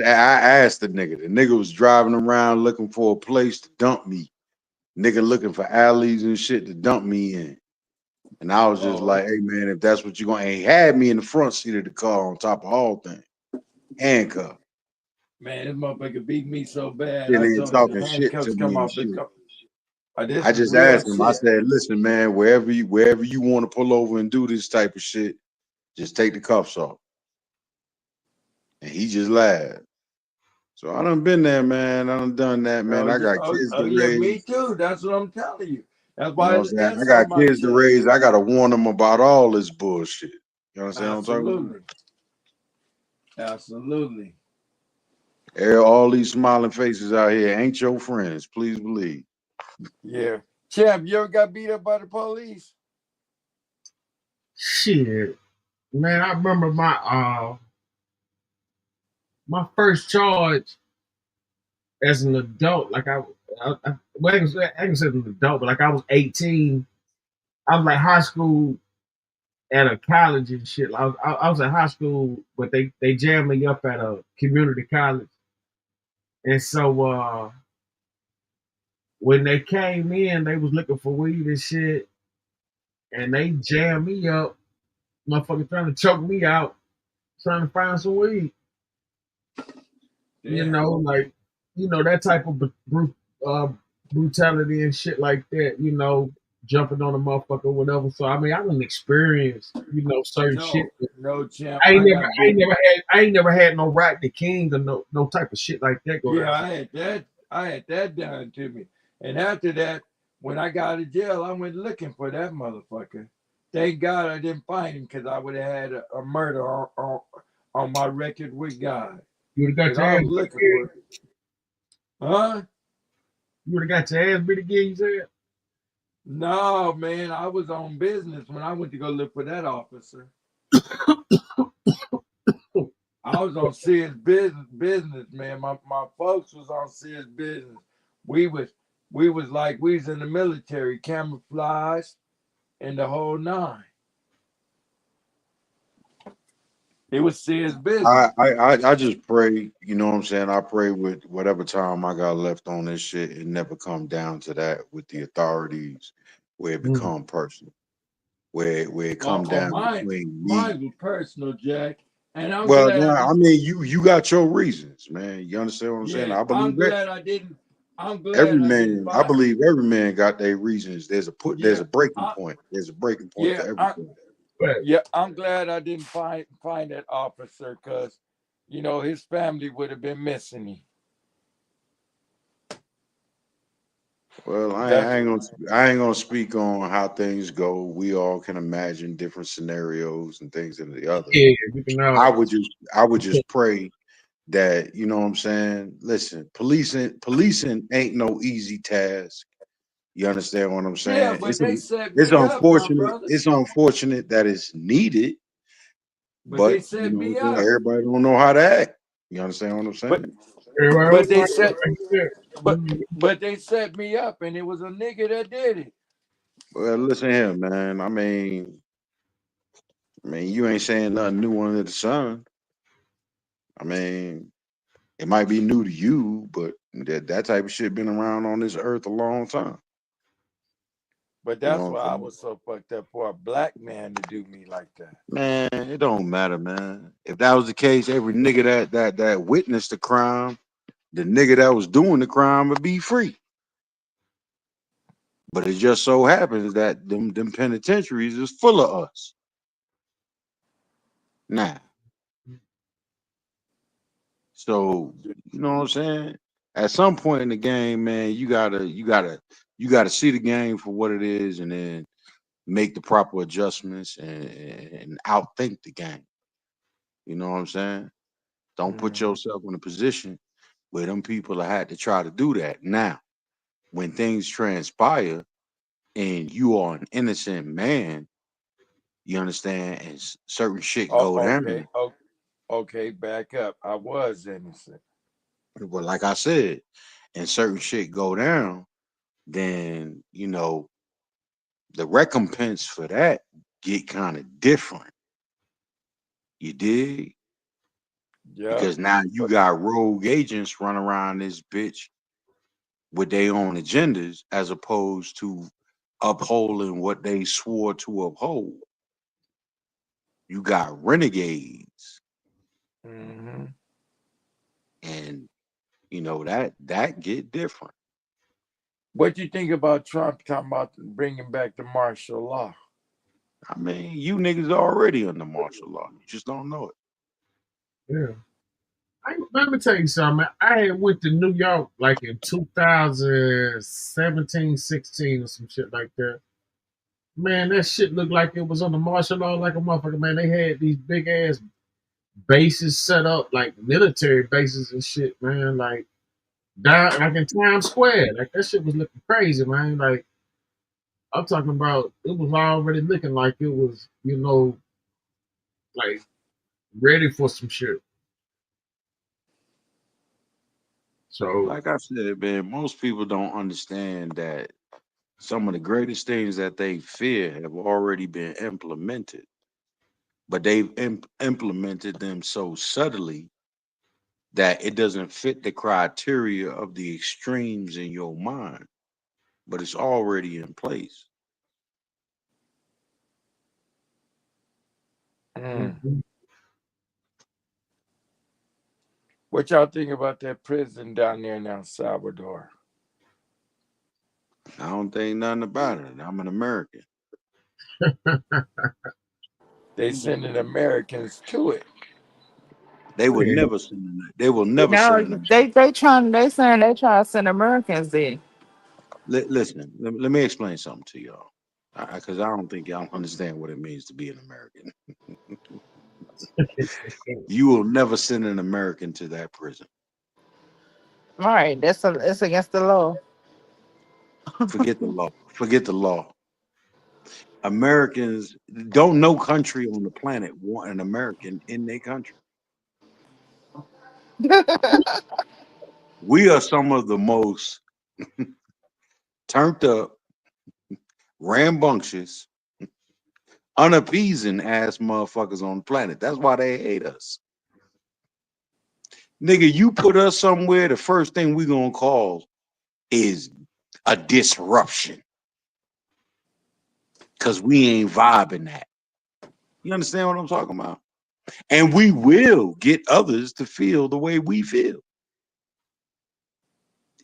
asked the nigga. The nigga was driving around looking for a place to dump me. nigga looking for alleys and shit to dump me in. And I was just like, hey man, if that's what you're going, and he had me in the front seat of the car on top of all things, handcuffed. Man, this motherfucker beat me so bad. Then I they told him talking the shit to handcuffs me come and off. shit. This I some just real asked him, I shit. said, listen, man, wherever you want to pull over and do this type of shit, just take the cuffs off. And he just laughed. So I done been there, man. I done that, man. I got kids to Yeah, me raise. too. That's what I'm telling you. That's You know why what I'm it's saying? I S got on my kids to chest. raise. I gotta warn them about all this bullshit. You know what I'm saying? Absolutely. Absolutely. All these smiling faces out here ain't your friends. Please believe. Yeah. Champ, you ever got beat up by the police? Shit, man, I remember my first charge as an adult. Like well, I can say as an adult, but like I was 18. I was like high school at a college and shit. I was at high school, but they jammed me up at a community college, and so when they came in, they was looking for weed and shit, and they jammed me up, motherfucker trying to choke me out, trying to find some weed. You Damn. know, like that type of uh, brutality and shit like that. Jumping on a motherfucker or whatever. So I mean, I didn't experience certain shit. No, champ. I ain't I never, got I ain't beat. never had, I ain't never had no right to king or no type of shit like that go Yeah, down. I had that done to me. And after that, when I got out of jail, I went looking for that motherfucker. Thank God I didn't find him because I would have had a murder on my record with God. You would have got Because your I ass was beat looking again. for it. Huh? You would have got your ass beat again. You said. No, man, I was on business when I went to go look for that officer. I was on serious business, man. My folks was on serious business. We was like we was in the military, camouflage and the whole nine. It was serious business. I just pray, you know what I'm saying? I pray with whatever time I got left on this shit, it never come down to that with the authorities where it Mm. become personal. Where it come Oh, down between me. mine was personal, Jack. And I'm Well, glad I yeah, I didn't. mean you got your reasons, man. You understand what I'm saying? Yeah, I believe I'm that glad I didn't. I'm every glad I didn't man, I fight. believe every man got their reasons. There's Yeah, a breaking I, point. There's a breaking point yeah, to I, everything. But yeah. I'm glad I didn't find that officer because, his family would have been missing him. Well, That's I ain't gonna speak on how things go. We all can imagine different scenarios and things and the other. yeah, we can I would just pray that, you know what I'm saying? Listen, policing ain't no easy task. You understand what I'm yeah, saying? but they set It's me up, my unfortunate. brother. It's unfortunate that it's needed, But they but you set know what I'm me saying? up. Everybody don't know how to act. You understand what I'm But saying? everybody but else they like set that. but but they set me up, and it was a nigga that did it. Well, listen here, man. I mean, you ain't saying nothing new under the sun. I mean, it might be new to you, but that type of shit been around on this earth a long time. But You that's know what why I'm I saying? was so fucked up for a black man to do me like that. Man, it don't matter, man. If that was the case, every nigga that witnessed the crime, the nigga that was doing the crime would be free. But it just so happens that them penitentiaries is full of us. Nah. So, you know what I'm saying? At some point in the game, man, you gotta see the game for what it is and then make the proper adjustments and outthink the game. You know what I'm saying? Don't put Mhm. yourself in a position where them people had to try to do that. Now, when things transpire and you are an innocent man, you understand, and certain shit Oh, go okay. down. Oh, okay. Back up. I was innocent. But like I said, and certain shit go down, then the recompense for that get kind of different. You dig? Yep. Because now you But got rogue agents running around this bitch with their own agendas as opposed to upholding what they swore to uphold. You got renegades, Mm-hmm. and you know that get different. What do you think about Trump talking about bringing back the martial law? I mean, you niggas already under martial law. You just don't know it. Yeah. Let me tell you something. I had went to New York like in 2017, 16 or some shit like that. Man, that shit looked like it was on the martial law like a motherfucker. Man, they had these big ass bases set up like military bases and shit, man. Like down like in Times Square. Like that shit was looking crazy, man. Like I'm talking about it was already looking like it was, like ready for some shit. So Like I said, man, most people don't understand that some of the greatest things that they fear have already been implemented, but they've implemented them so subtly that it doesn't fit the criteria of the extremes in your mind, but it's already in place. Mm. mhm. What y'all think about that prison down there in El Salvador? I don't think nothing about it. I'm an American. They sending Americans to it. They would Yeah. never send an, they will never send No, an American. they saying they trying to send Americans in. Listen, let me explain something to y'all. Because I don't think y'all understand what it means to be an American. You will never send an American to that prison. All right, it's against the law. Forget the law. Forget the law. Americans don't no country on the planet want an American in their country. We are some of the most turned up, rambunctious, unappeasing ass motherfuckers on the planet. That's why they hate us. Nigga, you put us somewhere, the first thing we gonna cause is a disruption. Cause we ain't vibing that. You understand what I'm talking about? And we will get others to feel the way we feel.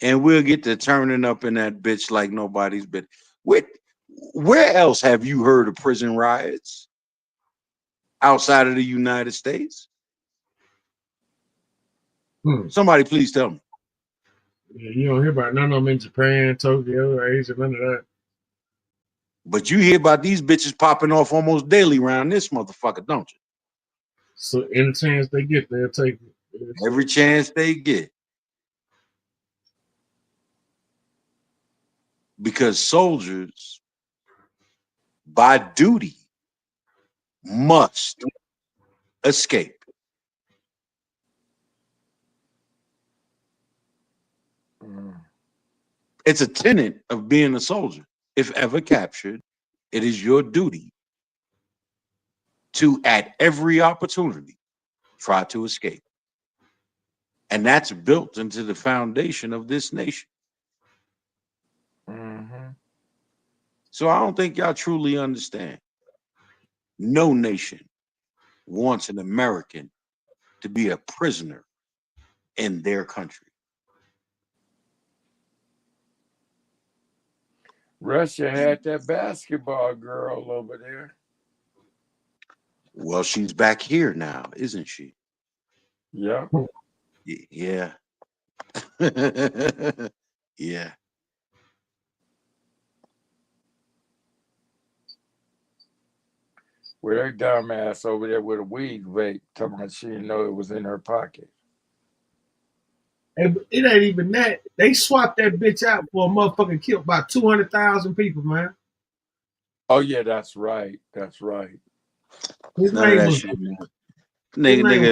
And we'll get to turning up in that bitch like nobody's been. Where, where else have you heard of prison riots outside of the United States? Hmm. Somebody please tell me. Yeah, you don't hear about none of them in Japan, Tokyo, Asia, none of that. But you hear about these bitches popping off almost daily around this motherfucker, don't you? So any chance they get, they'll take it. Every chance they get. Because soldiers, by duty, must escape. Mm. It's a tenet of being a soldier. If ever captured, it is your duty to, at every opportunity, try to escape. And that's built into the foundation of this nation. Mm-hmm. So I don't think y'all truly understand. No nation wants an American to be a prisoner in their country. Russia had that basketball girl over there. Well, she's back here now, isn't she? Yeah. Yeah. Yeah. With her dumb ass over there with a weed vape, talking about she didn't know it was in her pocket. And it ain't even that. They swapped that bitch out for a motherfucker killed about 200,000 people, man. Oh yeah, that's right. That's right. His None of name that was shit, man. his Nigga, name was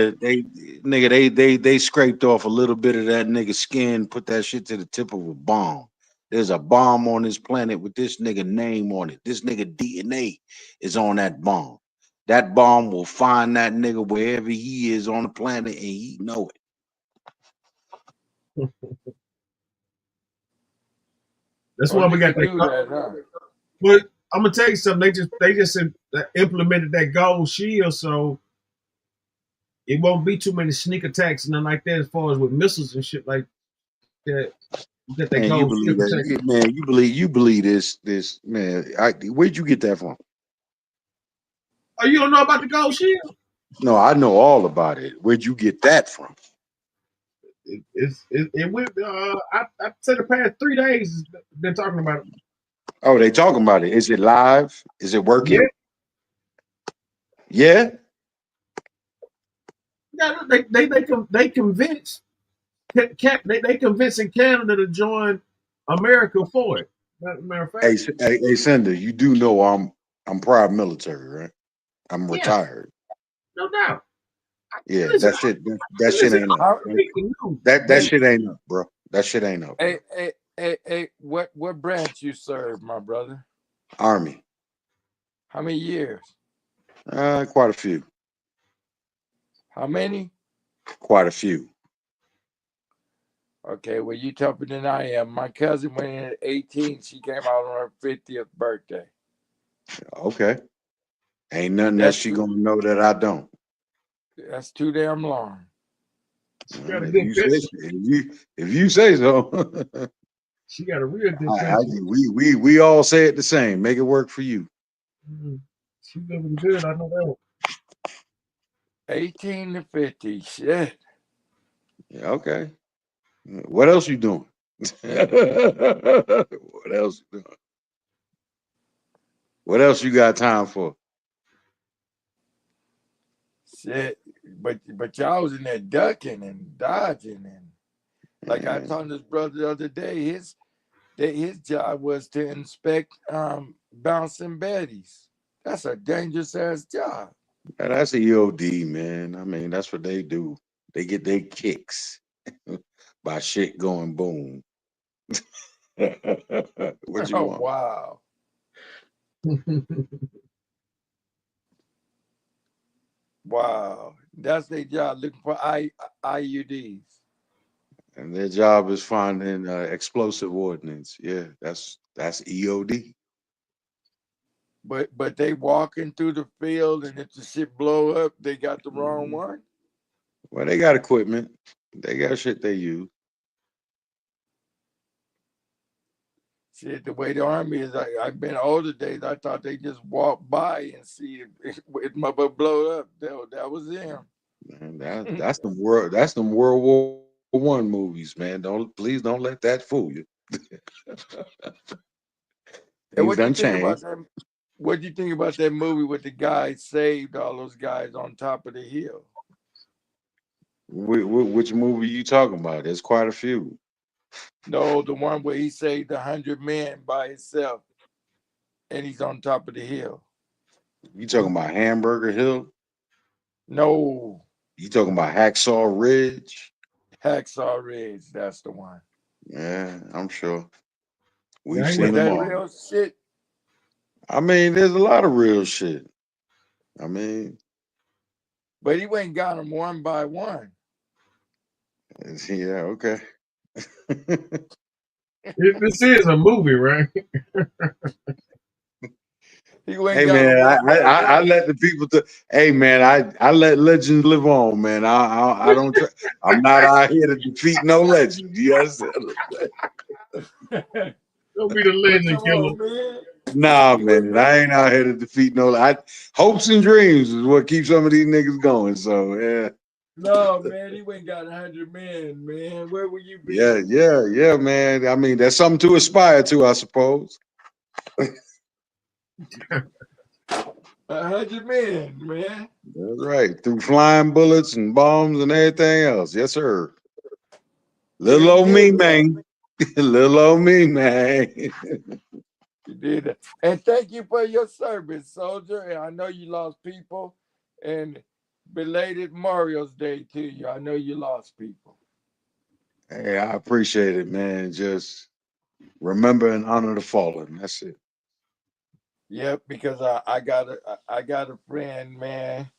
they scraped off a little bit of that nigga skin, put that shit to the tip of a bomb. There's a bomb on this planet with this nigga name on it. This nigga DNA is on that bomb. That bomb will find that nigga wherever he is on the planet, and he know it. That's Oh, why we you got can that. do that, huh? But I'm gonna tell you something. They just implemented that gold shield, so it won't be too many sneak attacks and nothing like that. As far as with missiles and shit like that, you got that Man, you gold believe shield that? protection. Man, you believe this man? Where'd you get that from? Oh, you don't know about the gold shield? No, I know all about it. Where'd you get that from? It went. I said the past 3 days been talking about it. Oh, they talking about it. Is it live? Is it Yeah, working? Yeah. yeah. They convinced they convincing Canada to join America for it. Matter of Hey, fact, Sender, you do know I'm prior military, right? I'm yeah, retired. no doubt. Yeah, Listen, that shit listen. ain't up. How, Breaking news. That hey, shit ain't up, bro. That shit ain't up, bro. hey, what branch you serve, my brother? Army, How many years? quite a few, How many? quite a few. Okay, well, you tougher than I am. My cousin went in at 18. She came out on her 50th birthday. Okay, ain't nothing that That's she too, gonna know that I don't. that's too damn long. She got a If good you say pension. so, if you say so, She got a real good pension. we all say it the same. Make it work for you. She living good. I know that. 18 to 50. Shit. Yeah, okay. What else you doing? What else you doing? What else you got time for? Shit. But y'all was in there ducking and dodging. And like I Man, told this brother the other day, his job was to inspect bouncing betties. That's a dangerous ass job. that's EOD, man. I mean, that's what they do. They get their kicks by shit going boom. What you Oh, want? wow. Wow. That's their job, looking for IUDs. And their job is finding explosive ordnance. Yeah, that's EOD. But they walking through the field, and if the shit blow up, they got the wrong Mhm. one. Well, they got equipment. They got shit they use. Shit, the way the army is, I've been older days. I thought they just walk by and see if my butt blow up. That was them. Man, that's them World War I movies, man. Please don't let that fool you. And Things what do you done think about changed. that? What do you think about that movie with the guy saved all those guys on top of the hill? Which movie you talking about? There's quite a few. No, the one where he saved 100 men by himself, and he's on top of the hill. You talking about Hamburger Hill? No, You talking about Hacksaw Ridge? Hacksaw Ridge. That's the one. Yeah, I'm sure. Yeah, We've I ain't Was seen never them that seen. all. real shit? I mean, there's a lot of real shit. I mean, But he went and got them one by one. yeah, okay. This is a movie, right? He went and Hey got them man, one by I one. let the people. Hey man, I let legends live on, man. I don't. I'm not out here to defeat no legend. You understand? Don't be the But legend come killer. on, man. Nah, You wouldn't man, be. I ain't out here to defeat no. Hopes and dreams is what keeps some of these niggas going. So yeah, No, man, he went and got 100 men, man. Where will you yeah, be? yeah, yeah, man. I mean, that's something to aspire to, I suppose. 100 men, man. That's right. Through flying bullets and bombs and everything else. Yes, sir. Little Pretty old me, good. man. Little old me, man. You did that. And thank you for your service, soldier. And I know you lost people. And belated Mario's Day to you. I know you lost people. Hey, I appreciate it, man. Just remember and honor the fallen. That's it. Yep, because I got a friend, man.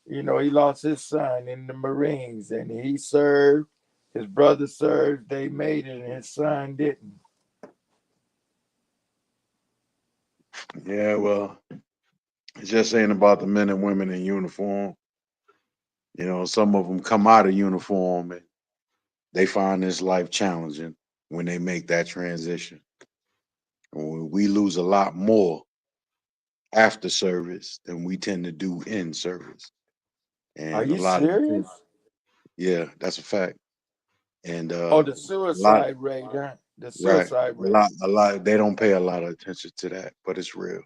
You know, he lost his son in the Marines, and he served. His brother served. They made it, and his son didn't. Yeah, well, it's just ain't about the men and women in uniform. You know, some of them come out of uniform and they find this life challenging when they make that transition. And we lose a lot more after service than we tend to do in service. Are And a you lot of the serious? things, yeah, that's a fact. And Oh, the a lot, suicide rate, huh? The right, suicide rate. a lot. They don't pay a lot of attention to that, but it's real.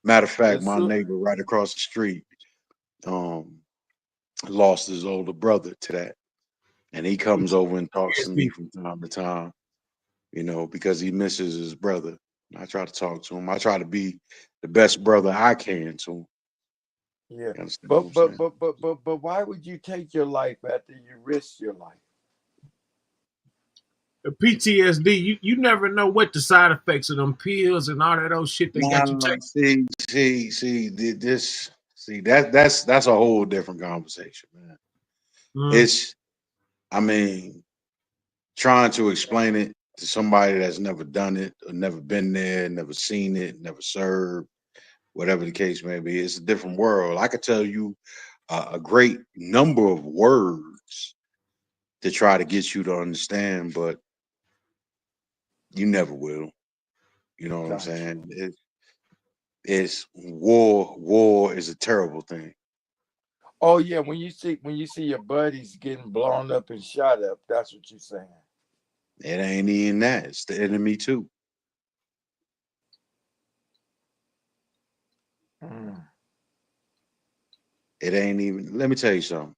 Matter of The fact, my su- neighbor right across the street, um, lost his older brother to that, and he comes over and talks to me PTSD. from time to time. You know, because he misses his brother. I try to talk to him. I try to be the best brother I can to him. yeah. You understand what I'm But saying? why would you take your life after you risked your life? The PTSD, you never know what the side effects of them pills and all that old shit they got you Nah, taking. that's a whole different conversation, man. Mm, It's, I mean, trying to explain it to somebody that's never done it or never been there, never seen it, never served, whatever the case may be. It's a different world. I could tell you a great number of words to try to get you to understand, but you never will. You know what I'm Gotcha. saying? It's war. War is a terrible thing. Oh yeah, when you see your buddies getting blown up and shot up, that's what you're saying. It ain't even that. It's the enemy too. Mm. It ain't even. Let me tell you something.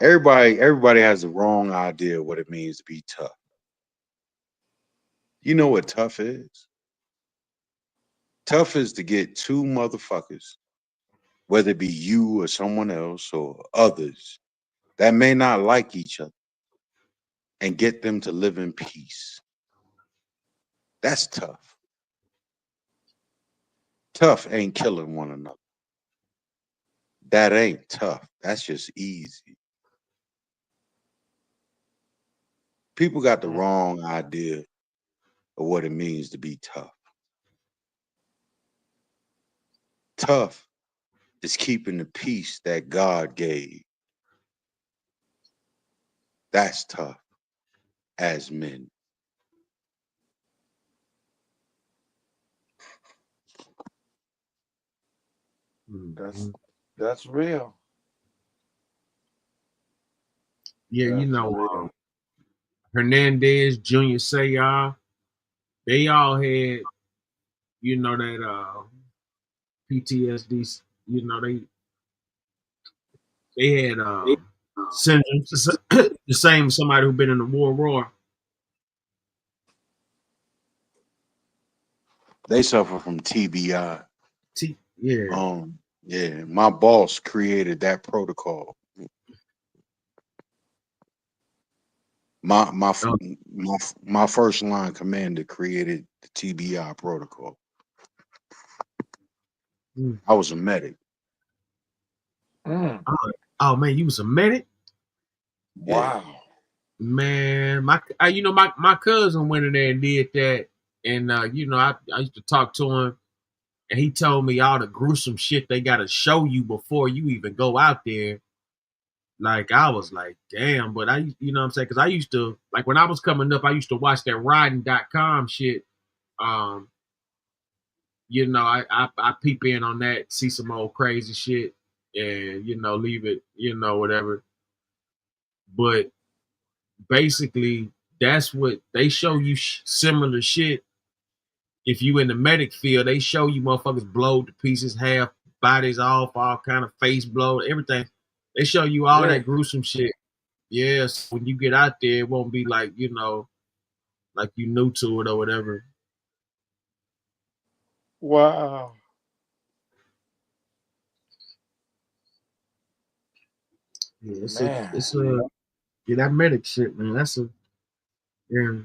Everybody has the wrong idea of what it means to be tough. You know what tough is? Tough is to get two motherfuckers, whether it be you or someone else or others that may not like each other, and get them to live in peace. That's tough. Tough ain't killing one another. That ain't tough. That's just easy. People got the Mm. wrong idea of what it means to be tough. Tough is keeping the peace that God gave. That's tough as men. That's mm. that's real. Yeah, That's real. Hernandez, Junior Seau, they all had, that PTSD. You know, they had syndromes the same as somebody who been in the war. They suffer from TBI. Yeah. Yeah, my boss created that protocol. My Oh, my first line commander created the TBI protocol. mm. I was a medic. Mm. Oh, man, you was a medic? Yeah, Wow. Man, my cousin went in there and did that, and I used to talk to him, and he told me all the gruesome shit they got to show you before you even go out there. Like I was like, damn, but you know what I'm saying? Because I used to, like, when I was coming up, I used to watch that riding.com shit. Um, I peep in on that, see some old crazy shit, and leave it, whatever. But basically, that's what they show you, similar shit. If you in the medic field, they show you motherfuckers blow to pieces, half bodies off, all kind of face blow, everything. They show you all Yeah. that gruesome shit. Yes, when you get out there, it won't be like, like you new to it or whatever. Wow. Yeah, Man. it's a yeah, that medic shit, man. That's a yeah.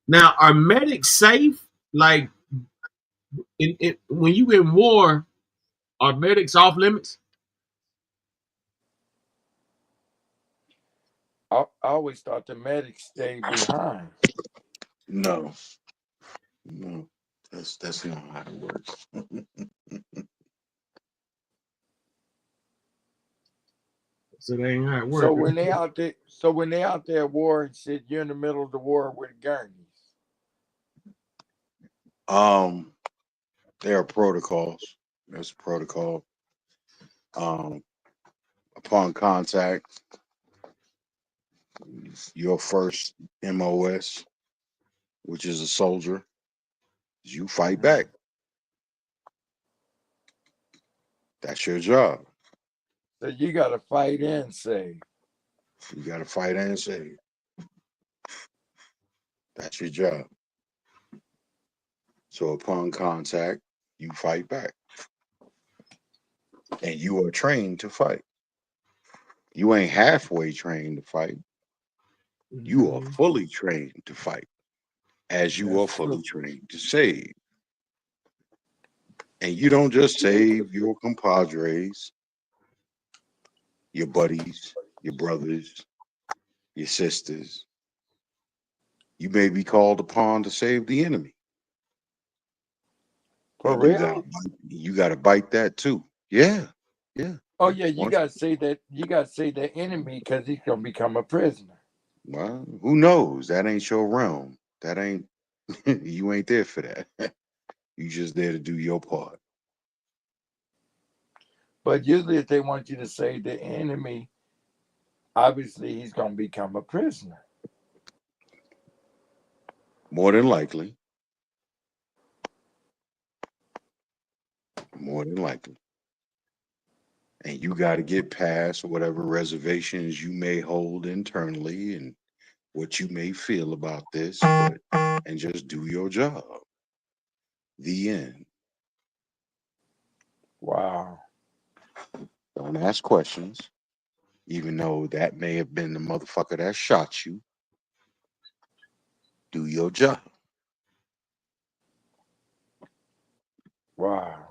Now, are medics safe? Like, when you in war, are medics off limits? I always thought the medics stayed behind. no, no. That's not how it works. So they ain't not So working. when they out there, at war and shit, you're in the middle of the war with gurneys. There are protocols. There's a protocol. Upon contact, your first MOS, which is a soldier, you fight back. That's your job. So you got to fight and save. You got to fight and save. That's your job. So upon contact, you fight back. And you are trained to fight. You ain't halfway trained to fight. You are fully trained to fight, as you are That's fully true. trained to save. And you don't just save your compadres, your buddies, your brothers, your sisters. You may be called upon to save the enemy. For And real? you gotta bite that too. Yeah. Yeah. Oh Yeah. yeah, you Once, got to say that. You got to say the enemy because he's gonna become a prisoner. well, who knows? That ain't your realm. That ain't you ain't there for that. You just there to do your part. But usually, if they want you to say the enemy, obviously he's gonna become a prisoner. More than likely. More than likely. And you got to get past whatever reservations you may hold internally and what you may feel about this, and just do your job. The end. Wow. Don't ask questions, even though that may have been the motherfucker that shot you. Do your job. Wow.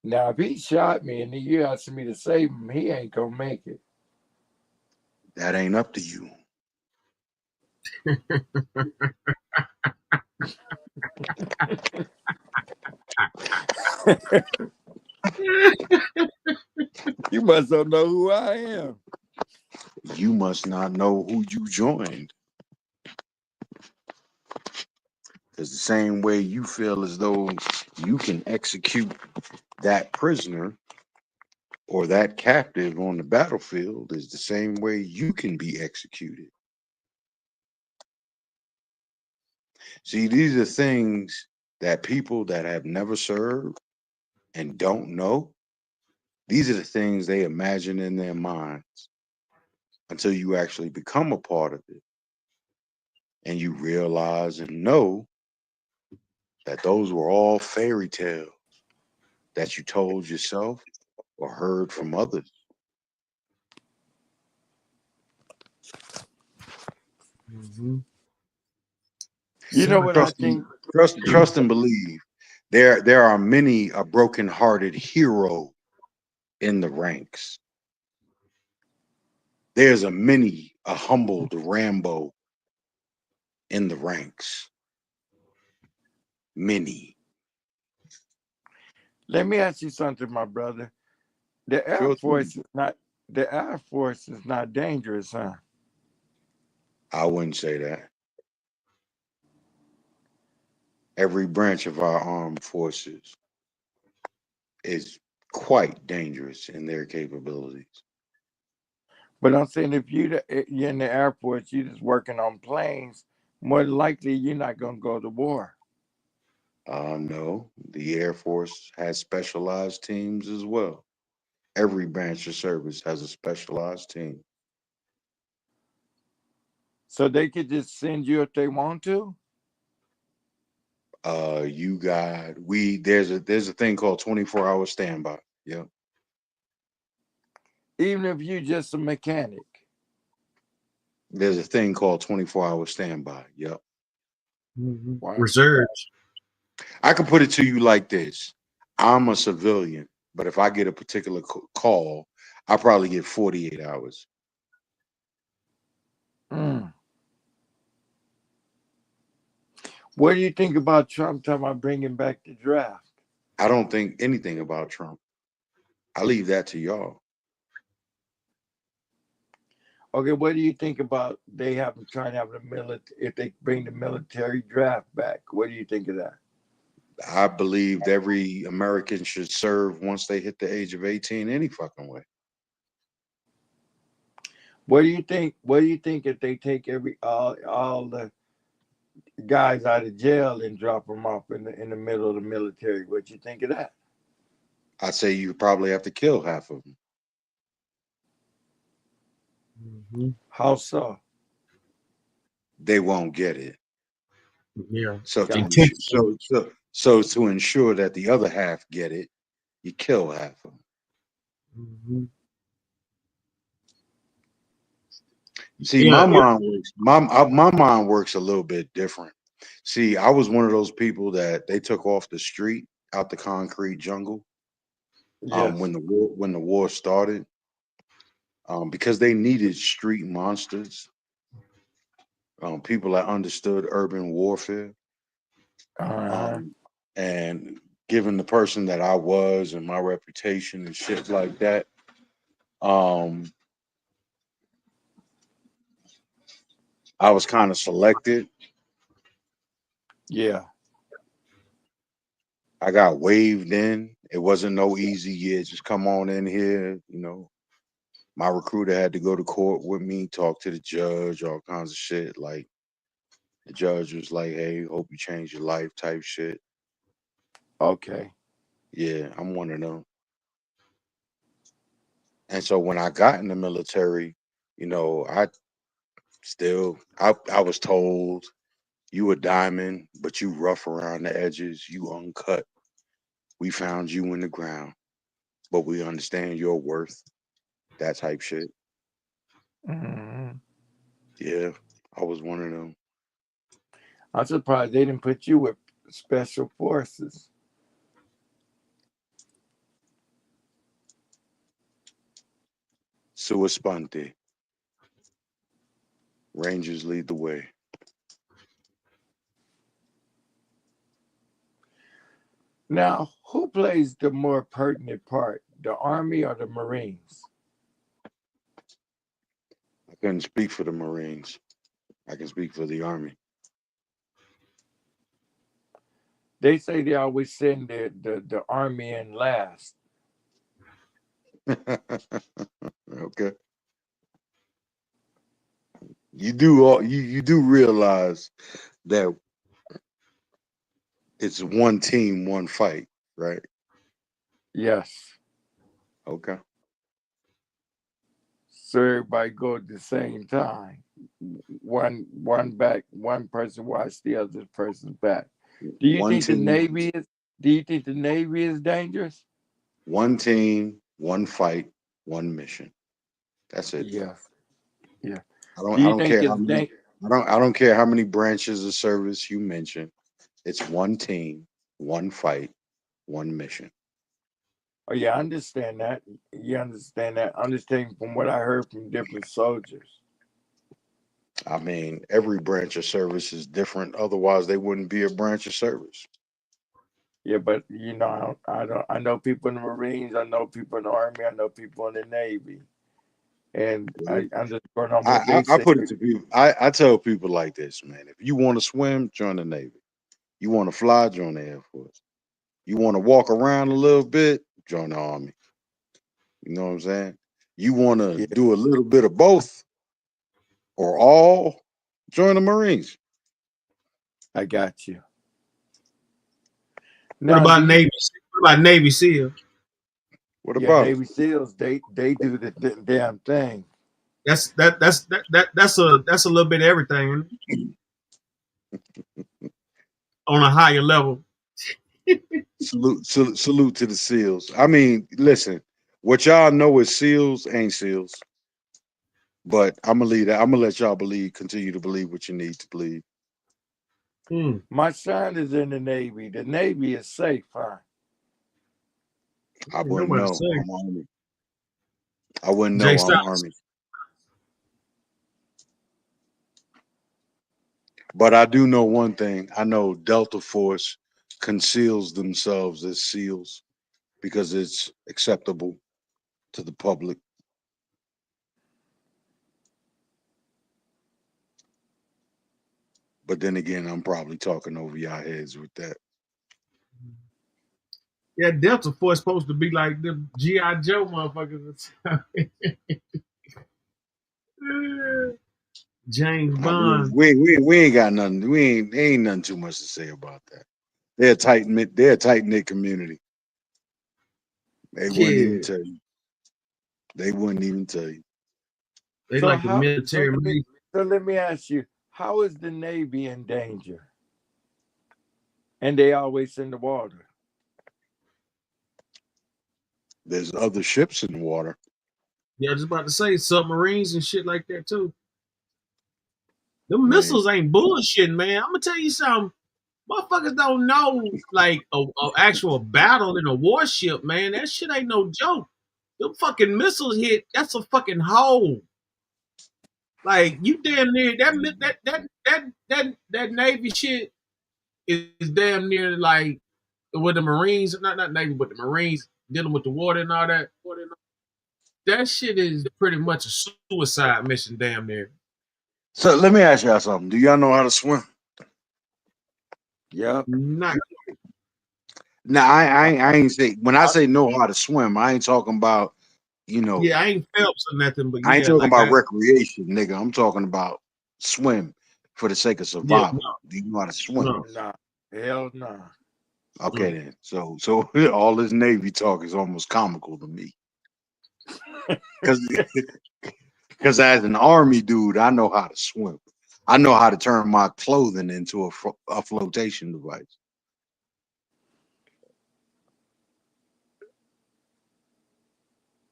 Now, if he shot me and you asked me to save him, he ain't gonna make it. That ain't up to you. You must don't know who I am. You must not know who you joined. Because the same way you feel as though you can execute that prisoner or that captive on the battlefield is the same way you can be executed. See, these are things that people that have never served and don't know, these are the things they imagine in their minds until you actually become a part of it. And you realize and know that those were all fairy tales that you told yourself or heard from others. You know what I Trust and think? trust and believe. There are many a broken-hearted hero in the ranks. There's a humbled Rambo in the ranks. Many. Let me ask you something, my brother. The Air Sure thing. Force is not. The Air Force is not dangerous, huh? I wouldn't say that. Every branch of our armed forces is quite dangerous in their capabilities. But I'm saying if you're in the Air Force, you're just working on planes. More than likely, you're not gonna go to war. No, the Air Force has specialized teams as well. Every branch of service has a specialized team. So they could just send you if they want to. You got there's a thing called 24-hour standby. Yeah. Even if you're just a mechanic. There's a thing called 24-hour standby. Yep. Wow. Reserves. I can put it to you like this. I'm a civilian, but if I get a particular call, I probably get 48 hours. Mm. What do you think about Trump talking about bringing back the draft? I don't think anything about Trump. I leave that to y'all. Okay, what do you think about they have trying to have the military? If they bring the military draft back, what do you think of that? I believe every American should serve once they hit the age of 18 any fucking way. What do you think? What do you think if they take all the guys out of jail and drop them off in the middle of the military? What you think of that? I say you probably have to kill half of them. How so? They won't get it. Yeah. So to Gotcha. to ensure that the other half get it, you kill half of them. See, Yeah. my mind works a little bit different. See, I was one of those people that they took off the street out the concrete jungle Yes. when the war started, because they needed street monsters, people that understood urban warfare, Uh-huh. and given the person that I was and my reputation and shit like that, I was kind of selected. Yeah. I got waved in. It wasn't no easy, yeah, just come on in here. My recruiter had to go to court with me, talk to the judge, all kinds of shit. Like, the judge was like, hey, hope you change your life type shit. Okay. Yeah, I'm one of them. And so when I got in the military, I I was told, you a diamond, but you rough around the edges, you uncut. We found you in the ground, but we understand your worth. That type shit. Mm-hmm. Yeah, I was one of them. I'm surprised they didn't put you with special forces. Sua Sponte. Rangers lead the way. Now, who plays the more pertinent part, the Army or the Marines? I couldn't speak for the Marines. I can speak for the Army. They say they always send the Army in last. Okay. You do realize that it's one team, one fight, right? Yes. Okay. So everybody go at the same time. One back, one person watch the other person's back. Do you One think the team, Navy is do you think the Navy is dangerous? one team, one fight, one mission. That's it. Yes. Yeah. I don't Do I you don't think care how it's many I don't care how many branches of service you mention. It's one team, one fight, one mission. Oh yeah, I understand that. You understand that. I understand from what I heard from different soldiers. I mean, every branch of service is different. Otherwise, they wouldn't be a branch of service. Yeah, but I know people in the Marines, I know people in the Army, I know people in the Navy. And Well, I'm just going on what I, they I, I say. put it to people. I tell people like this, man. If you want to swim, join the Navy. You want to fly, join the Air Force. You want to walk around a little bit, join the Army. You know what I'm saying? You want to Yeah, do a little bit of both or all, join the Marines. I got you. What Now, about Navy? What about Navy SEAL? What yeah, about them? Navy SEALs, they do the damn thing. That's a little bit of everything on a higher level. Salute to the SEALs. I mean, listen, what y'all know is SEALs ain't SEALs. But I'm gonna leave that. I'm gonna let y'all continue to believe what you need to believe. Hmm. My son is in the Navy. The Navy is safe, huh? I Ain't wouldn't nobody know. say. I'm Army. I wouldn't Jay know. I'm Styles. Army. But I do know one thing. I know Delta Force conceals themselves as SEALs because it's acceptable to the public. But then again, I'm probably talking over y'all heads with that. Yeah, Delta Force supposed to be like the G.I. Joe motherfuckers. James I mean, Bond. we ain't got nothing. Ain't nothing too much to say about that. They're a tight knit community. They wouldn't even Kid. tell you. They wouldn't even tell you. They So like the how? military. So let me ask you: how is the Navy in danger? And they always in the water. There's other ships in the water. Yeah, I was just about to say submarines and shit like that too. Them Man, missiles ain't bullshitting, man. I'm gonna tell you something. Motherfuckers don't know like a actual battle in a warship, man. That shit ain't no joke. Them fucking missiles hit. That's a fucking hole. Like you damn near that Navy shit is damn near like with the Marines, not Navy, but the Marines dealing with the water and all that. That shit is pretty much a suicide mission, damn near. so let me ask y'all something. Do y'all know how to swim? Yep. Not Now, I, I ain't say when I I, say know how to swim, I ain't talking about yeah, I ain't Phelps or nothing, but I ain't yeah, talking like about I recreation, nigga. I'm talking about swim for the sake of yeah, survival. Do you know how to swim? no, nah, hell nah. Okay no. then. So all this Navy talk is almost comical to me. Cause because as an Army dude, I know how to swim. I know how to turn my clothing into a flotation device.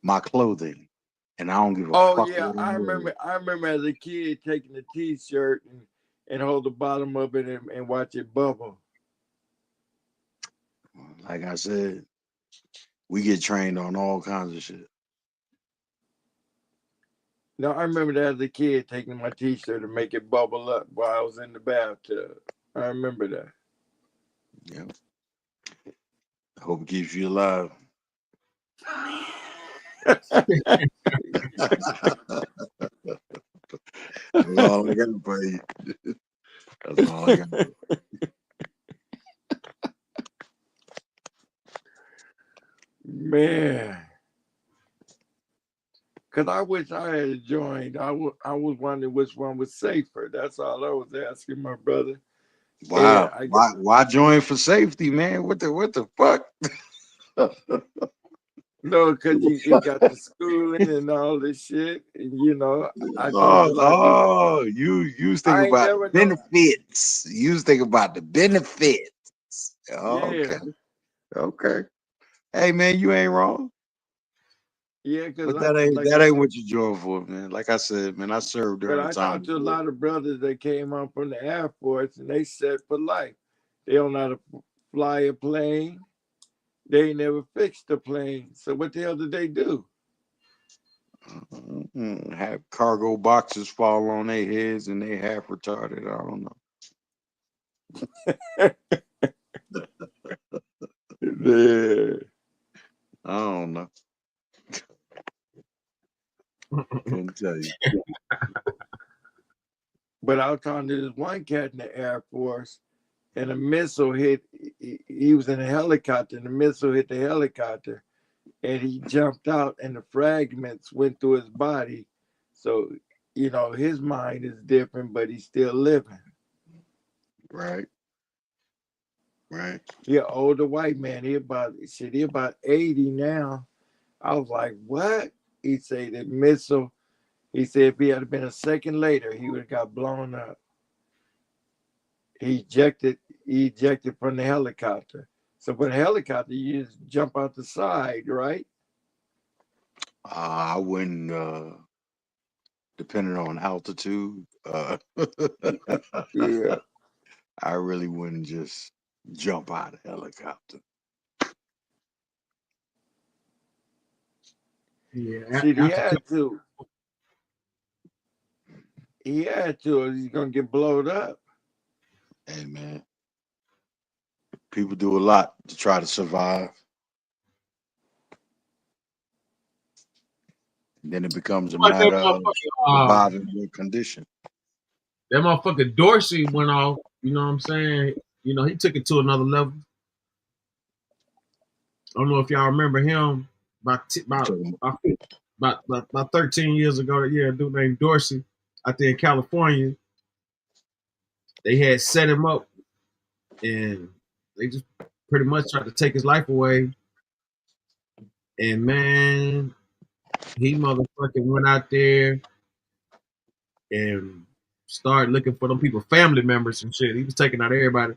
My clothing, and I don't give a Oh fuck yeah, what I'm wearing. I remember as a kid taking a T-shirt and hold the bottom of it and watch it bubble. Like I said, we get trained on all kinds of shit. No, I remember that as a kid taking my T-shirt to make it bubble up while I was in the bathtub. I remember that. Yeah. I hope it keeps you alive. That's all I got for you. That's all I got. Man, because I wish I had joined. I was wondering which one was safer. That's all I was asking my brother. And Wow. Why join for safety, man? What the fuck? no, because you got the schooling and all this shit. And, I just was like, You was thinking I ain't about the never know. benefits. You was thinking about the benefits. Yeah. Okay. Okay. Hey man, you ain't wrong. Yeah, because But like that I ain't said, what you joined for, man. Like I said, man, I served but during the I time talked of to a war. lot of brothers that came on from the Air Force and they said for life. They don't know how to fly a plane. They ain't never fixed a plane. So what the hell did they do? Have cargo boxes fall on their heads and they half retarded. I don't Yeah. know. I don't know. Couldn't tell you. But I was talking to this one cat in the Air Force, and a missile hit. He was in a helicopter, and the missile hit the helicopter, and he jumped out, and the fragments went through his body. So, his mind is different, but he's still living. Right. Right. He an older white man. He about 80 now. I was like, what? He said the missile. He said if he had been a second later, he would have got blown up. He ejected from the helicopter. So for the helicopter, you just jump out the side, right? I wouldn't depending on altitude. Yeah. I really wouldn't just jump out of helicopter. Yeah, See, he altitude. had to. He had to, or he's gonna get blowed up. Hey man, people do a lot to try to survive. And then it becomes a Like matter of surviving your condition. that motherfucker Dorsey went off. You know what I'm saying? You know, he took it to another level. I don't know if y'all remember him about 13 years ago. Yeah, a dude named Dorsey out there in California. They had set him up and they just pretty much tried to take his life away. And man, he motherfucking went out there and started looking for them people, family members and shit. He was taking out everybody.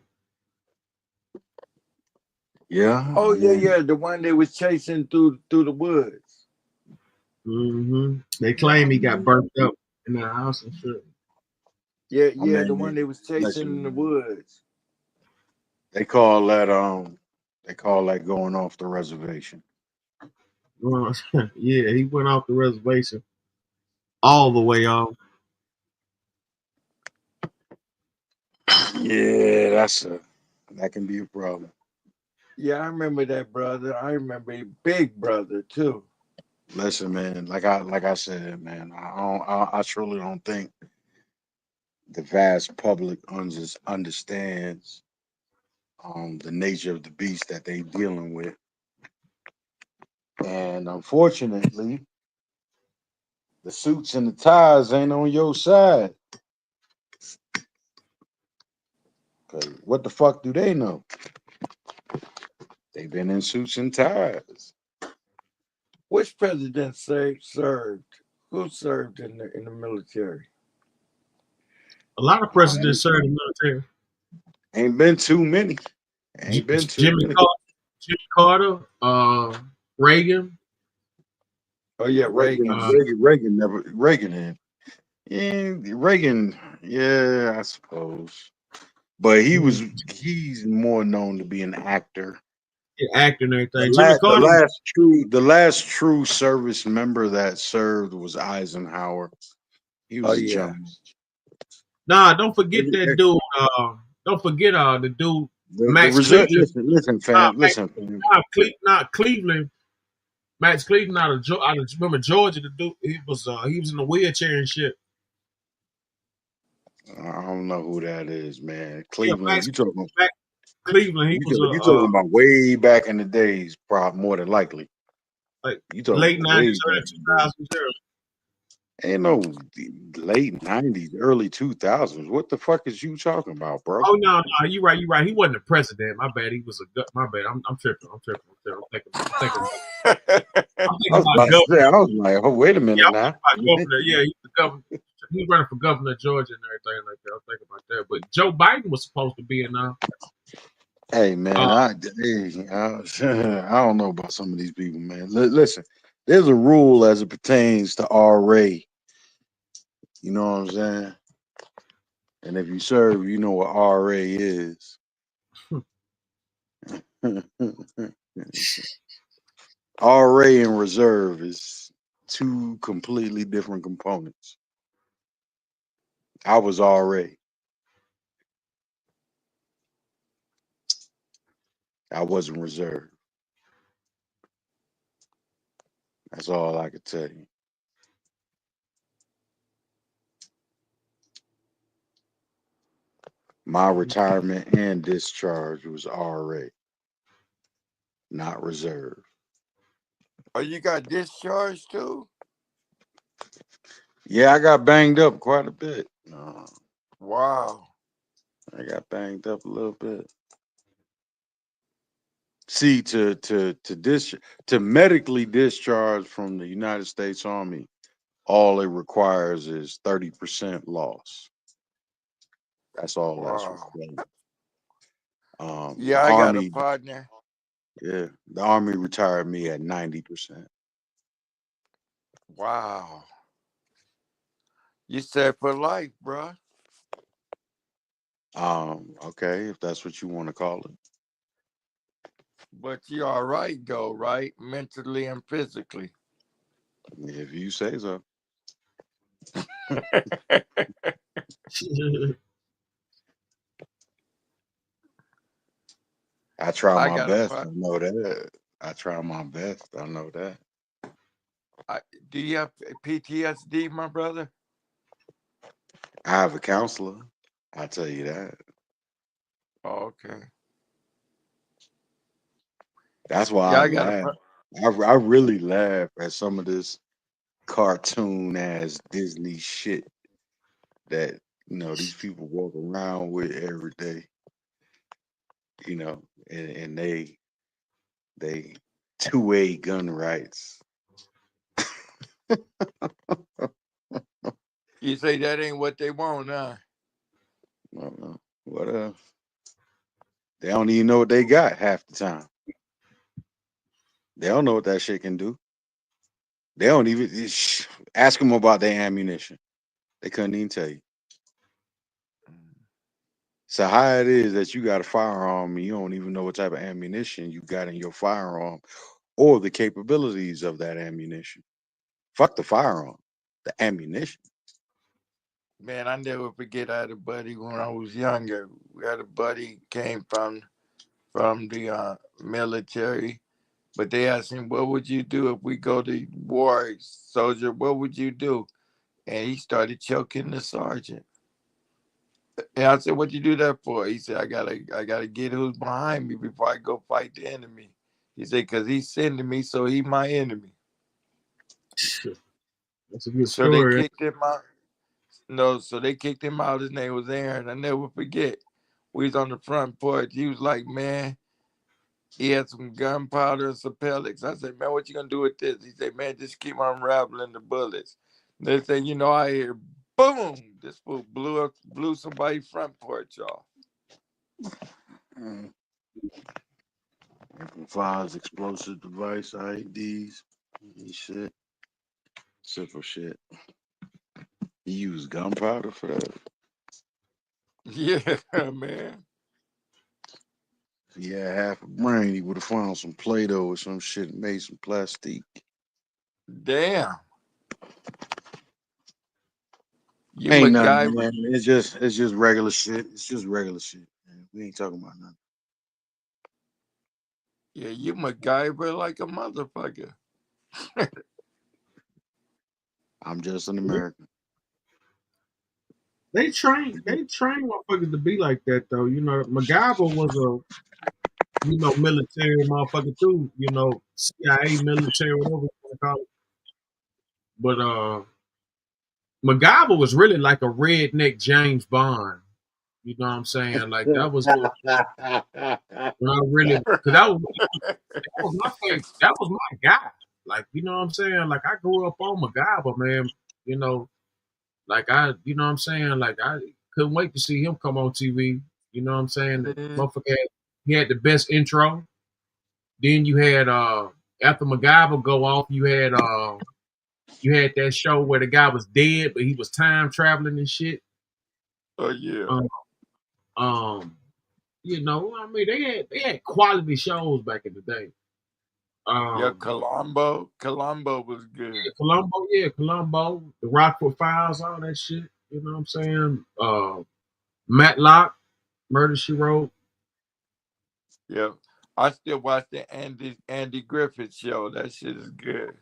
Yeah. Oh yeah. The one they was chasing through the woods. They claim he got burnt up in the house and shit. Yeah. The one they was chasing in the Listen, woods. they call that going off the reservation. Yeah, he went off the reservation all the way off. Yeah, that can be a problem. Yeah, I remember that brother. I remember a big brother too. Listen, man, like I said, man, I truly don't think the vast public understands the nature of the beast that they dealing with. And unfortunately, the suits and the ties ain't on your side. Cause what the fuck do they know? They've been in suits and ties. Which president served? Who served in the military? A lot of presidents served in the military. Ain't been too many. Ain't been too many. Jimmy Carter, Reagan. Oh yeah, Reagan, Reagan. Reagan never Reagan. Reagan, yeah, I suppose. But he's more known to be an actor. Acting and everything. Jimmy Carter. The last true service member that served was Eisenhower. He was a general. Nah, don't forget that dude. Don't forget the dude The Max reserve. Cleveland. Listen, fam. Listen, fam. Not Cleveland. Max Cleveland out of remember Georgia. The dude he was in a wheelchair and shit. I don't know who that is, man. Yeah, Cleveland. Max Cleveland. He was You talking about way back in the days, probably more than likely. like You talking late about '90s, way early back in the days. 2000s. Ain't no late 90s, early 2000s. What the fuck is you talking about, bro? Oh no, you right. He wasn't a president. My bad. He was my bad. I'm tripping. I'm thinking I was about about to governor. say, I was like, oh, wait a Yeah, minute I'm now. thinking about governor. Yeah, he's the governor. He's running for governor of Georgia and everything like that. I'm thinking about that. But Joe Biden was supposed to be in now. Hey, man, I don't know about some of these people, man. Listen, there's a rule as it pertains to RA. You know what I'm saying? And if you serve, you know what RA is. RA and reserve is two completely different components. I was RA. I wasn't reserved. That's all I could tell you. My retirement and discharge was RA, not reserve. Oh, you got discharged too? Yeah, I got banged up quite a bit. Wow. I got banged up a little bit. See, to medically discharge from the United States Army, all it requires is 30% loss. That's all that's Wow. required. Yeah, The I got a Army, partner. yeah, the Army retired me at 90%. Wow. You said for life, bro. Okay, if that's what you want to call it. But you all right though, right? Mentally and physically. If you say so. I try I my got a best. I know that. I try my best. I know that. do you have PTSD, my brother? I have a counselor. I tell you that. Oh, okay. That's why Yeah, I I got a laugh. I really laugh at some of this cartoon ass Disney shit that these people walk around with every day. And they 2A gun rights. You say that ain't what they want, huh? What they don't even know what they got half the time. They don't know what that shit can do. They don't even ask them about their ammunition. They couldn't even tell you. So how it is that you got a firearm and you don't even know what type of ammunition you got in your firearm or the capabilities of that ammunition. Fuck the firearm, the ammunition. Man, I never forget I had a buddy when I was younger. We had a buddy came from the military, but they asked him, "What would you do if we go to war, soldier? What would you do?" And he started choking the sergeant. And I said, "What you do that for?" He said, I gotta get who's behind me before I go fight the enemy." He said, "Cause he's sending me, so he my enemy." That's a good So they story. kicked him out. No, so they kicked him out. His name was Aaron. I never forget. We was on the front porch. He was like, "Man," he had some gunpowder and some pellets. I said, "Man, what you gonna do with this?" He said, "Man, just keep unraveling the bullets." They said, I hear boom. This fool blew somebody's front porch off. Mm. Files, explosive device, IEDs, shit, simple shit. He used gunpowder for that. Yeah, man. If he had half a brain, he would have found some Play-Doh or some shit and made some plastic. Damn. You Ain't nothing, MacGyver. man. It's just regular shit. It's just regular shit. Man. We ain't talking about nothing. Yeah, you MacGyver like a motherfucker. I'm just an American. They train motherfuckers to be like that though. MacGyver was a military motherfucker too. CIA military, whatever you want to call it. But MacGyver was really like a redneck James Bond. You know what I'm saying? Like that was when I really because that was my favorite. That was my guy. Like what I'm saying? Like I grew up on MacGyver, man. You know, what I'm saying? Like I couldn't wait to see him come on TV. You know what I'm saying? The Man, motherfucker he had the best intro. Then you had after MacGyver go off, you had that show where the guy was dead, but he was time traveling and shit. oh yeah. Um, I mean they had quality shows back in the day. Yeah, Um, Colombo. Colombo was good. Columbo, the Rockford Files, all that shit. You know what I'm saying? Matlock, Murder She Wrote. Yeah. I still watch the Andy Griffith show. That shit is good.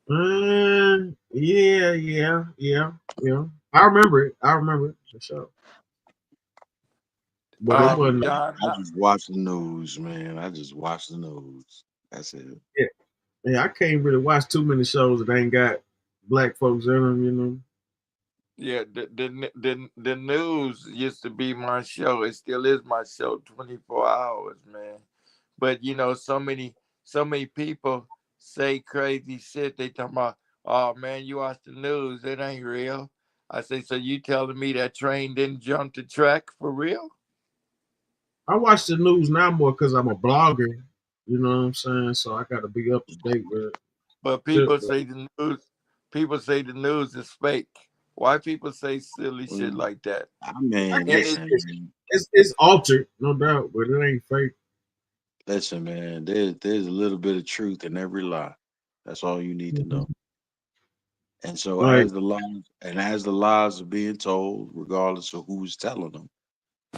Yeah. I remember it for sure. But it wasn't. Don I just watch the news, man. I just watch the news. That's it. Yeah, yeah. I can't really watch too many shows that ain't got black folks in them. Yeah, the news used to be my show. It still is my show, 24 hours, man. But so many people say crazy shit. They talking about, oh man, you watch the news, it ain't real. I say, so you telling me that train didn't jump the track for real? I watch the news now more because I'm a blogger. You know what I'm saying? So I got to be up to date with But shit. people say the news is fake. Why people say silly shit Well, like that? I mean, And it, listen, man. It's altered, no doubt, but it ain't fake. Listen, man. There's a little bit of truth in every lie. That's all you need to know. Mhm. And so Like as the lies are being told, regardless of who's telling them,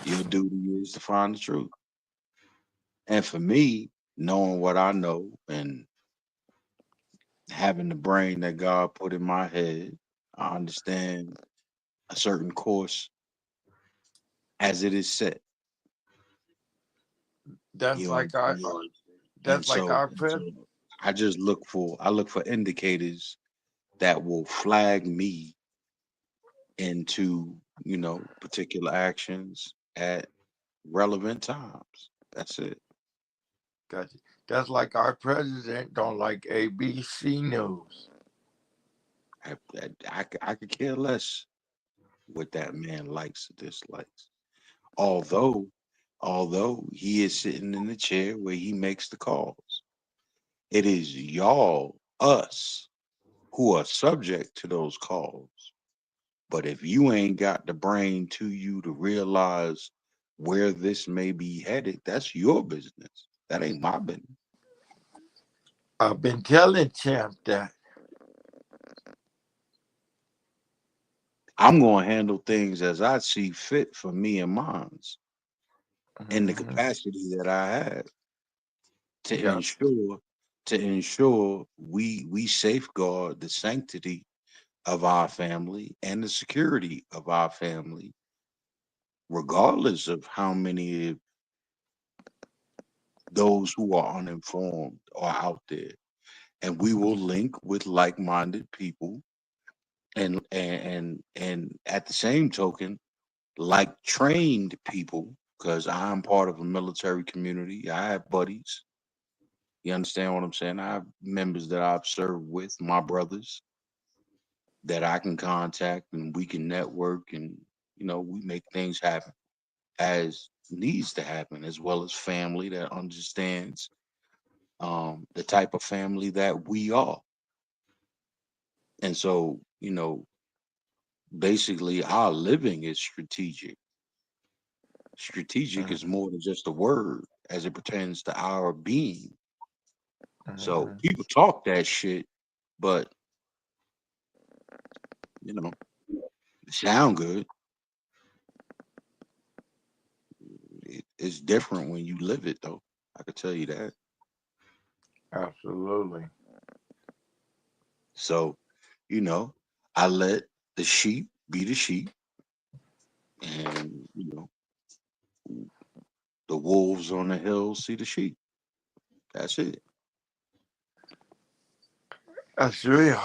your duty is to find the truth. And for me, knowing what I know and having the brain that God put in my head, I understand a certain course as it is set. That's You like understand? our And that's like our so president. I look for indicators that will flag me into, particular actions at relevant times. That's it. Gotcha. That's like our president don't like ABC News. I could care less what that man likes or dislikes. Although, although he is sitting in the chair where he makes the calls, it is y'all, us, who are subject to those calls. But if you ain't got the brain to you to realize where this may be headed, that's your business. That ain't my business. I've been telling Champ that. I'm going to handle things as I see fit for me and mine's in the Mhm. capacity that I have to Yeah. ensure we safeguard the sanctity of our family and the security of our family, regardless of how many of those who are uninformed are out there. And we will link with like-minded people and at the same token, like trained people, because I'm part of a military community. I have buddies. You understand what I'm saying? I have members that I've served with, my brothers, that I can contact and we can network and we make things happen as needs to happen, as well as family that understands the type of family that we are. And so, basically our living is strategic. Strategic is Mhm. more than just a word as it pertains to our being. So Mhm. people talk that shit, but it sound good. It's different when you live it, though. I could tell you that. Absolutely. So, you know, I let the sheep be the sheep, and the wolves on the hills see the sheep. That's it. That's real.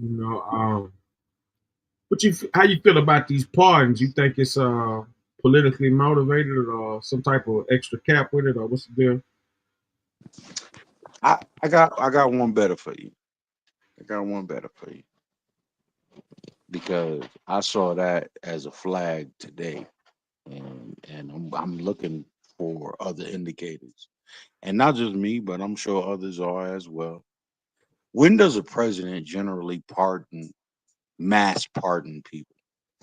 You know, how you feel about these pardons? You think it's politically motivated or some type of extra cap with it, or what's the deal? I got one better for you. I got one better for you because I saw that as a flag today, and I'm looking for other indicators, and not just me, but I'm sure others are as well. When does a president generally mass pardon people?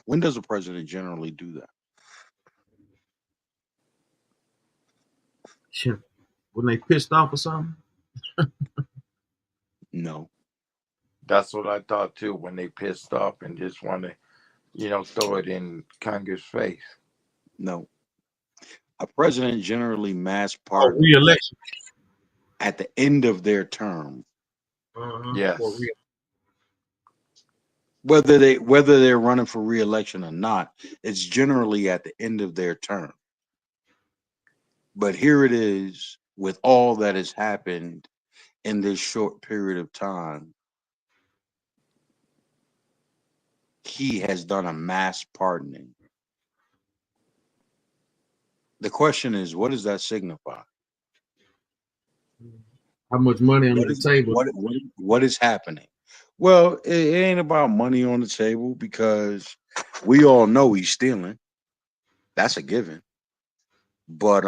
When does a president generally do that? Shit. When they pissed off or something? No, That's what I thought too when they pissed off and just want to, throw it in Congress' face. no. A president generally mass Oh, pardons re-election. at the end of their term, For Yes. real. whether they're running for reelection or not. It's generally at the end of their term. But here it is with all that has happened in this short period of time. He has done a mass pardoning. The question is, what does that signify? How much money under What the is table? what is happening? Well, it ain't about money on the table because we all know he's stealing. That's a given. But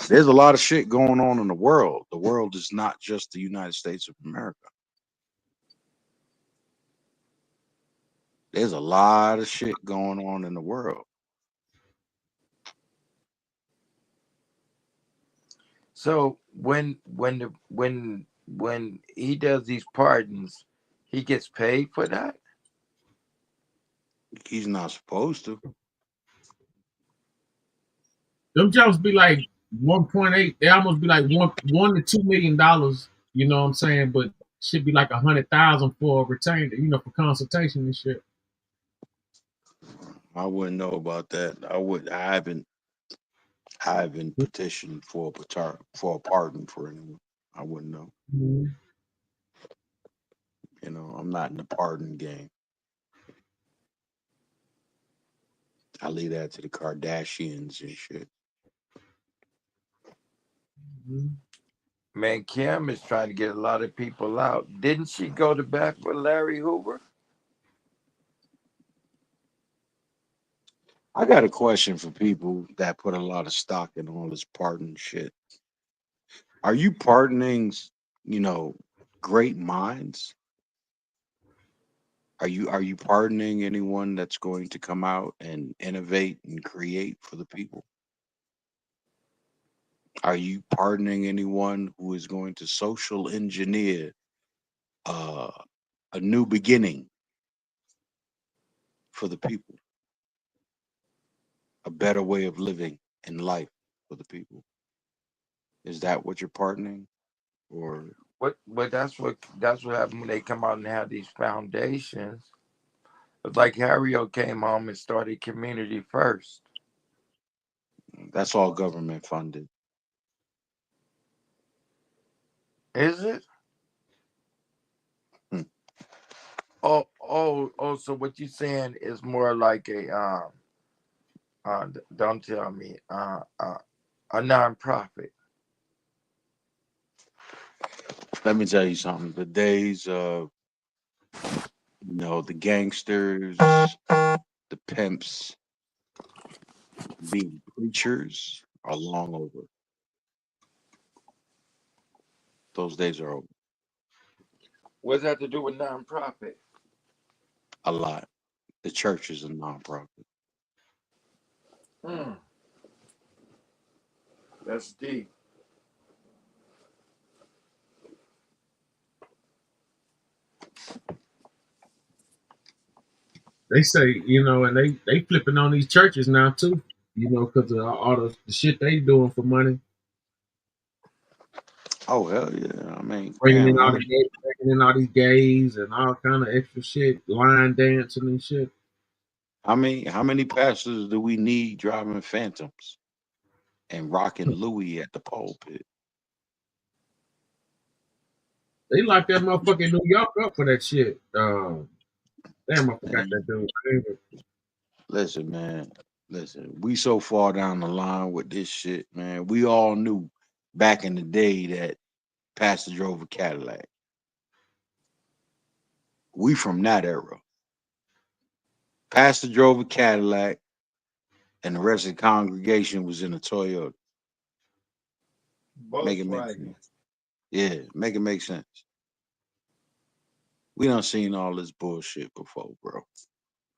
there's a lot of shit going on in the world. The world is not just the United States of America. There's a lot of shit going on in the world. So when he does these pardons, he gets paid for that. He's not supposed to. Them jobs be like 1.8. They almost be like $1 to $2 million. You know what I'm saying? But should be like 100,000 for a retainer. You know, for consultation and shit. I wouldn't know about that. I haven't petitioned for a pardon for anyone. I wouldn't know. Mhm. You know, I'm not in the pardon game. I leave that to the Kardashians and shit. Mhm. Man, Kim is trying to get a lot of people out. Didn't she go to bat for Larry Hoover? I got a question for people that put a lot of stock in all this pardon shit. Are you pardoning, you know, great minds? Are you pardoning anyone that's going to come out and innovate and create for the people? Are you pardoning anyone who is going to social engineer uh, a new beginning for the people, a better way of living in life for the people? Is that what you're pardoning, or But that's what happened when they come out and have these foundations. It's like Harriet came home and started community first. that's all government funded? Is it? Hmm. Oh. So what you saying is more like don't tell me, a nonprofit. Let me tell you something. The days of, the gangsters, the pimps being preachers are long over. Those days are over. What's that to do with nonprofit? A lot. The church is a nonprofit. Hmm, that's deep. They say, and they flipping on these churches now too. Because of all the shit they doing for money, Oh hell yeah! I mean, bringing damn. in all these gays and all kind of extra shit, line dancing and shit. How many pastors do we need driving Phantoms and rocking Louis at the pulpit? They locked that motherfucker in New York up for that shit. Damn, I forgot Man, that dude's name. listen, man. Listen, we so far down the line with this shit, man. We all knew back in the day that Pastor drove a Cadillac. We from that era. Pastor drove a Cadillac, and the rest of the congregation was in a Toyota. Make it make Volkswagen. sense. Yeah, make it make sense. We done seen all this bullshit before, bro.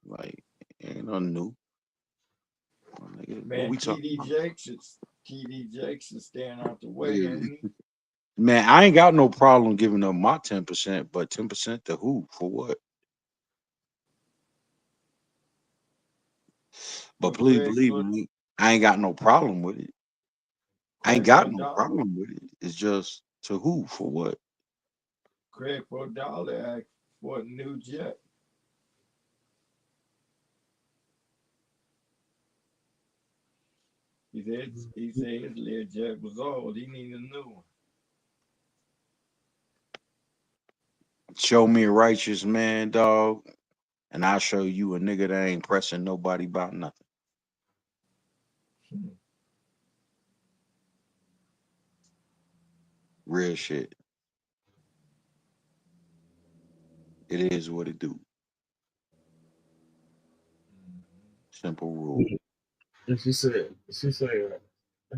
Like, ain't nothing new. Nigga, what Man, we talking about? TD Jakes is staying out the way, Yeah. ain't he? Man, I ain't got no problem giving up my 10%, but 10% to who? For what? But For please Craig believe for me, I ain't got no problem with it. I ain't Craig for got a no dollar. problem with it. It's just to who? For what? Craig for a dollar asked for a new jet. He said his little jet was old. He needed a new one. Show me a righteous man, dog, and I'll show you a nigga that ain't pressing nobody about nothing. Hmm. Real shit. It is what it do. Simple rule. And she said,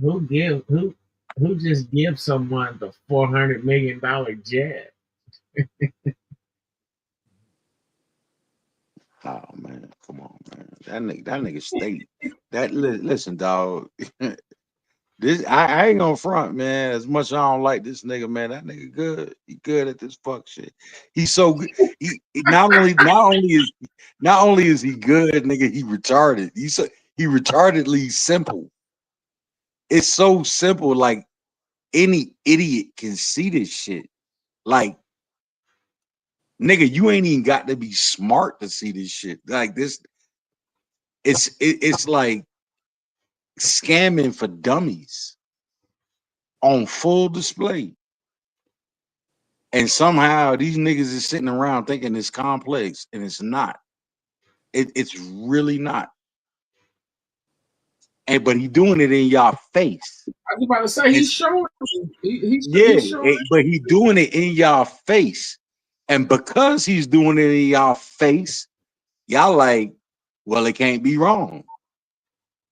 who just gives someone the $400 million jet? Oh man, come on, man. That nigga state. Listen, dog. This I ain't gonna front, man. As much as I don't like this nigga, man, that nigga good. He good at this fuck shit. He's so good. He not only is he good, nigga. He retarded. He retardedly simple. it's so simple. Like any idiot can see this shit. Like, nigga, you ain't even got to be smart to see this shit. Like this, it's like scamming for dummies on full display. And somehow these niggas is sitting around thinking it's complex, and it's not. It's really not. And but he doing it in y'all face. I was about to say he's It's, showing. yeah, He's showing. but he doing it in y'all face. And because he's doing it in y'all face, y'all like, well, it can't be wrong.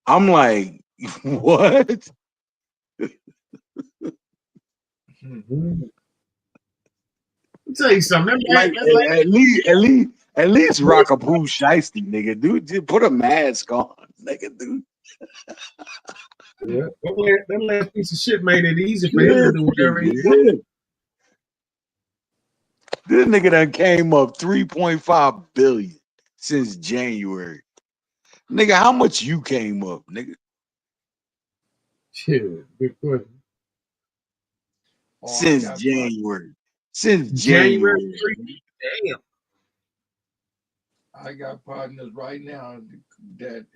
I'm like, what? Mm-hmm. I'll tell you something. Like at least rock a poo shiesty, nigga. Dude, just put a mask on, nigga, dude. Yeah, that last piece of shit made it easy for him to Shit, do whatever he wanted. nigga. This nigga done came up 3.5 billion since January. Nigga, how much you came up, nigga? Shit, good question. Oh, I Since got January. Since January January. 3. Damn. I got partners right now that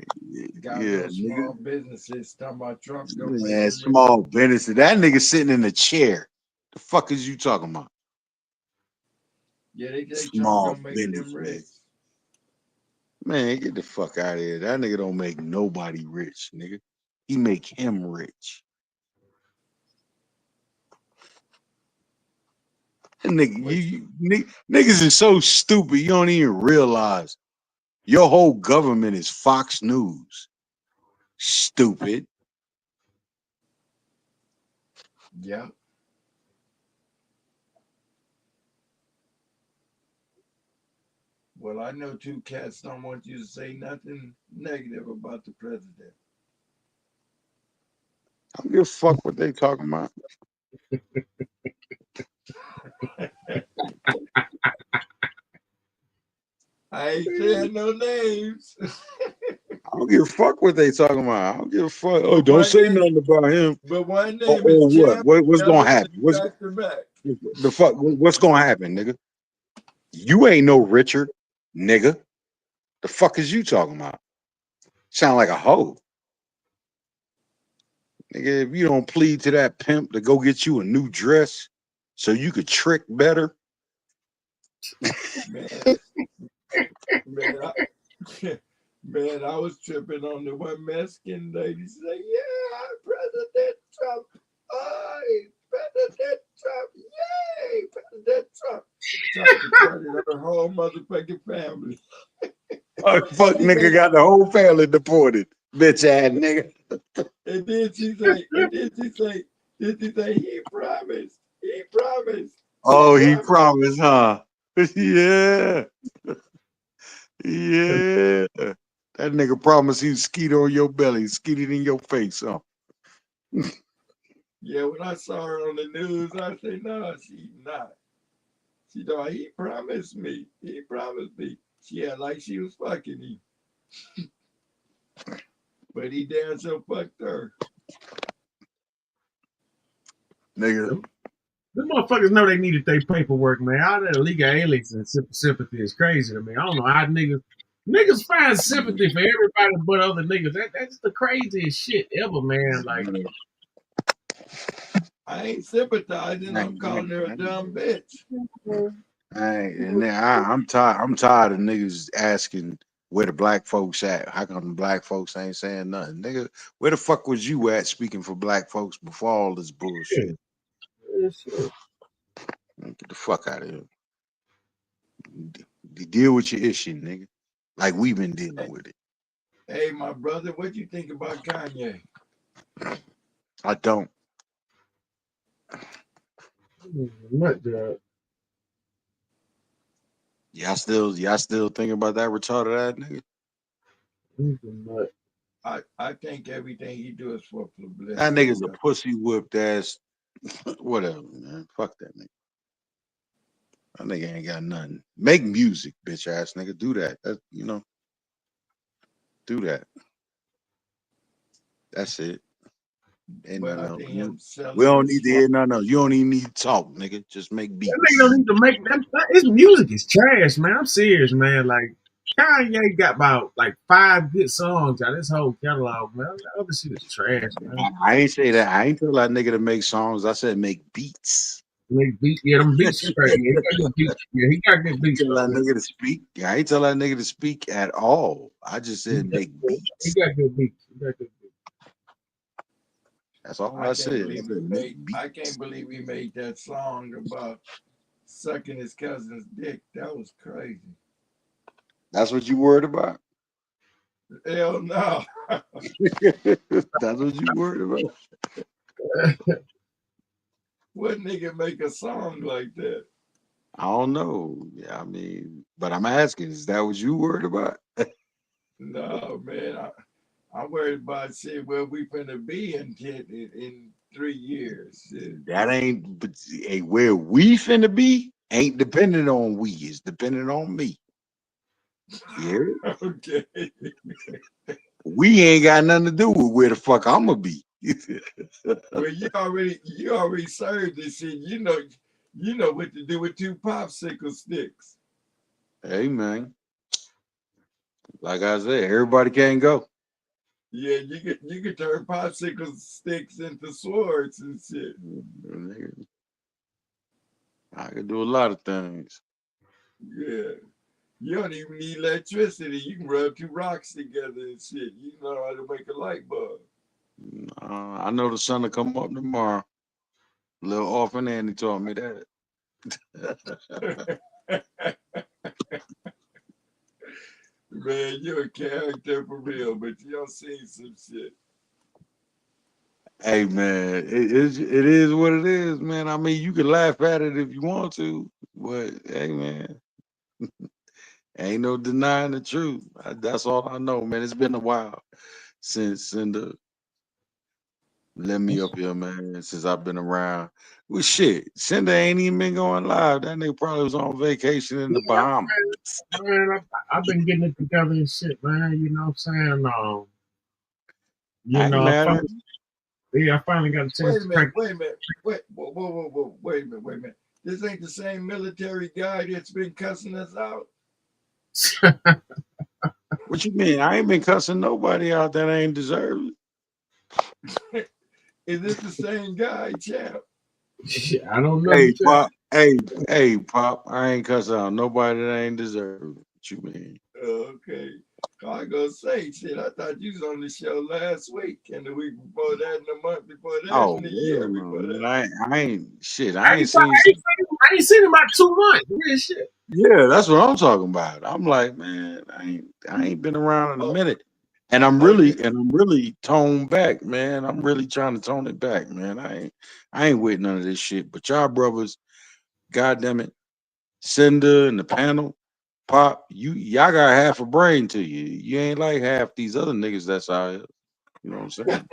got Yeah, little nigga. small businesses talking about Trump gonna make Man, them rich. small business. That nigga sitting in a chair. The fuck is you talking about? Yeah, they say Trump Small gonna make business, them rich. man. Get the fuck out of here. That nigga don't make nobody rich, nigga. He make him rich. And niggas is so stupid. You don't even realize your whole government is Fox News. Stupid. Yeah. Well, I know two cats don't want you to say nothing negative about the president. I don't give a fuck what they talking about. I ain't saying no names. I don't give a fuck what they talking about. I don't give a fuck. Oh, But don't one say name, nothing about him. but one Or, name is what? Champ, What's the gonna other one happen? is What's back to back. the fuck? What's gonna happen, nigga? You ain't no Richard, nigga. The fuck is you talking about? Sound like a hoe. Nigga, if you don't plead to that pimp to go get you a new dress so you could trick better, Man, man, man, I was tripping on the one Mexican lady say, "Yeah, President Trump, oh, President Trump, yay, President Trump." Tried to credit her whole motherfucking family. fuck She nigga said, got the whole family deported. Bitch ass nigga. and then she say, he promised, he promised, he Oh, he promised. promised, huh? Yeah. Yeah. That nigga promised he'd skeet on your belly, skeet it in your face, huh? Yeah, when I saw her on the news, I said, no, she's not. She thought he promised me. He promised me. She had like she was fucking him. But he damn so fucked her. Nigga. The motherfuckers know they needed their paperwork, man. All that illegal aliens and sympathy is crazy to me. I don't know how niggas find sympathy for everybody but other niggas. That's the craziest shit ever, man. Like, I ain't sympathizing. I'm calling her a dumb bitch. I'm tired. I'm tired of niggas asking where the black folks at. How come the black folks ain't saying nothing, nigga? Where the fuck was you at speaking for black folks before all this bullshit? shit. Get the fuck out of here. Deal with your issue, nigga. Like we've been dealing with it. Hey, my brother, what you think about Kanye? I don't. Nut job. Y'all still thinking about that retarded ass nigga? He's a nut. I think everything he do is for publicity. That nigga's a pussy whipped ass. Whatever, man. Fuck that nigga. That nigga ain't got nothing. Make music, bitch ass nigga. Do that. Do that. That's it. Ain't But nothing I else. think him We selling don't his need to hear nothing else. You don't even need to talk, nigga. Just make That nigga don't beats. need to make his music is trash, man. I'm serious, man. Like Kanye got about like 5 good songs out of this whole catalog, man. The other shit is trash, man. I ain't say that. I ain't tell that nigga to make songs. I said make beats. Make beat, yeah, them beats is crazy. Yeah, he got good beats. Yeah, he got good beats Tell though. that nigga to speak. I ain't tell that nigga to speak at all. I just He said got, make he beats. got good beats. He got good beats. That's all I I can't said. I believe said make I can't beats. believe he made that song about sucking his cousin's dick. That was crazy. That's what you worried about? Hell no. That's what you worried about? What nigga make a song like that? I don't know. Yeah, I mean, but I'm asking, is that what you worried about? No, man. I'm worried about shit where we finna be in 3 years. Shit. That ain't, but hey, where we finna be ain't dependent on we. It's dependent on me. Yeah, Okay. we ain't got nothing to do with where the fuck I'm gonna be. Well, you already served this shit. You know what to do with 2 popsicle sticks. Hey man, like I said, everybody can't go. Yeah, you could turn popsicle sticks into swords and shit. I can do a lot of things. Yeah. You don't even need electricity. You can rub 2 rocks together and shit. You know how to make a light bulb. I know the sun will come up tomorrow. Little orphan Andy taught me that. Man, you're a character for real, but you don't see some shit. Hey man, it is what it is, man. I mean, you can laugh at it if you want to, but hey man, ain't no denying the truth. That's all I know, man. It's been a while since Cinda let me up here, man. Since I've been around. Well, shit, Cinda ain't even been going live. That nigga probably was on vacation in the Yeah, Bahamas. man, I've been getting it together and shit, man. You know what I'm saying? I ain't mad at him. I finally got a chance Wait a to minute, crank. wait a minute. Wait a minute. This ain't the same military guy that's been cussing us out. What you mean? I ain't been cussing nobody out that ain't deserved it. Is this the same guy, champ? Shit, I don't know. Hey, Pop. Hey, Pop. I ain't cussing out nobody that ain't deserved it. What you mean? Okay. I gonna say shit. I thought you was on the show last week and the week before that and the month before that Oh, and the hell year no, before man. that. I ain't shit. I I ain't, ain't saw- seen. I ain't seen him about 2 months. Real shit. Yeah, that's what I'm talking about. I'm like, man, I ain't been around in a Oh, minute. And oh yeah. I'm really toned back, man. I'm really trying to tone it back, man. I ain't with none of this shit. But y'all brothers, goddamn it, Cinder and the panel, Pop, y'all got half a brain to you. You ain't like half these other niggas that's out here. You know what I'm saying?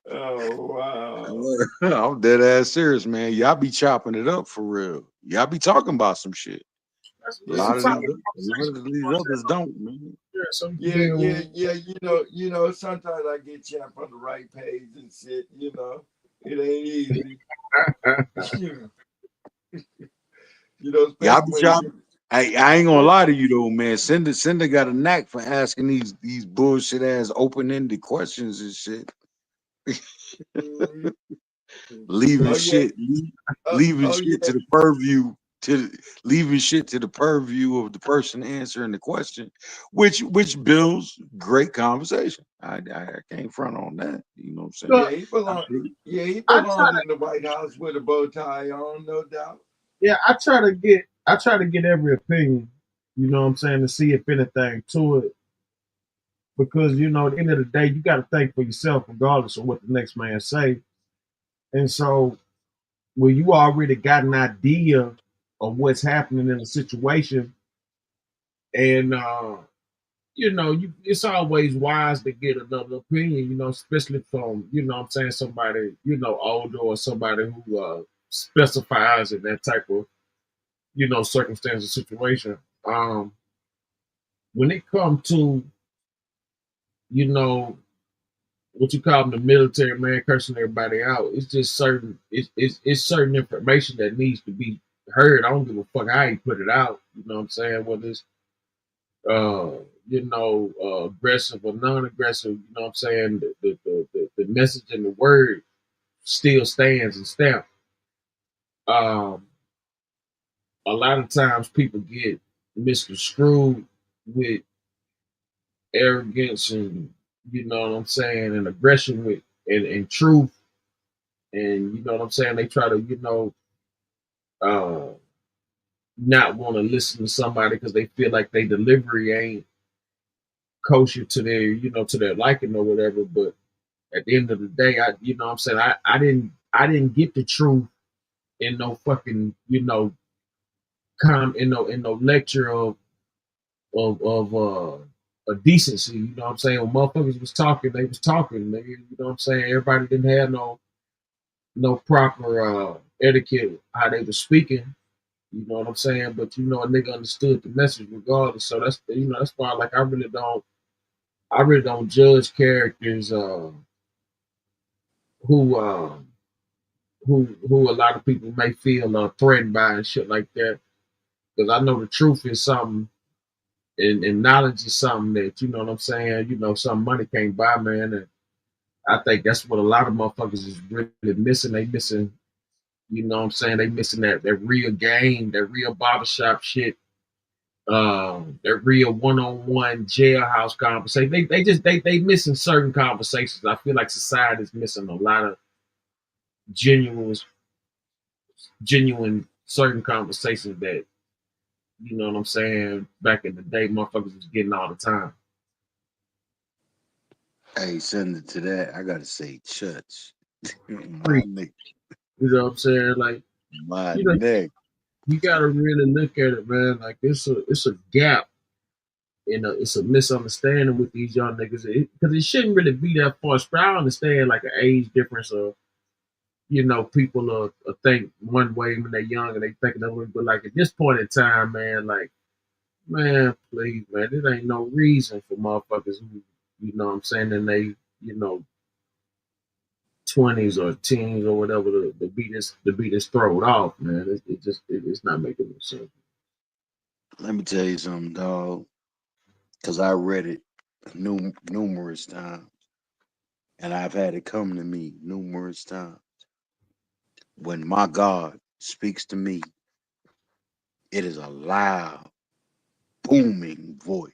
Oh wow. I'm dead ass serious, man. Y'all be chopping it up for real. Y'all be talking about some shit. A That's some lot of solid these others don't, man. Yeah, some Yeah, yeah, deal. yeah. You know. Sometimes I get champ on the right page and shit. You know, it ain't easy. Y'all Especially be when chopping. you. I ain't gonna lie to you though, man. Cinder got a knack for asking these bullshit ass open ended questions and shit. Mhm. leaving Oh yeah. shit, leaving Oh shit yeah. to the purview to leaving shit to the purview of the person answering the question, which builds great conversation. I can't front on that. You know what I'm saying? Yeah, he belong. Yeah, he I try belongs to in the White House with a bow tie on, no doubt. yeah, I try to get every opinion, you know what I'm saying, to see if anything to it. Because, at the end of the day, you gotta think for yourself regardless of what the next man say. And so when you already got an idea of what's happening in the situation and it's always wise to get another opinion, especially from, what I'm saying, somebody, older or somebody who specifies in that type of, circumstance or situation. When it comes to you know, what you call them, the military man cursing everybody out. It's just certain. It's certain information that needs to be heard. I don't give a fuck how you put it out. You know what I'm saying? Whether it's uh, aggressive or non-aggressive. You know what I'm saying? The message and the word still stands and stamp. Um, a lot of times people get misconstrued with arrogance and you know what I'm saying, and aggression with and truth, and you know what I'm saying. They try to uh, not want to listen to somebody because they feel like their delivery ain't kosher to their to their liking or whatever. But at the end of the day, I you know what I'm saying, I didn't get the truth in no fucking in no lecture of a decency. You know what I'm saying? When motherfuckers was talking, they was talking. They, you know what I'm saying? Everybody didn't have no proper etiquette how they was speaking. You know what I'm saying? But a nigga understood the message regardless. So that's that's why like I really don't judge characters who uh who a lot of people may feel threatened by and shit like that. Because I know the truth is something and knowledge is something that, you know what I'm saying, some money can't buy, man. And I think that's what a lot of motherfuckers is really missing. They missing, you know what I'm saying, they missing that real game, that real barbershop shit, that real one-on-one jailhouse conversation. They missing certain conversations. I feel like society is missing a lot of genuine genuine certain conversations that, you know what I'm saying, back in the day motherfuckers was getting all the time. Hey, send it to that. I gotta say, church. My Free. nigga. You know what I'm saying? Like, My you know, nigga. you gotta really look at it, man. Like it's a gap and it's a misunderstanding with these young niggas because it shouldn't really be that far. But I understand like an age difference of people think one way when they're young and they think another way. But like at this point in time, man, like man, please, man, there ain't no reason for motherfuckers who you know what I'm saying, and they you know 20s or teens or whatever to be this thrown off, man. It's not making no sense. Let me tell you something, dog. Because I read it numerous times, and I've had it come to me numerous times. When my God speaks to me, it is a loud, booming voice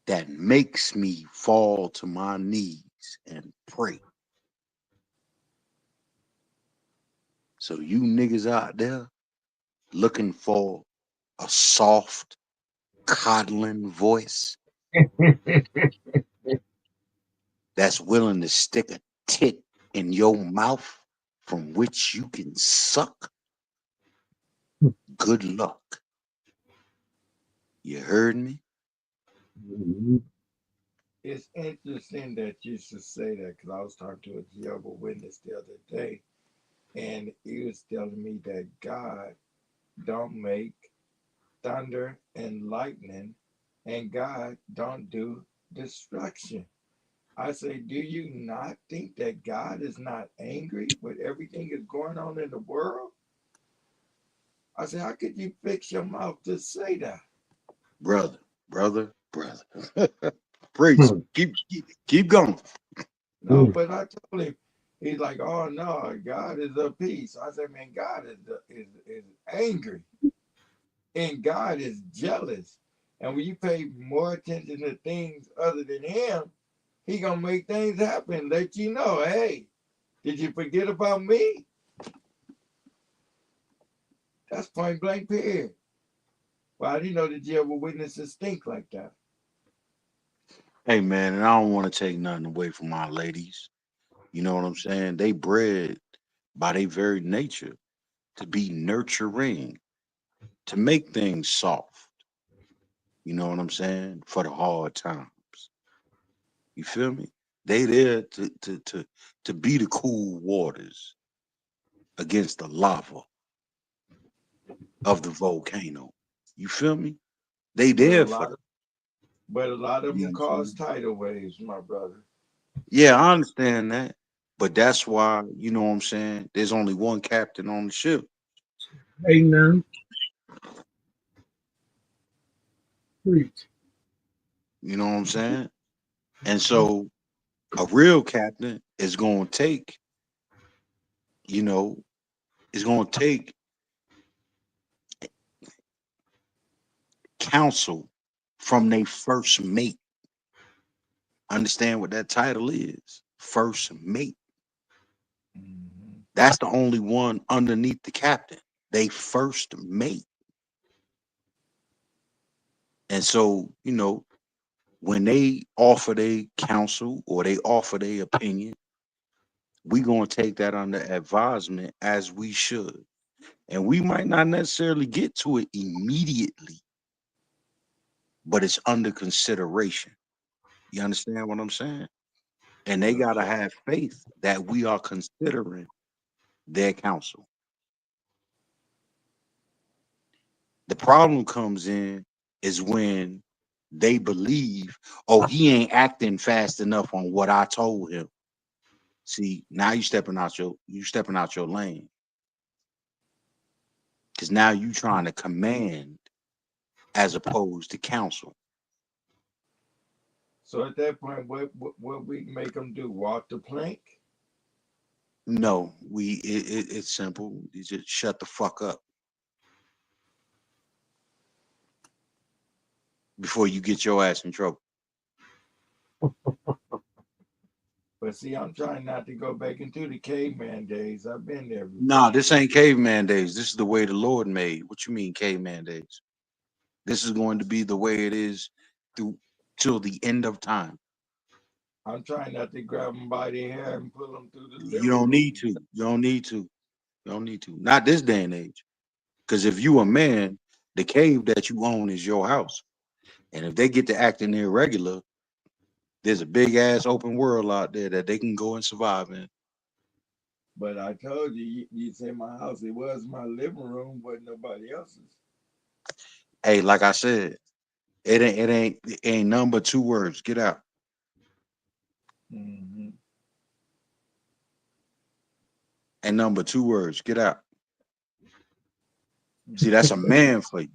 that makes me fall to my knees and pray. So you niggas out there looking for a soft, coddling voice that's willing to stick a tit in your mouth from which you can suck, good luck. You heard me? Mhm. It's interesting that you should say that because I was talking to a Jehovah's Witness the other day, and he was telling me that God don't make thunder and lightning, and God don't do destruction. I say, do you not think that God is not angry with everything that's going on in the world? I say, how could you fix your mouth to say that? Brother, brother, brother. Preach. Keep going. No, but I told him, he's like, oh no, God is of peace. I said, man, God is angry, and God is jealous. And when you pay more attention to things other than Him, He gonna make things happen. Let you know, hey, did you forget about me? That's point blank period. Well, I didn't know the Jehovah's Witnesses think like that. Hey man, and I don't want to take nothing away from my ladies. You know what I'm saying? They bred by their very nature to be nurturing, to make things soft. You know what I'm saying? For the hard times. You feel me? They there to be the cool waters against the lava of the volcano. You feel me? They But a there for lot them. of But a lot of You them cause understand? tidal waves, my brother. Yeah, I understand that. But that's why, you know what I'm saying? There's only one captain on the ship. Ain't none. Preach. You know what I'm saying? And so a real captain is going to take, you know, is going to take counsel from their first mate. Understand what that title is? First mate. Mhm. That's the only one underneath the captain. They first mate. And so, you know, when they offer their counsel or they offer their opinion, we going to take that under advisement as we should. And we might not necessarily get to it immediately, but it's under consideration. You understand what I'm saying? And they got to have faith that we are considering their counsel. The problem comes in is when they believe, oh, he ain't acting fast enough on what I told him. See, now you stepping out your lane because now you trying to command as opposed to counsel. So at that point, what we make them do? Walk the plank? No, it's simple. You just shut the fuck up before you get your ass in trouble. But see, I'm trying not to go back into the caveman days. I've been there Nah, before. this ain't caveman days. This is the way the Lord made. What you mean caveman days? This is going to be the way it is through till the end of time. I'm trying not to grab them by the hair and pull them through the You living don't need room. to. You don't need to. You don't need to. Not this day and age. Because if you a man, the cave that you own is your house. And if they get to acting irregular, there's a big ass open world out there that they can go and survive in. But I told you, you say my house. It was my living room, but nobody else's. Hey, like I said, it ain't nothing but two words. Get out. Hmm. And number two words. Get out. See, that's a man for you.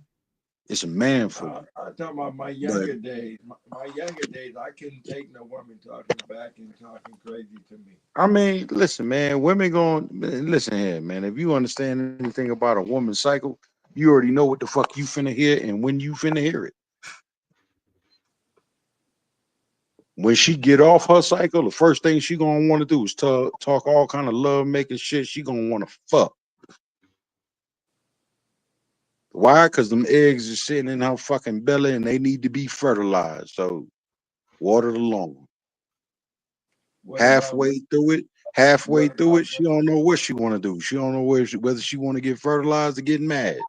It's a man for you. I'm talking about my But younger days. My younger days, I couldn't take no woman talking back and talking crazy to me. I mean, listen, man, women going listen here, man. If you understand anything about a woman's cycle, you already know what the fuck you finna hear and when you finna hear it. When she get off her cycle, the first thing she gonna want to do is talk all kind of love making shit. She gonna want to fuck. Why? Because them eggs are sitting in her fucking belly and they need to be fertilized. So water the lawn. What about Halfway through it, halfway what through about it, she don't know what she want to do. She don't know whether she want to get fertilized or get mad.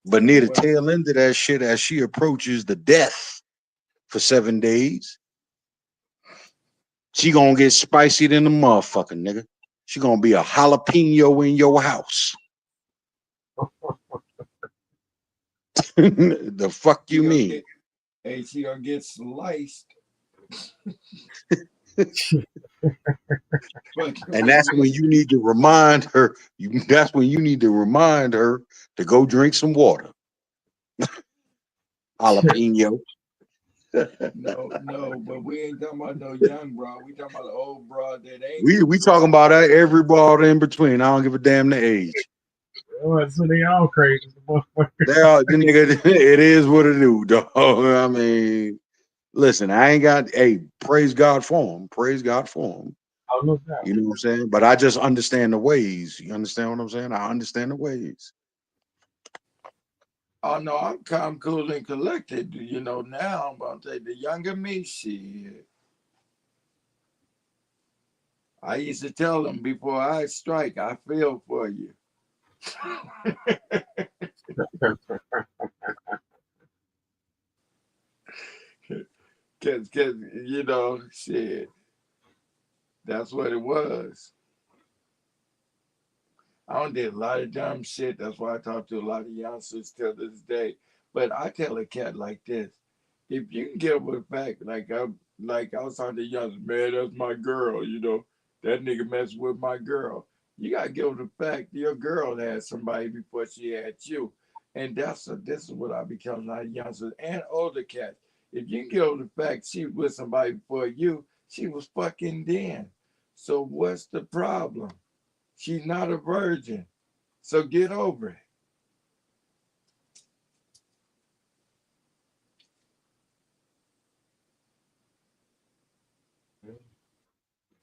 But near the what tail end of that shit, as she approaches the death for 7 days, she gonna get spicy than the motherfucker, nigga. She gonna be a jalapeno in your house. The fuck she you gonna mean? get? Hey, she gonna get sliced. Fucking And with that's when me. you need to remind her. That's when you need to remind her to go drink some water. Jalapeno. No, no, but we ain't talking about no young broad. We talking about an old broad that ain't We talking about that every ball in between. I don't give a damn the age. Oh, so they all crazy. They are the nigga. It is what it do, dog. I mean, listen, I ain't got. Hey, praise God for him. Praise God for him. Oh, no doubt. You know what I'm saying? But I just understand the ways. You understand what I'm saying? I understand the ways. Oh no, I'm calm, cool, and collected. You know, now I'm gonna take the younger me. Shit. I used to tell them before I strike, I feel for you. Cause you know, shit, that's what it was. I done did a lot of dumb shit. That's why I talk to a lot of youngsters till this day. But I tell a cat like this: if you can get over the fact, like I was talking to young man, that's my girl, that nigga messing with my girl. You gotta get over the fact that your girl had somebody before she had you. And this is what I be telling our youngsters and older cats. If you can get over the fact she was with somebody before you, she was fucking then. So what's the problem? She's not a virgin. So get over it.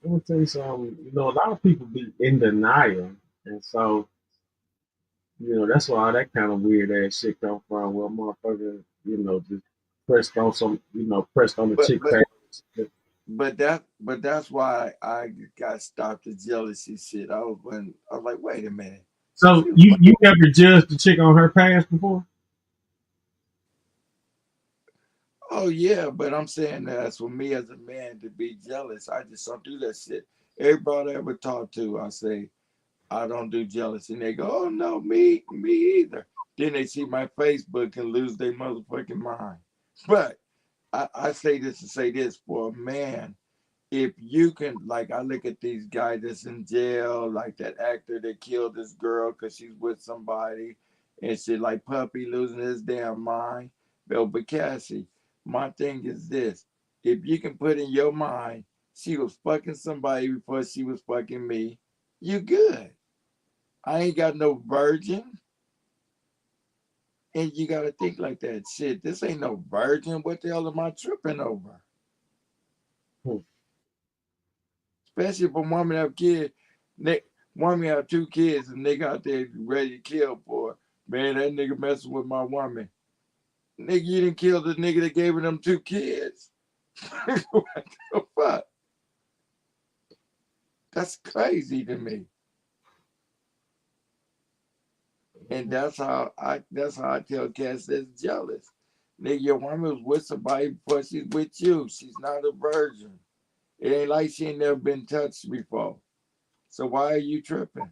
Let me tell you something. A lot of people be in denial, and so that's where all that kind of weird ass shit come from. Well, motherfucker, just pressed on the But chick but page. but that's why I got stopped the jealousy shit. I was like, wait a minute. So She was you never judged the chick on her past before? Oh yeah, but I'm saying that as for me as a man to be jealous, I just don't do that shit. Everybody I ever talk to, I say I don't do jealousy, and they go, "Oh no, me either." Then they see my Facebook and lose their motherfucking mind. But I say this to say this for a man, if you can, like, I look at these guys that's in jail, like that actor that killed this girl because she's with somebody, and shit, like Puppy losing his damn mind. Bill Cassie, my thing is this: if you can put in your mind she was fucking somebody before she was fucking me, you good. I ain't got no virgin, and you gotta think like that. Shit, this ain't no virgin. What the hell am I tripping over? Hmm. Especially if a woman have kids, woman have two kids and nigga out there ready to kill for, man, that nigga messing with my woman. Nigga, you didn't kill the nigga that gave her them two kids. What the fuck? That's crazy to me. And that's how I tell cats that's jealous. Nigga, your woman was with somebody before she's with you. She's not a virgin. It ain't like she ain't never been touched before. So why are you tripping?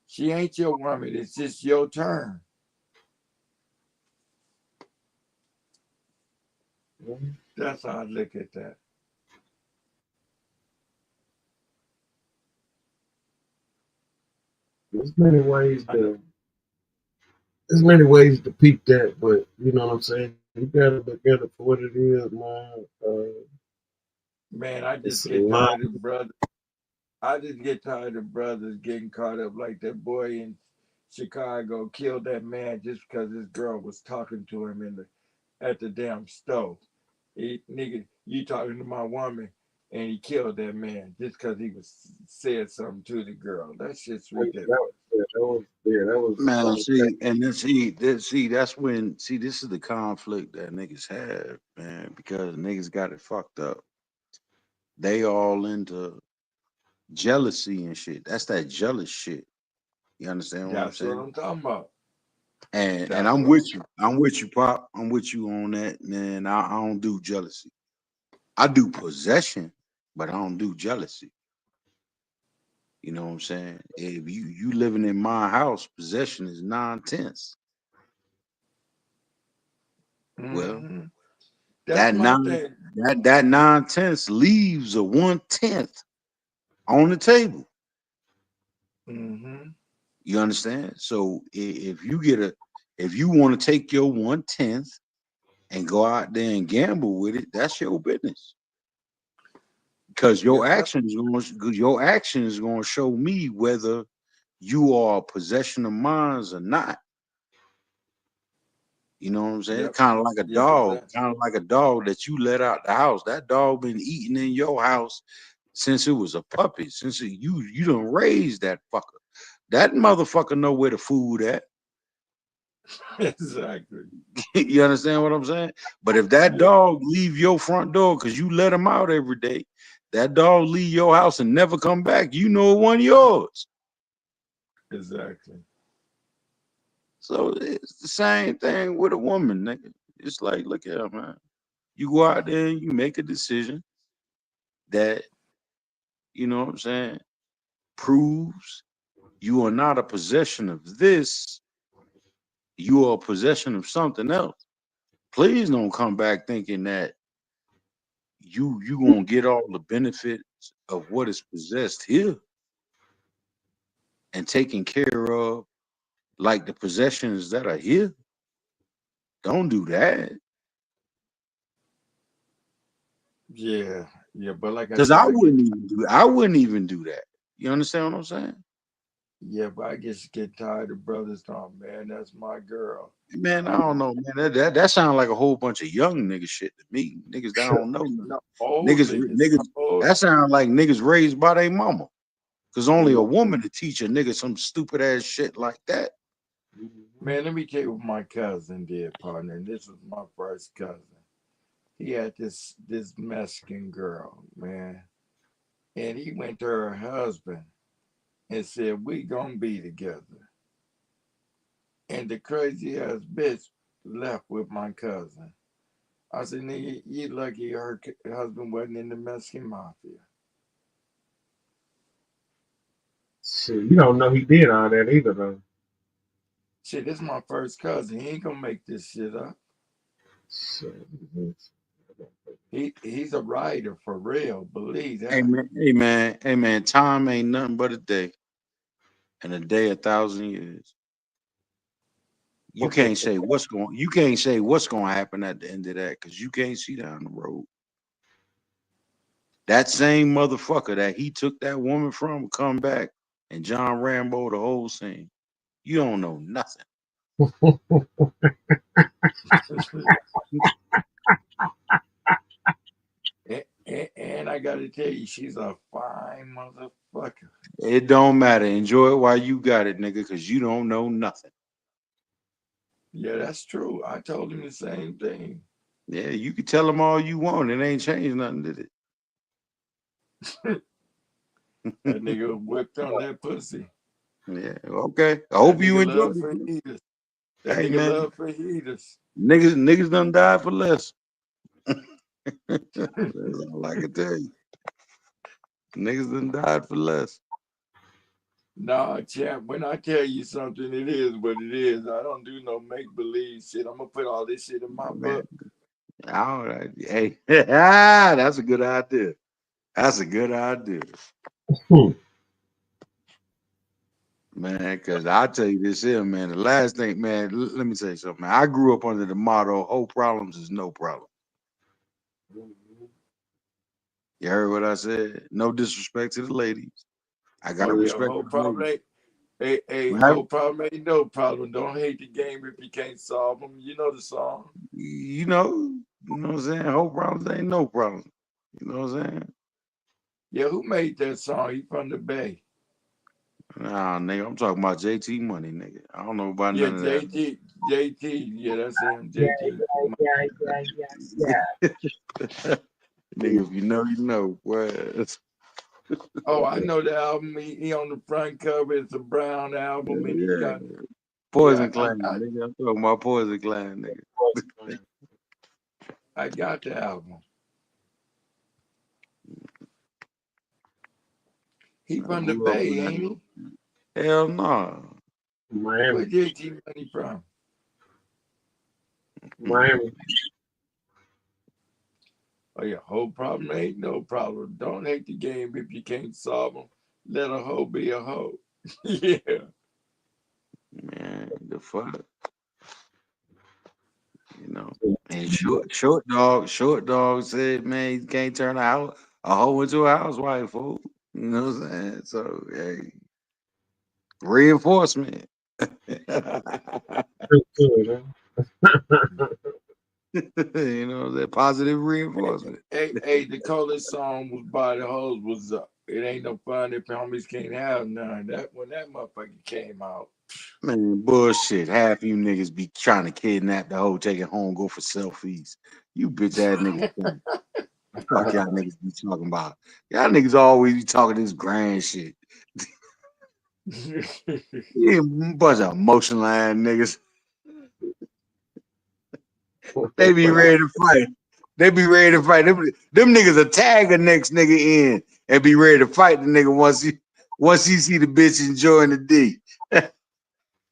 She ain't your woman. It's just your turn. That's how I look at that. There's many ways I know, to there's many ways to peep that, but you know what I'm saying. You gotta look at it for what it is, man. man, I It's just a get lot. tired of brothers. I just get tired of brothers getting caught up like that boy in Chicago killed that man just because his girl was talking to him at the damn stove. Nigga, you talking to my woman, and he killed that man just because he was said something to the girl. That shit's ridiculous. That Man, was crazy. see, and then that's when this is the conflict that niggas have, man, because niggas got it fucked up. They all into jealousy and shit. That's that jealous shit. You understand what I'm That's what saying? I'm talking about. And That's I'm what I'm with you. talking. I'm with you, Pop. I'm with you on that, man. I don't do jealousy. I do possession, but I don't do jealousy. You know what I'm saying? If you living in my house, possession is 9/10. Well, Hmm. That's that my nine thing. that 9/10 leaves a 1/10 on the table. Hmm. You understand? So if you want to take your 1/10 and go out there and gamble with it, that's your business. Because Yes, sir. your action is going to show me whether you are a possession of mine or not. You know what I'm saying? Yep. Kind of like a Yes, dog, sir. kind of like a dog that you let out the house. That dog been eating in your house since it was a puppy. You done raised that fucker. That motherfucker know where the food at. Exactly. You understand what I'm saying? But if that Yeah. dog leave your front door because you let him out every day, that dog leave your house and never come back, you know it wasn't yours. Exactly. So it's the same thing with a woman, nigga. It's like, look at her, man. You go out there and you make a decision that, you know what I'm saying, proves you are not a possession of this. you are possession of something else. Please don't come back thinking that you gonna get all the benefits of what is possessed here and taken care of like the possessions that are here. Don't do that. Yeah, yeah, but like I Because said, I wouldn't even do that. You understand what I'm saying? yeah, but I just get tired of brothers talking, man, that's my girl. Man, I don't know, man. That sounds like a whole bunch of young nigga shit to me. Niggas that don't know nothing. No, old niggas. Old, That sounds like niggas raised by their mama. Cause only a yeah. woman to teach a nigga some stupid ass shit like that. Man, let me tell you what my cousin did, partner. And this was my first cousin. He had this Mexican girl, man. And he went to her husband and said, "We gonna be together." And the crazy ass bitch left with my cousin. I said, "Nigga, you lucky her husband wasn't in the Mexican mafia." Shit, you don't know he did all that either, though. Shit, this is my first cousin. He ain't gonna make this shit up. Shit. He's a writer for real. Believe Hey that. man, hey man, hey man, time ain't nothing but a day. And a day 1,000 years. You can't say what's gonna happen at the end of that because you can't see down the road. That same motherfucker that he took that woman from will come back and John Rambo the whole scene. You don't know nothing. And I gotta tell you, she's a fine motherfucker. It don't matter. Enjoy it while you got it, nigga, because you don't know nothing. Yeah, that's true. I told him the same thing. Yeah, you can tell them all you want. It ain't changed nothing, did it? That nigga whipped on that pussy. Yeah, okay. I That hope you nigga enjoyed love it. fajitas. That Hey nigga man, love fajitas. niggas done died for less. That's all I can tell you. Niggas done died for less. Nah, champ, when I tell you something, it is what it is. I don't do no make believe shit. I'm gonna put all this shit in my Man, book. all right. Hey, that's a good idea. That's a good idea. Man, because I tell you this here, man. The last thing, man, let me tell you something, man. I grew up under the motto, whole problems is no problem. You heard what I said? No disrespect to the ladies. I got Oh to yeah, respect whole the problem ladies. ain't. Hey, Right? whole problem ain't no problem. Don't hate the game if you can't solve them. You know the song. You know what I'm saying? Whole problems ain't no problem. You know what I'm saying? Yeah, who made that song? He from the Bay. Nah, nigga, I'm talking about JT Money, nigga. I don't know about Yeah, none of that. JT. Yeah, that's him. Yeah, JT. yeah. Nigga, if you know, you know. Boy. Oh, I know the album. He on the front cover. It's a brown album, and he Yeah. got yeah. Poison Clan, nigga. I'm talking about Poison Clan, nigga. I got the album. He I from the grew up Bay, in ain't he? that. Hell no. Where Miami. JT Money from? Miami. Oh yeah, whole problem ain't no problem. Don't hate the game if you can't solve them. Let a hoe be a hoe. Yeah. Man, the fuck. You know. And short dog said, man, you can't turn a hoe into a housewife, fool. You know what I'm saying? So hey, reinforcement. Pretty good, You know, that positive reinforcement. Hey, the coldest song was by the hoes was it ain't no fun if homies can't have none. That when that motherfucker came out. Man, bullshit. Half you niggas be trying to kidnap the hoe, take it home, go for selfies. You bitch ass niggas. Fuck y'all niggas be talking about. Y'all niggas always be talking this grand shit. Yeah, bunch of emotional ass niggas. They be But I ready to fight. They be ready to fight. Them niggas will tag the next nigga in and be ready to fight the nigga once he see the bitch enjoying the D.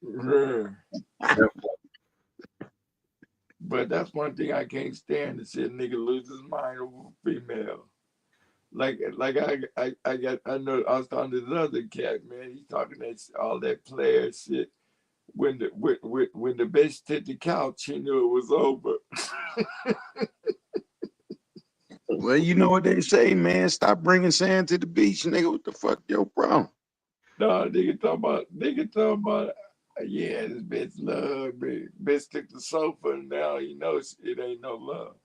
yeah. But that's one thing I can't stand to see a nigga lose his mind over a female. I know I was talking to this other cat, man. He's talking that all that player shit. When the bitch hit the couch, he knew it was over. Well, you know what they say, man. Stop bringing sand to the beach, nigga. What the fuck your problem? No, nigga talking about, yeah, this bitch love me. Bitch took the sofa and now he knows it ain't no love.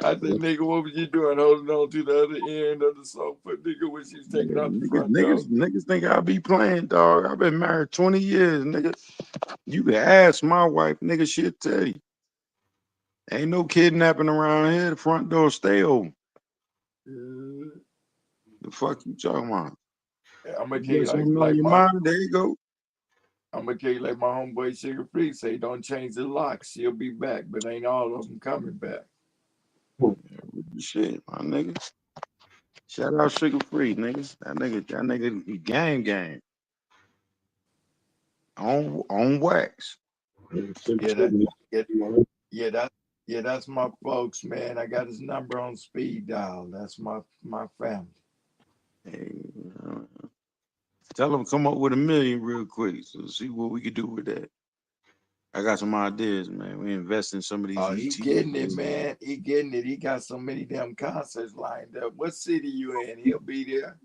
I said, nigga, what was you doing holding on to the other end of the sofa, nigga, when she's taking out the front door? Niggas think I be playing, dog. I've been married 20 years, nigga. You can ask my wife, nigga, she'll tell you. Ain't no kidnapping around here. The front door stay open. The fuck you talking about? I'm gonna You tell you got something on your mind? There you go. I'm gonna tell you like my homeboy Sugar Free say, don't change the lock. She'll be back, but ain't all of them coming back. Shit, my nigga. Shout out Sugar Free, nigga. That nigga, he gang. On wax. That's my folks, man. I got his number on speed dial. That's my family. Hey, tell him come up with $1 million real quick. So see what we could do with that. I got some ideas, man. We invest in some of these Oh, he UT. getting it, man. He getting it. He got so many damn concerts lined up. What city you in? He'll be there.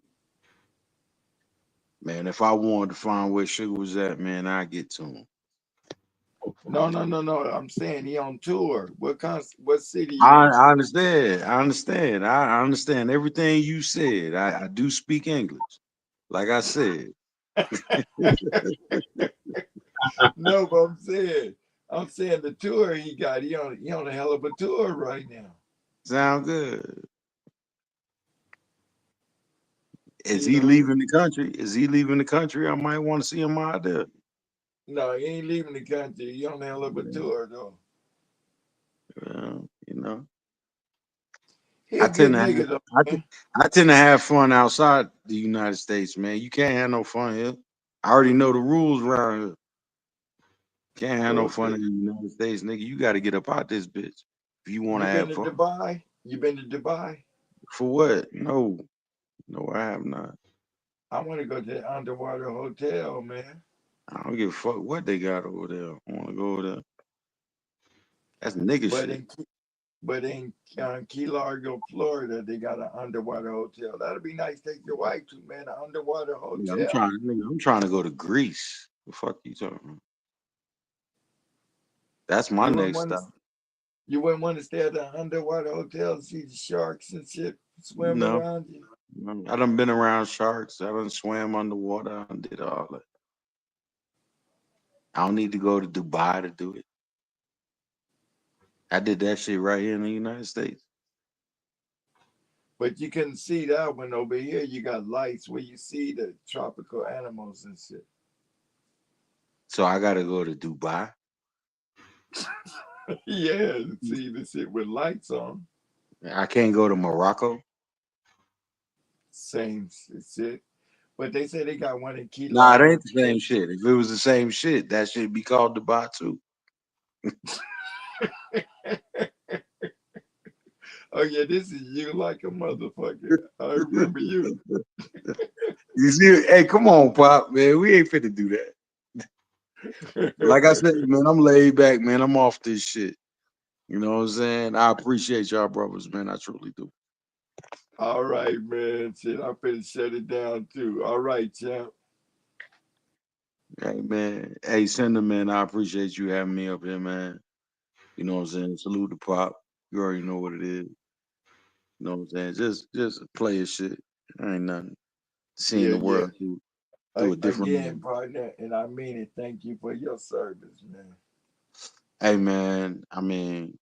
Man, if I wanted to find where Sugar was at, man, I'd get to him. No. I'm saying he on tour. What city you in? I understand. I understand everything you said. I do speak English. Like I said. No, but I'm saying the tour he got. He on a hell of a tour right now. Sound good. Is he leaving the country? I might want to see him out there. No, he ain't leaving the country. He on a hell of a tour though. Well, you know. He a good nigga though, man. I tend to have fun outside the United States, man. You can't have no fun here. I already know the rules around here. Can't have no fun in the United States, nigga. You got to get up out this bitch if you want to have fun. Dubai? You been to Dubai? For what? No, I have not. I want to go to the underwater hotel, man. I don't give a fuck what they got over there. I want to go over there. That's nigga shit. But in Key Largo, Florida, they got an underwater hotel. That'd be nice. Take your wife to, man, an underwater hotel. Yeah, I'm trying to go to Greece. The fuck you talking about? That's my next stop. You wouldn't want to stay at an underwater hotel and see the sharks and shit swimming around you? I done been around sharks. I done swam underwater. I did all that. I don't need to go to Dubai to do it. I did that shit right here in the United States. But you couldn't see that one over here. You got lights where you see the tropical animals and shit. So I gotta go to Dubai. Yeah, see the shit with lights on. I can't go to Morocco. Same shit. But they say they got one in Key Nah, Largo. it ain't the same shit. If it was the same shit, that should be called Dubai too. Oh yeah, this is you like a motherfucker. I remember you. You see, hey, come on, Pop, man. We ain't fit to do that. Like I said, man, I'm laid back, man. I'm off this shit. You know what I'm saying? I appreciate y'all brothers, man. I truly do. All right, man. Shit, I'm finna shut it down too. All right, champ. Hey, man. Hey, Sender, man, I appreciate you having me up here, man. You know what I'm saying? Salute the Pop. You already know what it is. You know what I'm saying? Just play your shit. Ain't nothing. Seeing the world through a different Again, partner, and I mean it. Thank you for your service, man. Hey, man, I mean,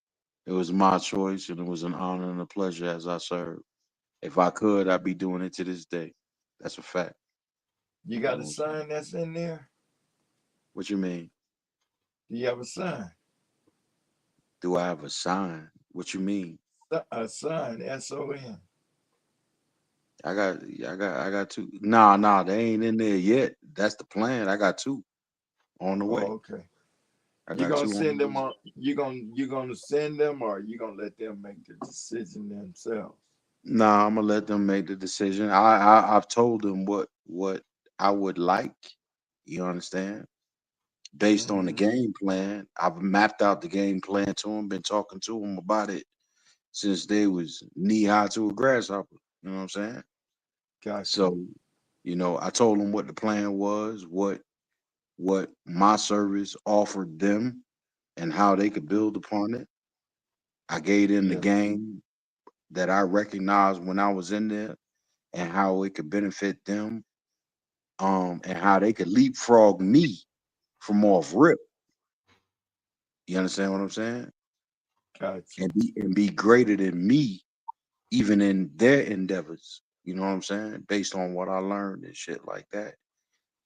it was my choice and it was an honor and a pleasure as I served. If I could, I'd be doing it to this day. That's a fact. You got a son that's in there? What you mean? Do you have a son? Do I have a sign? What you mean? A son, S-O-N. I got two. Nah, they ain't in there yet. That's the plan. I got two. on the Oh, way. okay. I You got gonna two on send the them way. on? You gonna send them, or you gonna let them make the decision themselves? Nah, I'm gonna let them make the decision. I've told them what I would like. You understand? Based on the Mm-hmm. game plan, I've mapped out the game plan to them. Been talking to them about it since they was knee high to a grasshopper. You know what I'm saying? Got you. So, I told them what the plan was, what my service offered them, and how they could build upon it. I gave them the Yeah. game that I recognized when I was in there, and how it could benefit them, and how they could leapfrog me from off rip. You understand what I'm saying? Got you. And be greater than me, even in their endeavors. You know what I'm saying? Based on what I learned and shit like that,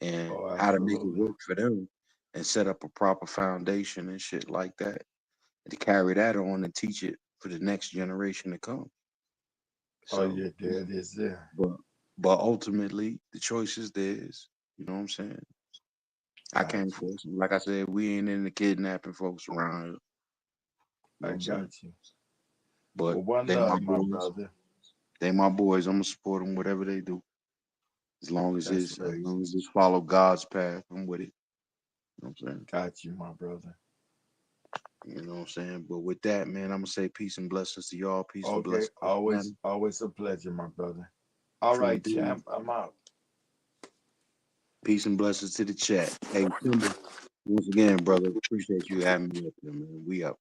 and Oh, how to make it absolutely. work for them, and set up a proper foundation and shit like that, and to carry that on and teach it for the next generation to come. Oh So, yeah, there it is. There. but but ultimately, the choice is theirs. You know what I'm saying? I Got can't you. force them. Like I said, we ain't into kidnapping folks around here. You know what I I'm saying? got you. But Well, one they my love, my boys. brother. They my boys. I'm gonna support them whatever they do, That's as right. long as it's follow God's path. I'm with it. You know what I'm saying? Got you, my brother. You know what I'm saying? But with that, man, I'm gonna say peace and blessings to y'all. Peace and Okay. blessings to the Always, family. always a pleasure, my brother. All True right, indeed. champ. I'm out. Peace and blessings to the chat. Hey, Simba, once again, brother, appreciate you having me up here, man. We up.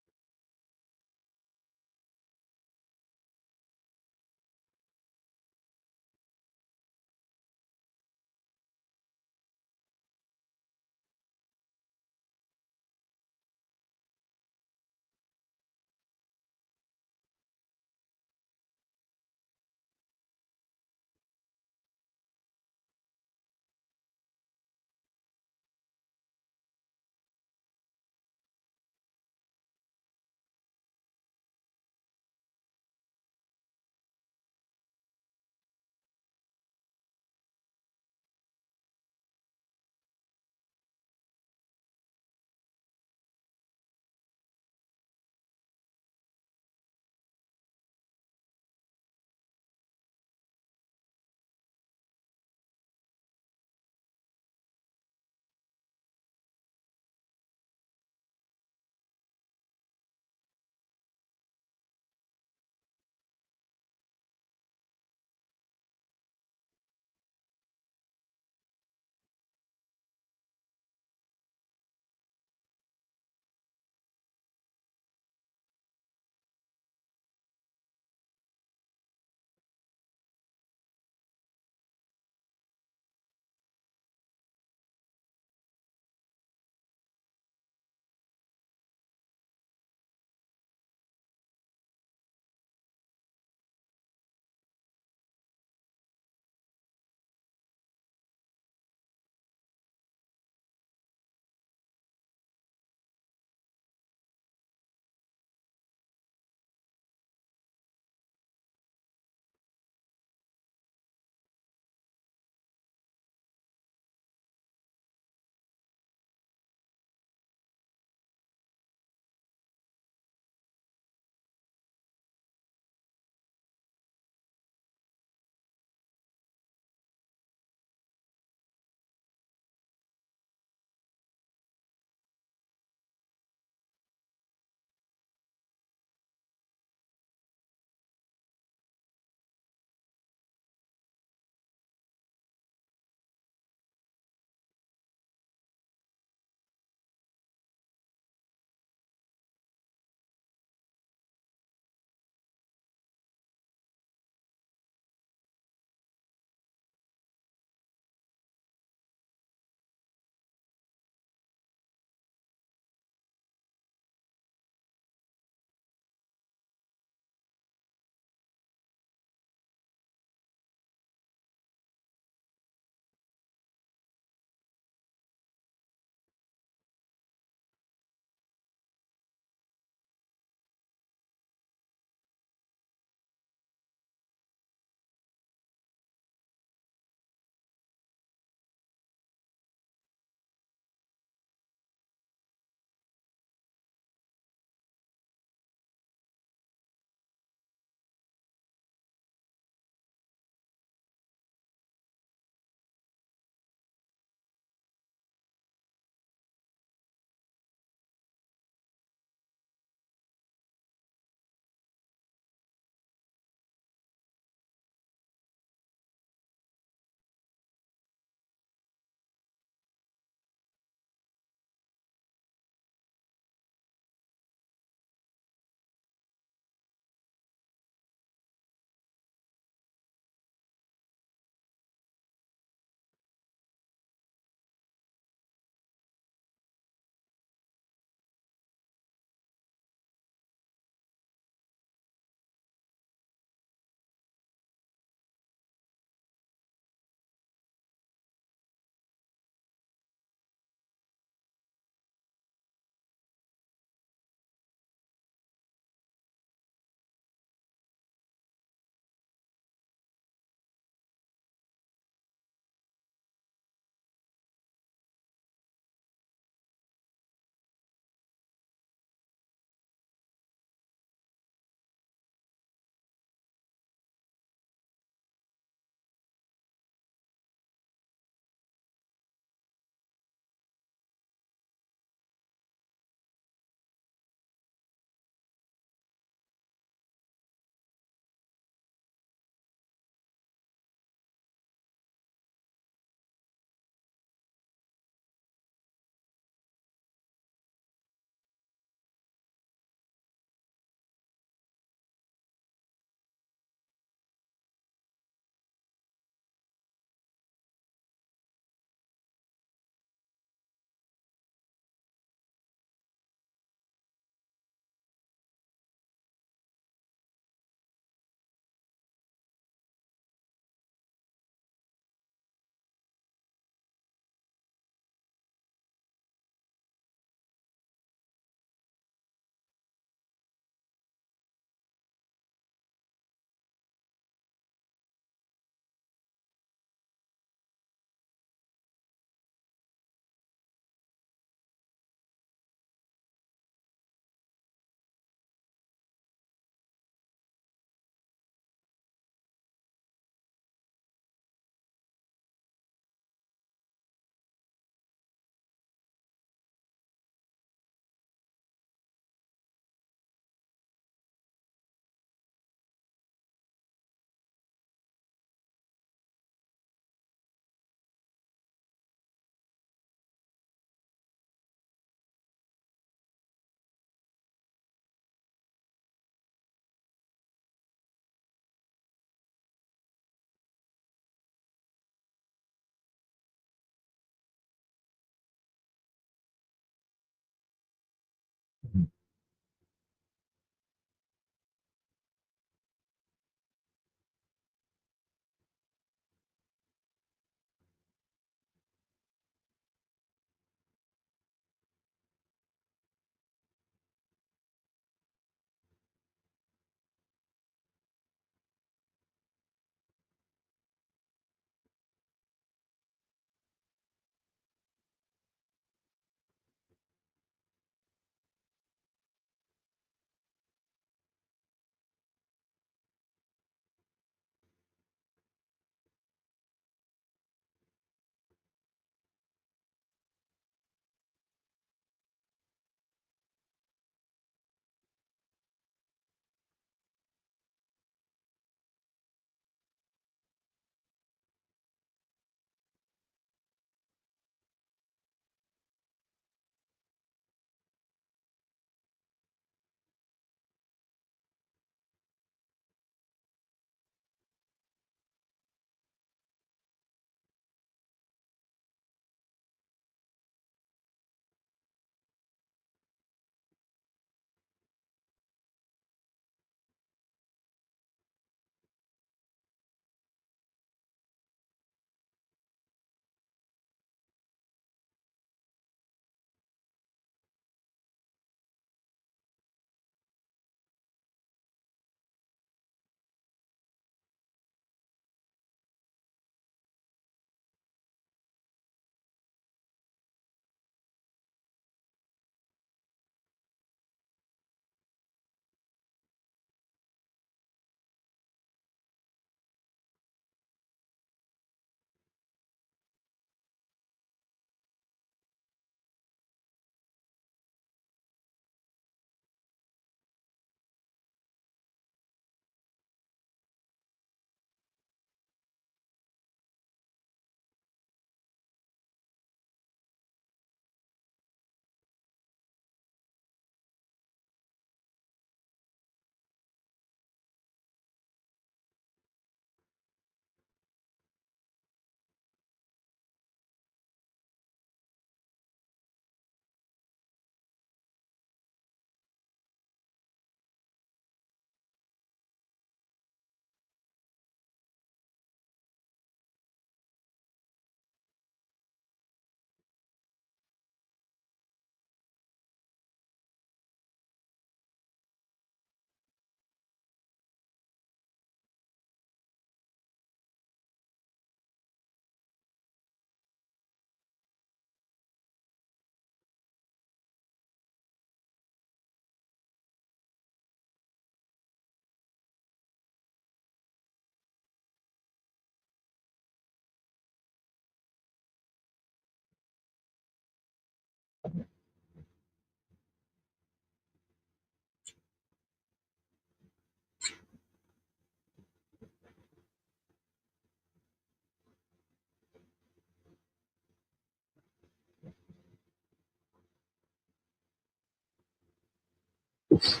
things.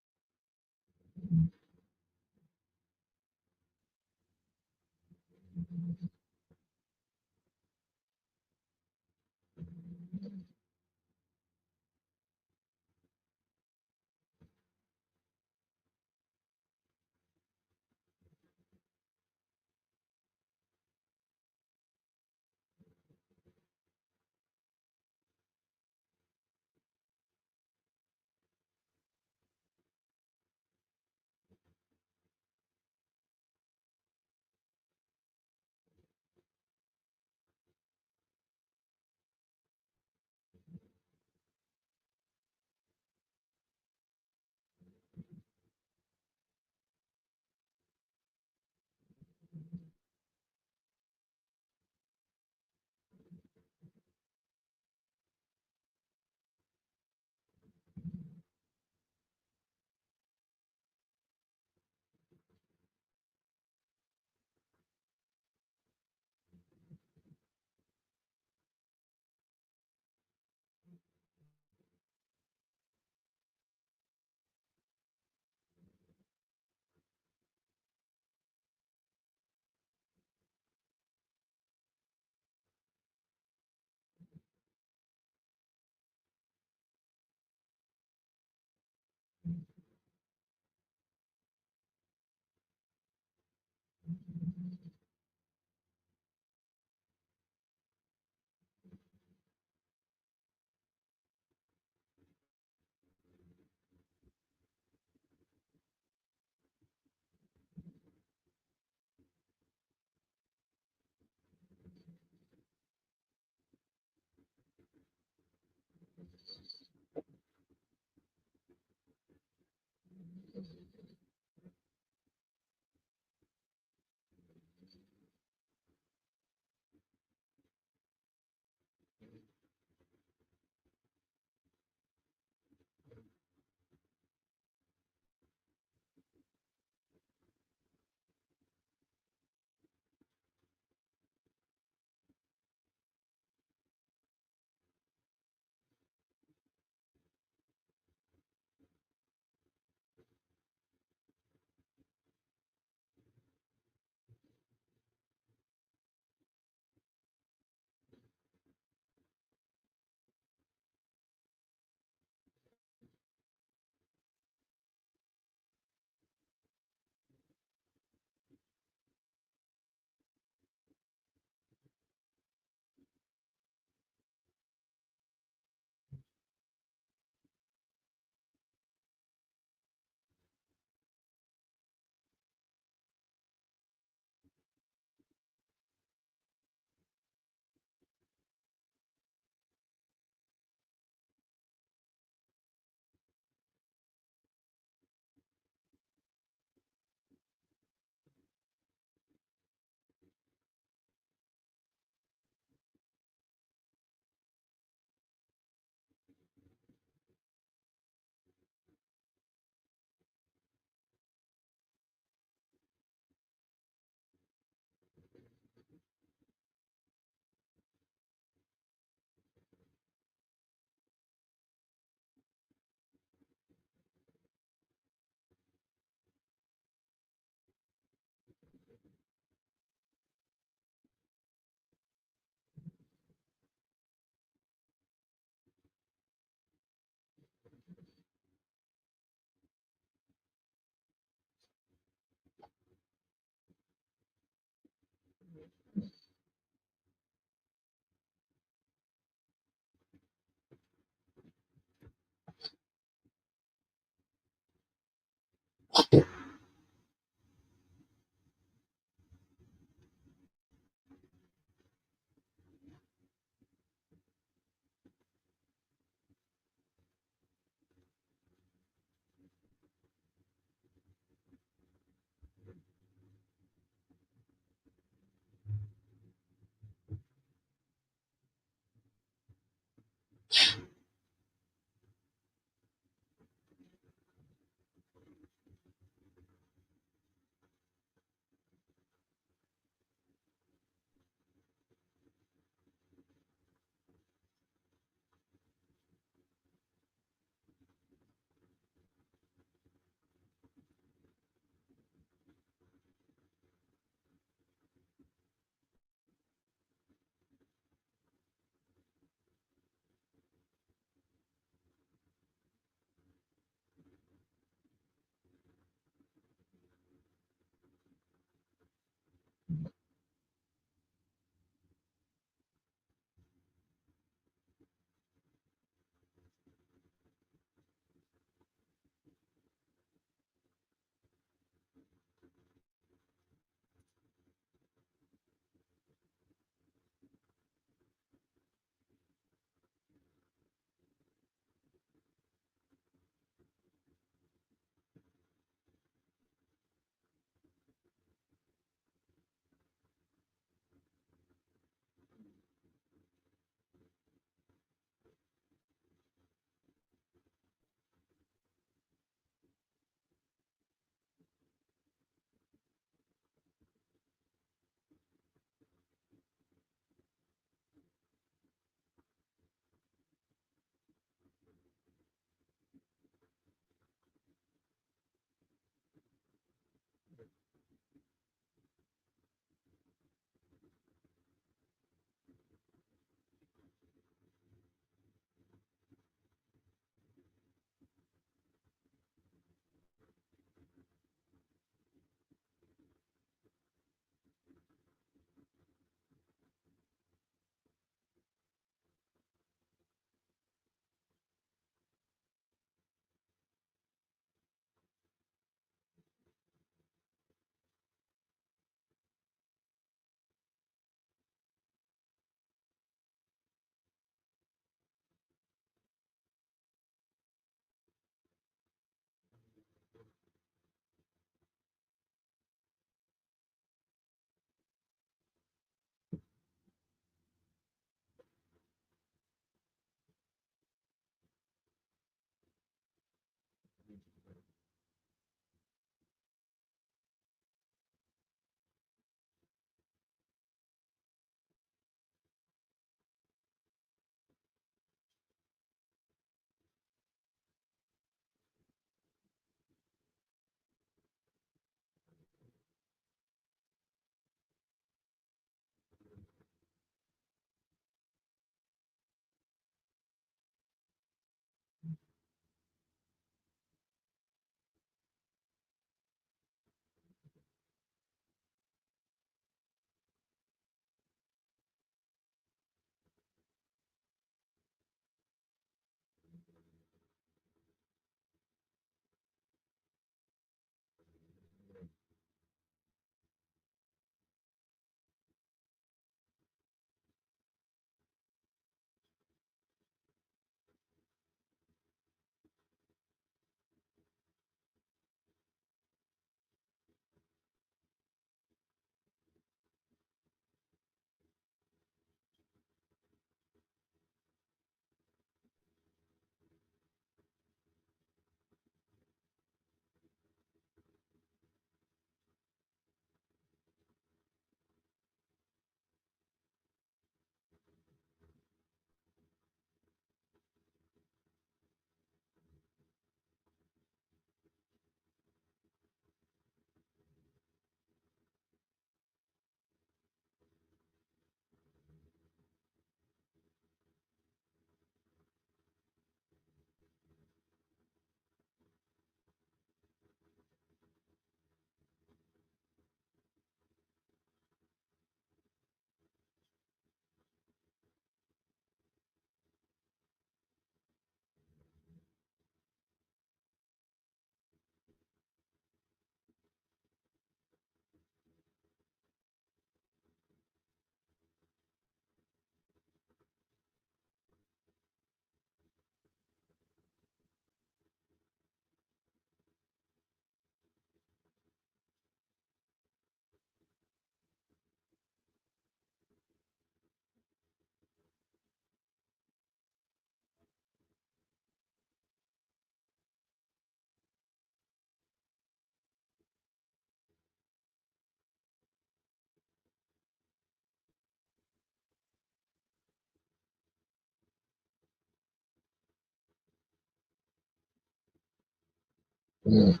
Mm.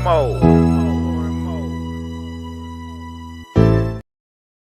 mode.